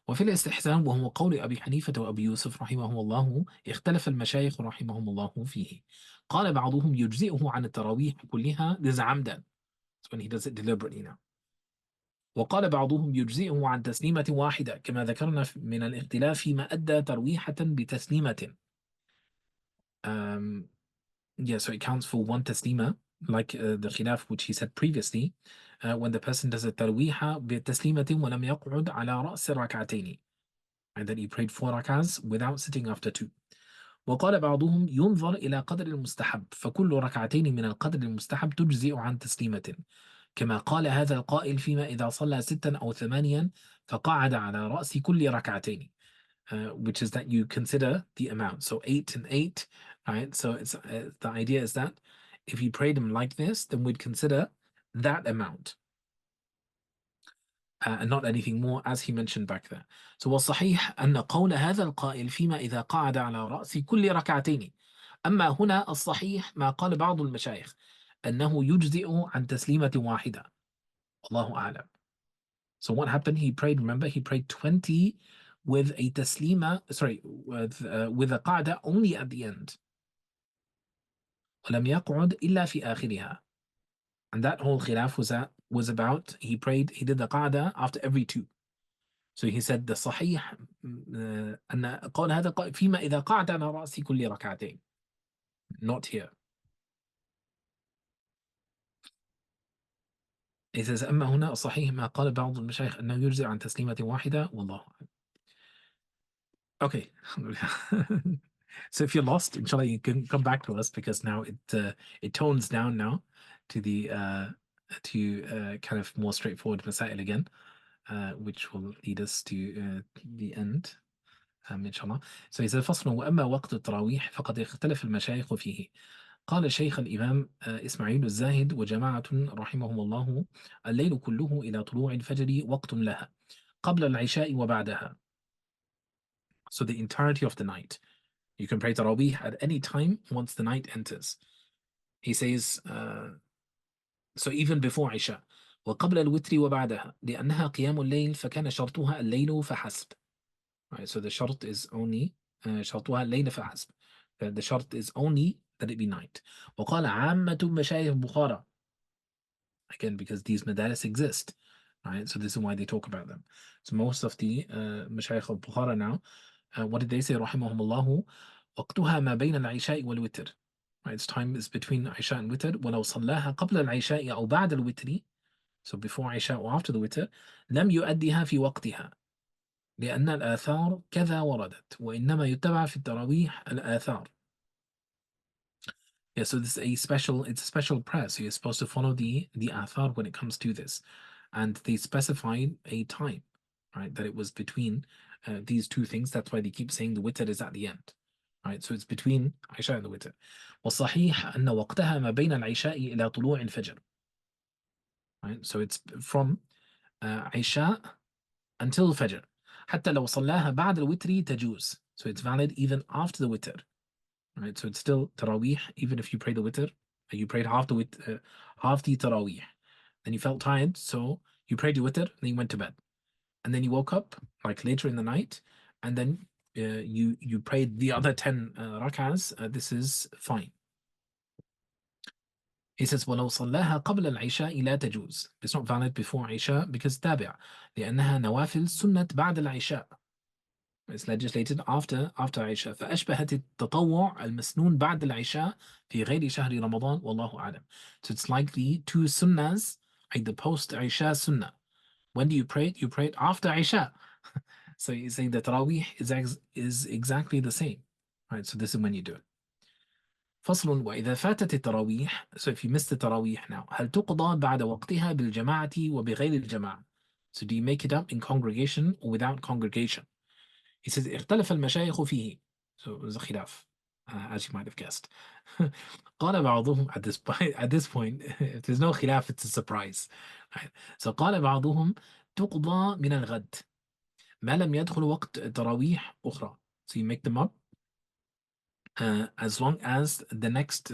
وفي الاستحسان وهو قول أبي حنيفة وأبي يوسف رحمهم الله اختلف المشايخ رحمهم الله فيه. قال بعضهم يجزئه عن التراويح كلها this عمدا when he does it deliberately now. وقال بعضهم يجزئه عن تسليمة واحدة كما ذكرنا من الاختلاف فيما أدى ترويحة بتسليمة. Yeah, so it counts for one taslima, like the khilaf which he said previously, when the person does a tarweeha بتسليمة ولم يقعد على رأس ركعتين, and then he prayed 4 rak'ahs without sitting after 2. وقال بعضهم ينظر إلى قدر المستحب فكل ركعتين من القدر المستحب تجزئ عن تسليمة كما قال هذا القائل فيما إذا صلى 6 أو 8 فقعد على رأس كل ركعتين. Which is that you consider the amount. So 8 and 8, right? So it's the idea is that if you prayed them like this, then we'd consider that amount. And not anything more as he mentioned back there. So والصحيح أن قول هذا القائل فيما إذا قعد على رأس كل ركعتين. أما هنا الصحيح ما قال بعض المشايخ أنه يجزئ عن تسليمة واحدة. الله أعلم. So what happened? He prayed, remember, he prayed 20 with a taslima, with a qa'da only at the end. ولم يقعد إلا في آخرها. And that whole khilaf was about, he did the qa'da after every 2. So he said the sahih أن قول هذا فيما إذا قعد على رأس كل ركعتين. Not here. He says أما هنا الصحيح ما قال بعض المشايخ أنه يجزئ عن تسليمة واحدة والله أعلم. Okay. So if you're lost, inshallah, you can come back to us because now it tones down now to the kind of more straightforward Rasa'il again, which will lead us to the end, inshallah. So he said فصل وأما وقت التراويح فقد اختلف المشايخ فيه. قال شيخ الإمام إسماعيل الزاهد وجماعة رحمهم الله الليل كله إلى طلوع الفجر وقت لها قبل العشاء وبعدها. So the entirety of the night. You can pray Tarawih at any time once the night enters. He says, so even before Isha. وقبل الوتر وبعدها لأنها قيام الليل فكان شرطها الليل فحسب. Right, so the shart is only شرطها الليل فحسب. The shart is only that it be night. وقال عامة مشايخ بخارى. Again, because these madaris exist. Right, so this is why they talk about them. So most of the مشايخ of Bukhara now, what did they say? رحمهم الله وقتها ما بين العشاء والوتر. Right, its time is between Isha and Witr. ولو صلاها قبل العشاء أو بعد الوتر, so before Isha or after the Witr, لم يؤدها في وقتها لأن الآثار كذا وردت وإنما يتبع في التراويح الآثار. Yeah, so this is it's a special prayer, so you're supposed to follow the athar when it comes to this. And they specified a time, right, that it was between these two things. That's why they keep saying the witr is at the end, right? So it's between Isha and the witr. والصحيح أن وقتها ما بين العشاء إلى طلوع الفجر. Right, so it's from Isha until Fajr. حتى لو صلاها بعد الوتر تجوز. So it's valid even after the witr. Right, so it's still Tarawih, even if you pray the witr, you prayed half the Tarawih, then you felt tired, so you prayed your witr, then you went to bed, and then you woke up like later in the night, and then you prayed the other 10 rak'ahs. This is fine. He says ولو صلاها قبل العشاء لا تجوز. It's not valid before Isha because تابع لأنها نوافل سنة بعد العشاء. It's legislated after Isha. فأشبهت التطوع المسنون بعد العشاء في غير شهر رمضان والله أعلم. So it's like the two sunnahs, like the post Isha sunnah. When do you pray it? You pray it after Isha. So you say the Tarawih is exactly the same. Right, so this is when you do it. فصل وإذا فاتت التراويح. So if you miss the Tarawih now, هل تقضى بعد وقتها بالجماعة وبغير الجماعة? So do you make it up in congregation or without congregation? He says اختلف المشايخ فيه. So it was a khilaf, as you might have guessed. قال بعضهم at this point if there's no khilaf it's a surprise. Right. So قال بعضهم تقضى من الغد ما لم يدخل وقت تراويح أخرى. So you make them up as long as the next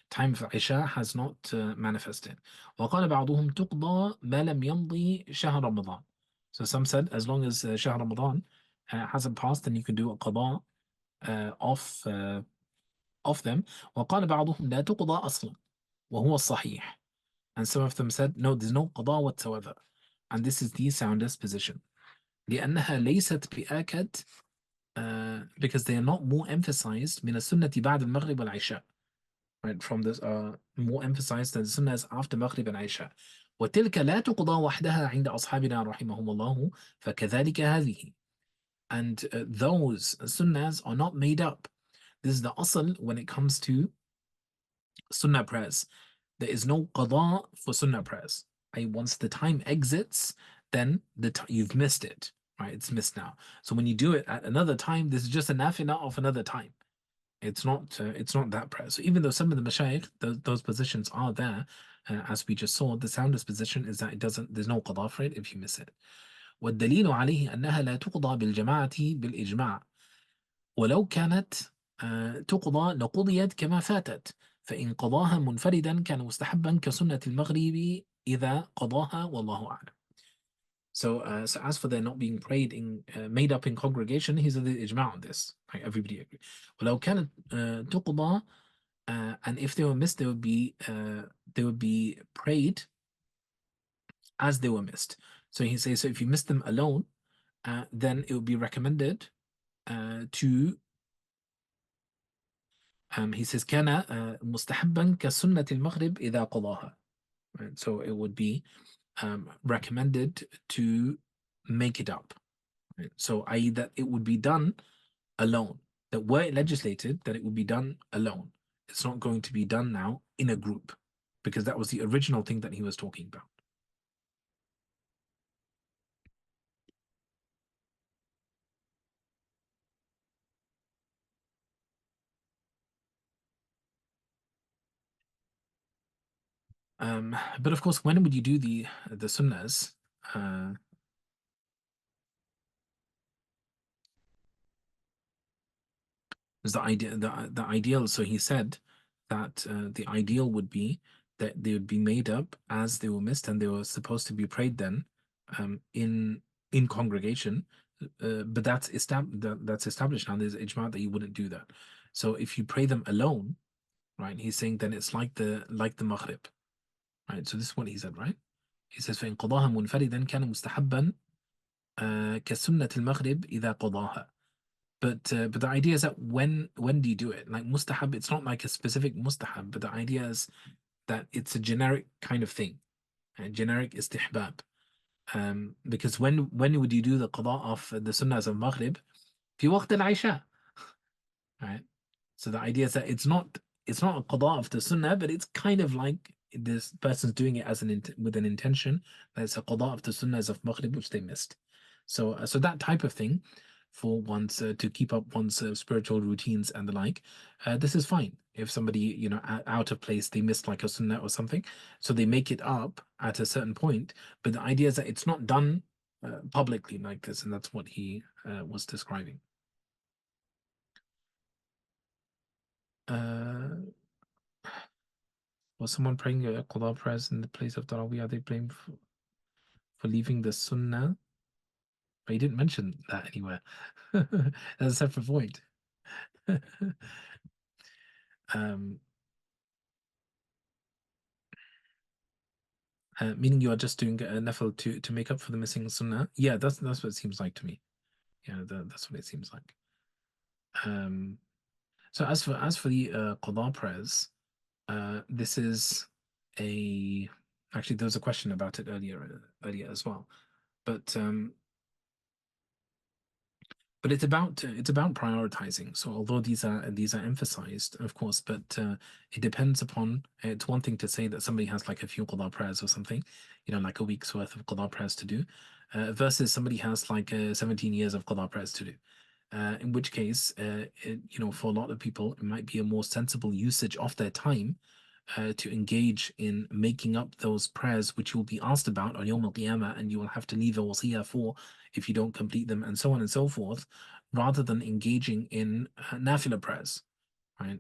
time for Isha has not manifested. وقال بعضهم تقضى ما لم يمضي شهر رمضان. So some said as long as Shahr Ramadan hasn't passed, then you can do a qada of them. وقال بعضهم لا تقضى أصلا وهو الصحيح. And some of them said, no, there's no qada whatsoever. And this is the soundest position. لأنها ليست بآكد because they are not more emphasized من السنة بعد المغرب والعشاء. Right, from this more emphasized than the sunnahs after Maghrib and Isha. وتلك لا تقضى وحدها عند أصحابنا رحمهم الله فكذلك هذه. And those sunnahs are not made up. This is the asl when it comes to sunnah prayers. There is no qada for sunnah prayers. Once the time exits, then you've missed it. Right, it's missed now. So when you do it at another time, this is just a nafila of another time. It's not that prayer. So even though some of the mashayikh, those positions are there, as we just saw, the soundest position is that there's no qada for it if you miss it. والدليل عليه أنها لا تقضى بالجماعة بالإجماع ولو كانت تقضى لقضيت كما فاتت فإن قضاها منفردا كان مستحبا كسنة المغرب إذا قضاها والله أعلم. So as for there not being prayed in made up in congregation, he's the ijma' on this. Like everybody agrees. ولو كانت تقضى and if they were missed, they would be prayed as they were missed. So he says, so if you miss them alone, then it would be recommended to. He says كان مستحبا كسنة المغرب إذا قضاها. Right? So it would be recommended to make it up. Right? So i.e. that it would be done alone. That were it legislated, that it would be done alone. It's not going to be done now in a group, because that was the original thing that he was talking about. But of course, when would you do the sunnahs? Is the ideal? So he said that the ideal would be that they would be made up as they were missed, and they were supposed to be prayed then in congregation. But that's established now. There's ijma that you wouldn't do that. So if you pray them alone, right? He's saying then it's like the maghrib, right? So this is what he said, right? He says فإن قضاها منفردا كان مستحبا كسنة المغرب إذا قضاها. But the idea is that when do you do it? Like mustahab, it's not like a specific mustahab, but the idea is that it's a generic kind of thing, a generic istihbab. Because when would you do the qada of the sunnahs of Maghrib? في وقت العشاء, right? So the idea is that it's not a qada of the sunnah, but it's kind of like this person's doing it as with an intention that it's a qada of the sunnahs of Maghrib which they missed. So that type of thing, for one's to keep up one's spiritual routines and the like, this is fine. If somebody, out of place, they missed like a sunnah or something, so they make it up at a certain point. But the idea is that it's not done publicly like this, and that's what he was describing. Was someone praying a qada prayers in the place of Tarawih? Are they blamed for leaving the sunnah? But he didn't mention that anywhere. That's a separate point. Meaning you are just doing a nafil to make up for the missing sunnah. Yeah, that's what it seems like to me. Yeah, that's what it seems like. So as for the qada prayers, this is actually there was a question about it earlier as well, but it's about prioritizing. So although these are emphasized, of course, but it depends upon. It's one thing to say that somebody has like a few qada prayers or something, like a week's worth of qada prayers to do, versus somebody has like 17 years of qada prayers to do. In which case, for a lot of people, it might be a more sensible usage of their time to engage in making up those prayers which you will be asked about on Yawm al-Qiyamah, and you will have to leave a wasiyah for if you don't complete them, and so on and so forth, rather than engaging in nafila prayers, right?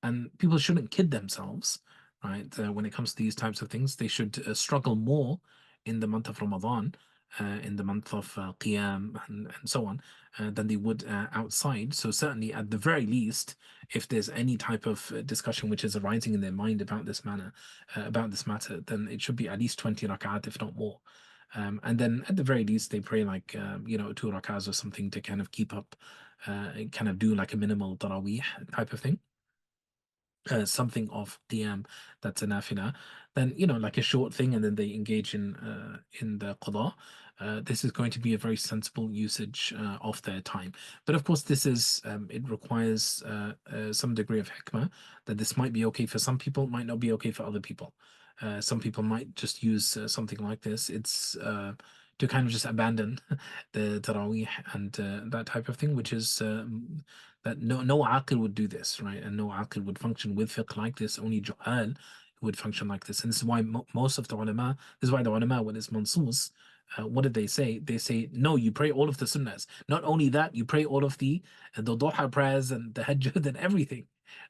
And people shouldn't kid themselves, right? When it comes to these types of things, they should struggle more in the month of Ramadan in the month of Qiyam and so on than they would outside. So certainly, at the very least, if there's any type of discussion which is arising in their mind about this matter, then it should be at least 20 rak'at, if not more. And then at the very least, they pray like, 2 rak'ahs or something to kind of keep up, kind of do like a minimal tarawih type of thing. Something of qiyam that's a nafila, then like a short thing, and then they engage in the qada. This is going to be a very sensible usage of their time. But of course, this is it requires some degree of hikmah, that this might be okay for some people, might not be okay for other people. Some people might just use something like this. It's to kind of just abandon the tarawih and that type of thing, which is that no aqil would do this, right? And no aqil would function with fiqh like this. Only juhal would function like this. And this is why most of the ulama, this is why the ulama, when it's mansus, what did they say? They say, no, you pray all of the sunnahs. Not only that, you pray all of the duha prayers and the hajjud and everything,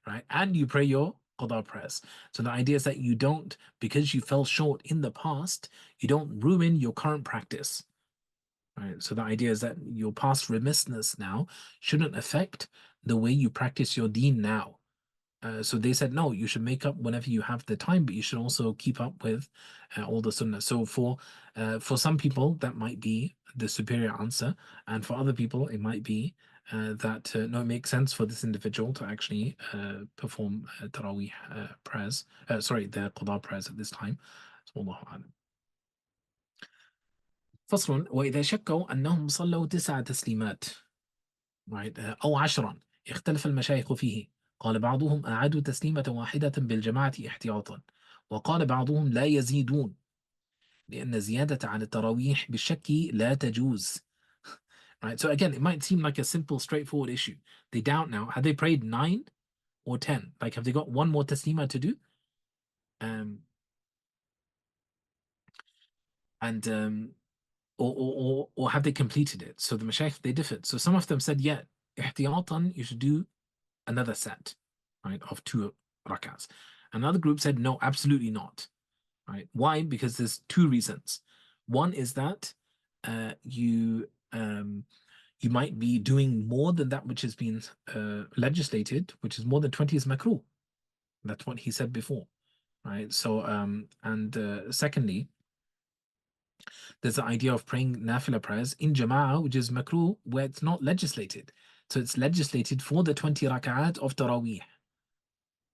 right? And you pray your qada prayers. So the idea is that you don't, because you fell short in the past, you don't ruin your current practice. Right. So the idea is that your past remissness now shouldn't affect the way you practice your deen now. So they said, no, you should make up whenever you have the time, but you should also keep up with all the sunnah. So for some people, that might be the superior answer. And for other people, it might be that no, it makes sense for this individual to actually perform Tarawih prayers, the Qada prayers at this time. So Allahu A'lam. فصل وإذا شكوا أنهم صلوا 9 تسليمات right أو 10 اختلف المشايخ فيه. قال بعضهم أعادوا تسليمة واحدة بالجماعة احتياطا، وقال بعضهم لا يزيدون لأن زيادة على التراويح بالشك لا تجوز. Right, so again, it might seem like a simple, straightforward issue. They doubt now. Have they prayed 9 or 10? Like, have they got one more taslima to do? And or have they completed it? So the mashayikh, they differed. So some of them said, yeah, ihtiyatan, you should do another set, right, of 2 rakats. Another group said, no, absolutely not, right? Why? Because there's 2 reasons. One is that you might be doing more than that which has been legislated, which is more than 20 is makruh. That's what he said before, right? So and secondly, there's the idea of praying nafila prayers in jama'ah, which is makruh, where it's not legislated. So it's legislated for the 20 rak'at of tarawih.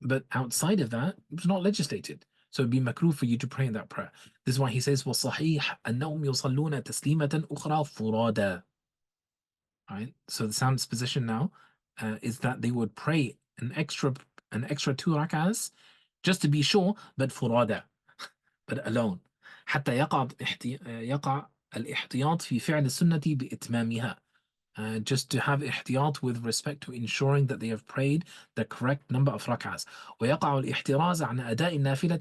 But outside of that, it's not legislated. So it'd be makruh for you to pray in that prayer. This is why he says, وَالصَّحِيحَ أَنَّهُمْ يُصَلُّونَ تَسْلِيمَةً أُخْرَى فُرَادًا. Right? So the sound's position now is that they would pray an extra 2 rak'ahs just to be sure, but furada, but alone. حتى يقع الاحتياط في فعل السنة بإتمامها. Just to have ihtiyat with respect to ensuring that they have prayed the correct number of rak'ahs. ويقع الاحتراز عن أداء النافلة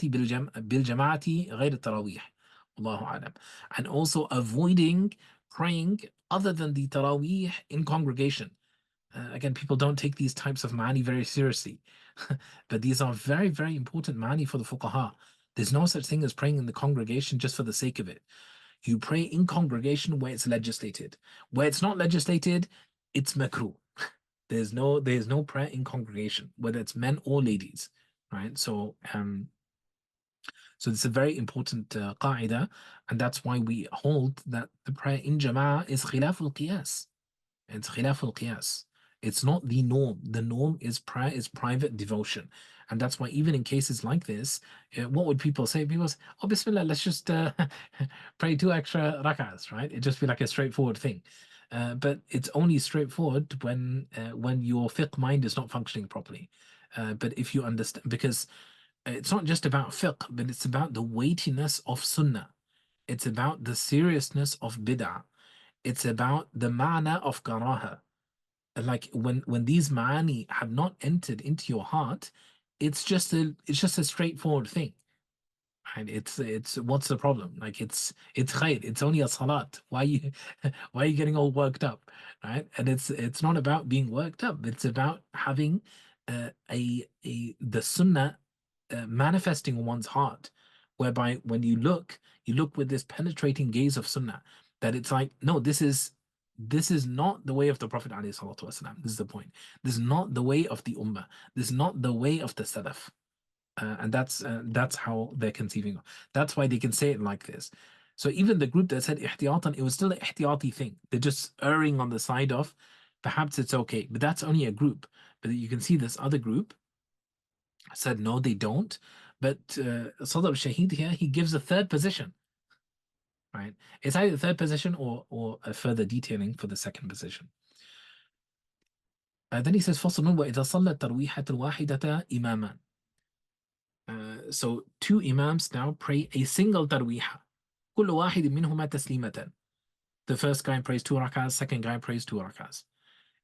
بالجماعة غير التراويح. الله أعلم. And also avoiding praying other than the tarawih in congregation. Again, people don't take these types of ma'ani very seriously. But these are very, very important ma'ani for the fuqaha. There's no such thing as praying in the congregation just for the sake of it. You pray in congregation where it's legislated. Where it's not legislated, it's makruh. There's no prayer in congregation, whether it's men or ladies, right? So it's a very important qaida, and that's why we hold that the prayer in jama'ah is khilaf al-qiyas. It's khilaf al-qiyas. It's not the norm. The norm is prayer is private devotion. And that's why even in cases like this, what would people say? People say, oh, Bismillah, let's just pray 2 extra rak'ahs, right? It'd just be like a straightforward thing. But it's only straightforward when your fiqh mind is not functioning properly. But if you understand, because it's not just about fiqh, but it's about the weightiness of sunnah. It's about the seriousness of bid'ah. It's about the ma'na of karaha. Like when these ma'ani have not entered into your heart, it's just a straightforward thing. And it's what's the problem? Like it's khair, it's only a salat. Why are you getting all worked up? Right? And it's not about being worked up, it's about having the sunnah manifesting on one's heart, whereby when you look with this penetrating gaze of sunnah. That it's like, no, this is not the way of the Prophet ﷺ. This is the point. This is not the way of the Ummah. This is not the way of the Salaf. And that's how they're conceiving of. That's why they can say it like this. So even the group that said ihtiyatan, it was still an ihtiyati thing. They're just erring on the side of perhaps it's okay, but that's only a group. But you can see this other group said no, they don't. But Sadr al-Shahid here, he gives a third position, right? It's either the third position or a further detailing for the second position. Then he says فصل وإذا صلى الترويحة الواحدة إماما. So two imams now pray a single tarwiha. كل واحد منهما تسليمة. The first guy prays 2 rak'ahs, second guy prays 2 rak'ahs.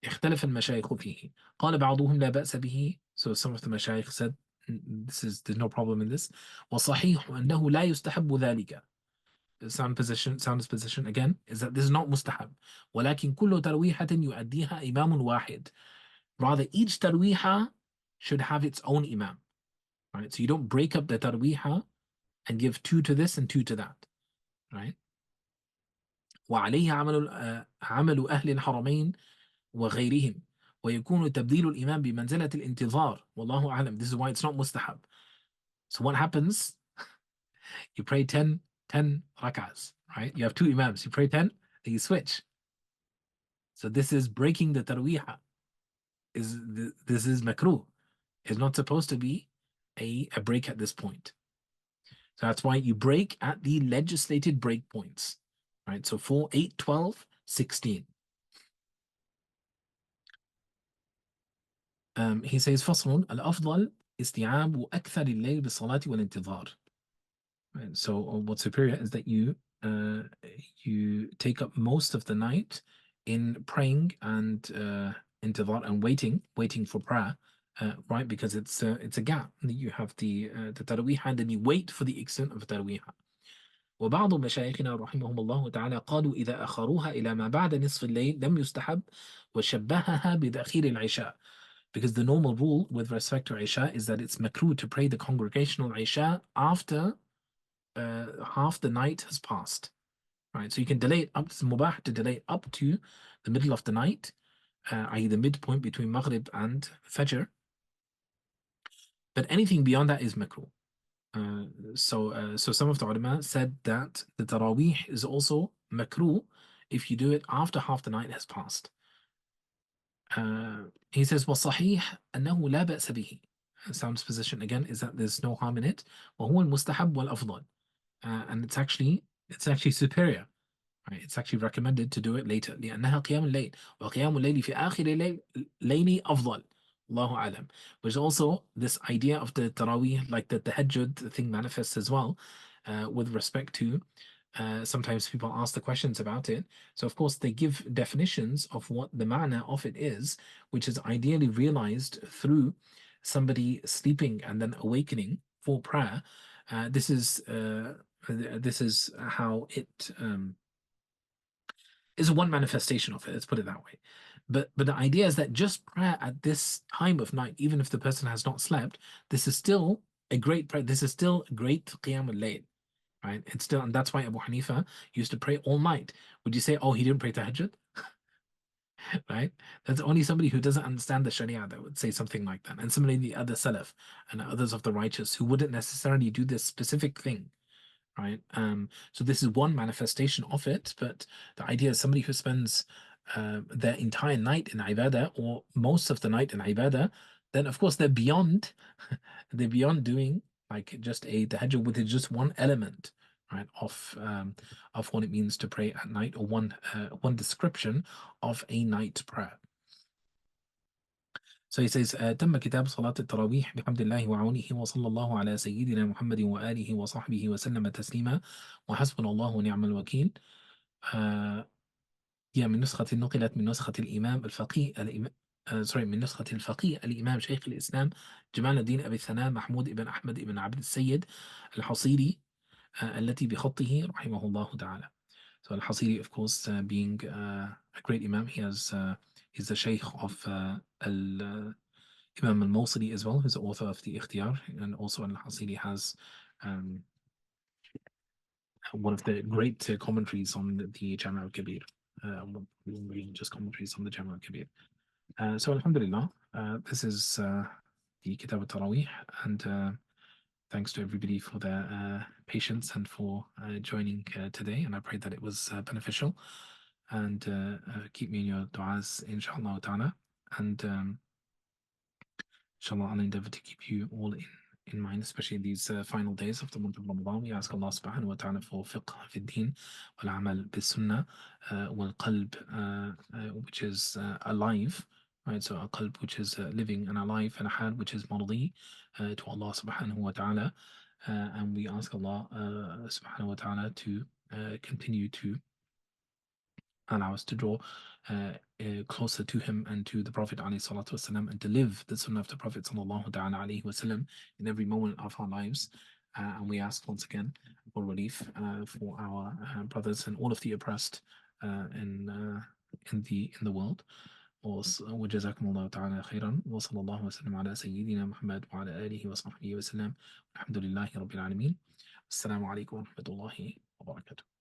اختلف المشايخ فيه. قال بعضهم لا بأس به. So some of the mashayikh said there's no problem in this. وصحيح أنه لا يستحب ذلك. The sound position again is that this is not mustahab. ولكن كل ترويحة يؤديها إمام واحد. Rather each tarwiha should have its own imam. Right? So you don't break up the tarwiha and give 2 to this and 2 to that. Right? وعليه عمل أهل الحرمين وغيرهم ويكون تبديل الإمام بمنزلة الانتظار والله أعلم. This is why it's not mustahab. So what happens? You pray 10 rak'ahs, right? You have 2 imams. You pray 10, then you switch. So this is breaking the tarwiha. This is makruh. It's not supposed to be a break at this point. So that's why you break at the legislated break points. Right? So 4, 8, 12, 16. He says فصل الأفضل استيعاب أكثر الليل بالصلاة والانتظار. Right? So what's superior is that you take up most of the night in praying and intidhar and waiting for prayer, right? Because it's a gap. You have the tarawih and then you wait for the extent of tarawih. وبعض مشايخنا رحمهم الله تعالى قالوا إذا أخروها إلى ما بعد نصف الليل لم يستحب وشبهها بتأخير العشاء. Because the normal rule with respect to Isha is that it's makruh to pray the congregational Isha after half the night has passed. Right, so you can delay it up to mubah to delay up to the middle of the night, i.e. the midpoint between Maghrib and Fajr. But anything beyond that is makruh. So some of the ulama said that the Tarawih is also makruh if you do it after half the night has passed. He says, وَصَحِيحٌ أَنَّهُ لَا بَأْسَ بِهِ. Sound's position again is that there's no harm in it. وَهُوَ الْمُسْتَحَبُّ وَالْأَفْضَلُ. And it's actually superior. Right? It's actually recommended to do it later. لأنها قيام الليل وقيام الليل في آخر الليل أفضل. Allahu alam. Which is also this idea of the Tarawih, like the tahajjud thing manifests as well, with respect to sometimes people ask the questions about it. So of course they give definitions of what the ma'na of it is, which is ideally realized through somebody sleeping and then awakening for prayer. This is how it is one manifestation of it. Let's put it that way. But the idea is that just prayer at this time of night, even if the person has not slept, this is still a great prayer. This is still a great qiyam al-layl. Right? It's still, and that's why Abu Hanifa used to pray all night. Would you say, oh, he didn't pray tahajjud? Right? That's only somebody who doesn't understand the Sharia that would say something like that. And similarly, the other Salaf and others of the righteous who wouldn't necessarily do this specific thing. Right? So this is one manifestation of it, but the idea is somebody who spends their entire night in ibadah or most of the night in ibadah, then of course they're beyond doing like just a tahajjud with just one element, right, of what it means to pray at night, or one description of a night prayer. So he says, تم كتاب صلاة التراويح بحمد الله وعونه وصلى الله على سيدنا محمد وآله وصحبه وسلم تسليما وحسبنا الله ونعم الوكيل. من نسخة نقلت من نسخة الإمام الفقيه من نسخة الفقيه الإمام شيخ الإسلام جمال الدين أبي الثناء محمود بن أحمد بن عبد السيد الحصيري التي بخطه رحمه الله تعالى. So al-Hasiri, of course, being a great Imam, he's the Shaykh of Imam al-Mawsili as well, who's the author of the Ikhtiyar, and also al-Hasiri has one of the great commentaries on the Jami' al-Kabir. Just commentaries on the Jami' al-Kabir. So alhamdulillah, this is the Kitab al-Tarawih, and thanks to everybody for their patience and for joining today, and I pray that it was beneficial, and keep me in your du'as inshallah ta'ala, and inshallah I'll endeavor to keep you all in mind, especially in these final days of the month of Ramadan. We ask Allah subhanahu wa ta'ala for fiqh fi din, wal amal bis sunnah, wal qalb, which is alive, right? So a qalb which is living and alive, and a hal which is mardi to Allah subhanahu wa ta'ala. And we ask Allah subhanahu wa ta'ala to continue to allow us to draw closer to him and to the Prophet ﷺ, and to live the sunnah of the Prophet ﷺ in every moment of our lives. And we ask once again for relief for our brothers and all of the oppressed in the world. وجزاكم الله تعالى خيرا وصلى الله وسلم على سيدنا محمد وعلى آله وصحبه وسلم الحمد لله رب العالمين. السلام عليكم ورحمة الله وبركاته.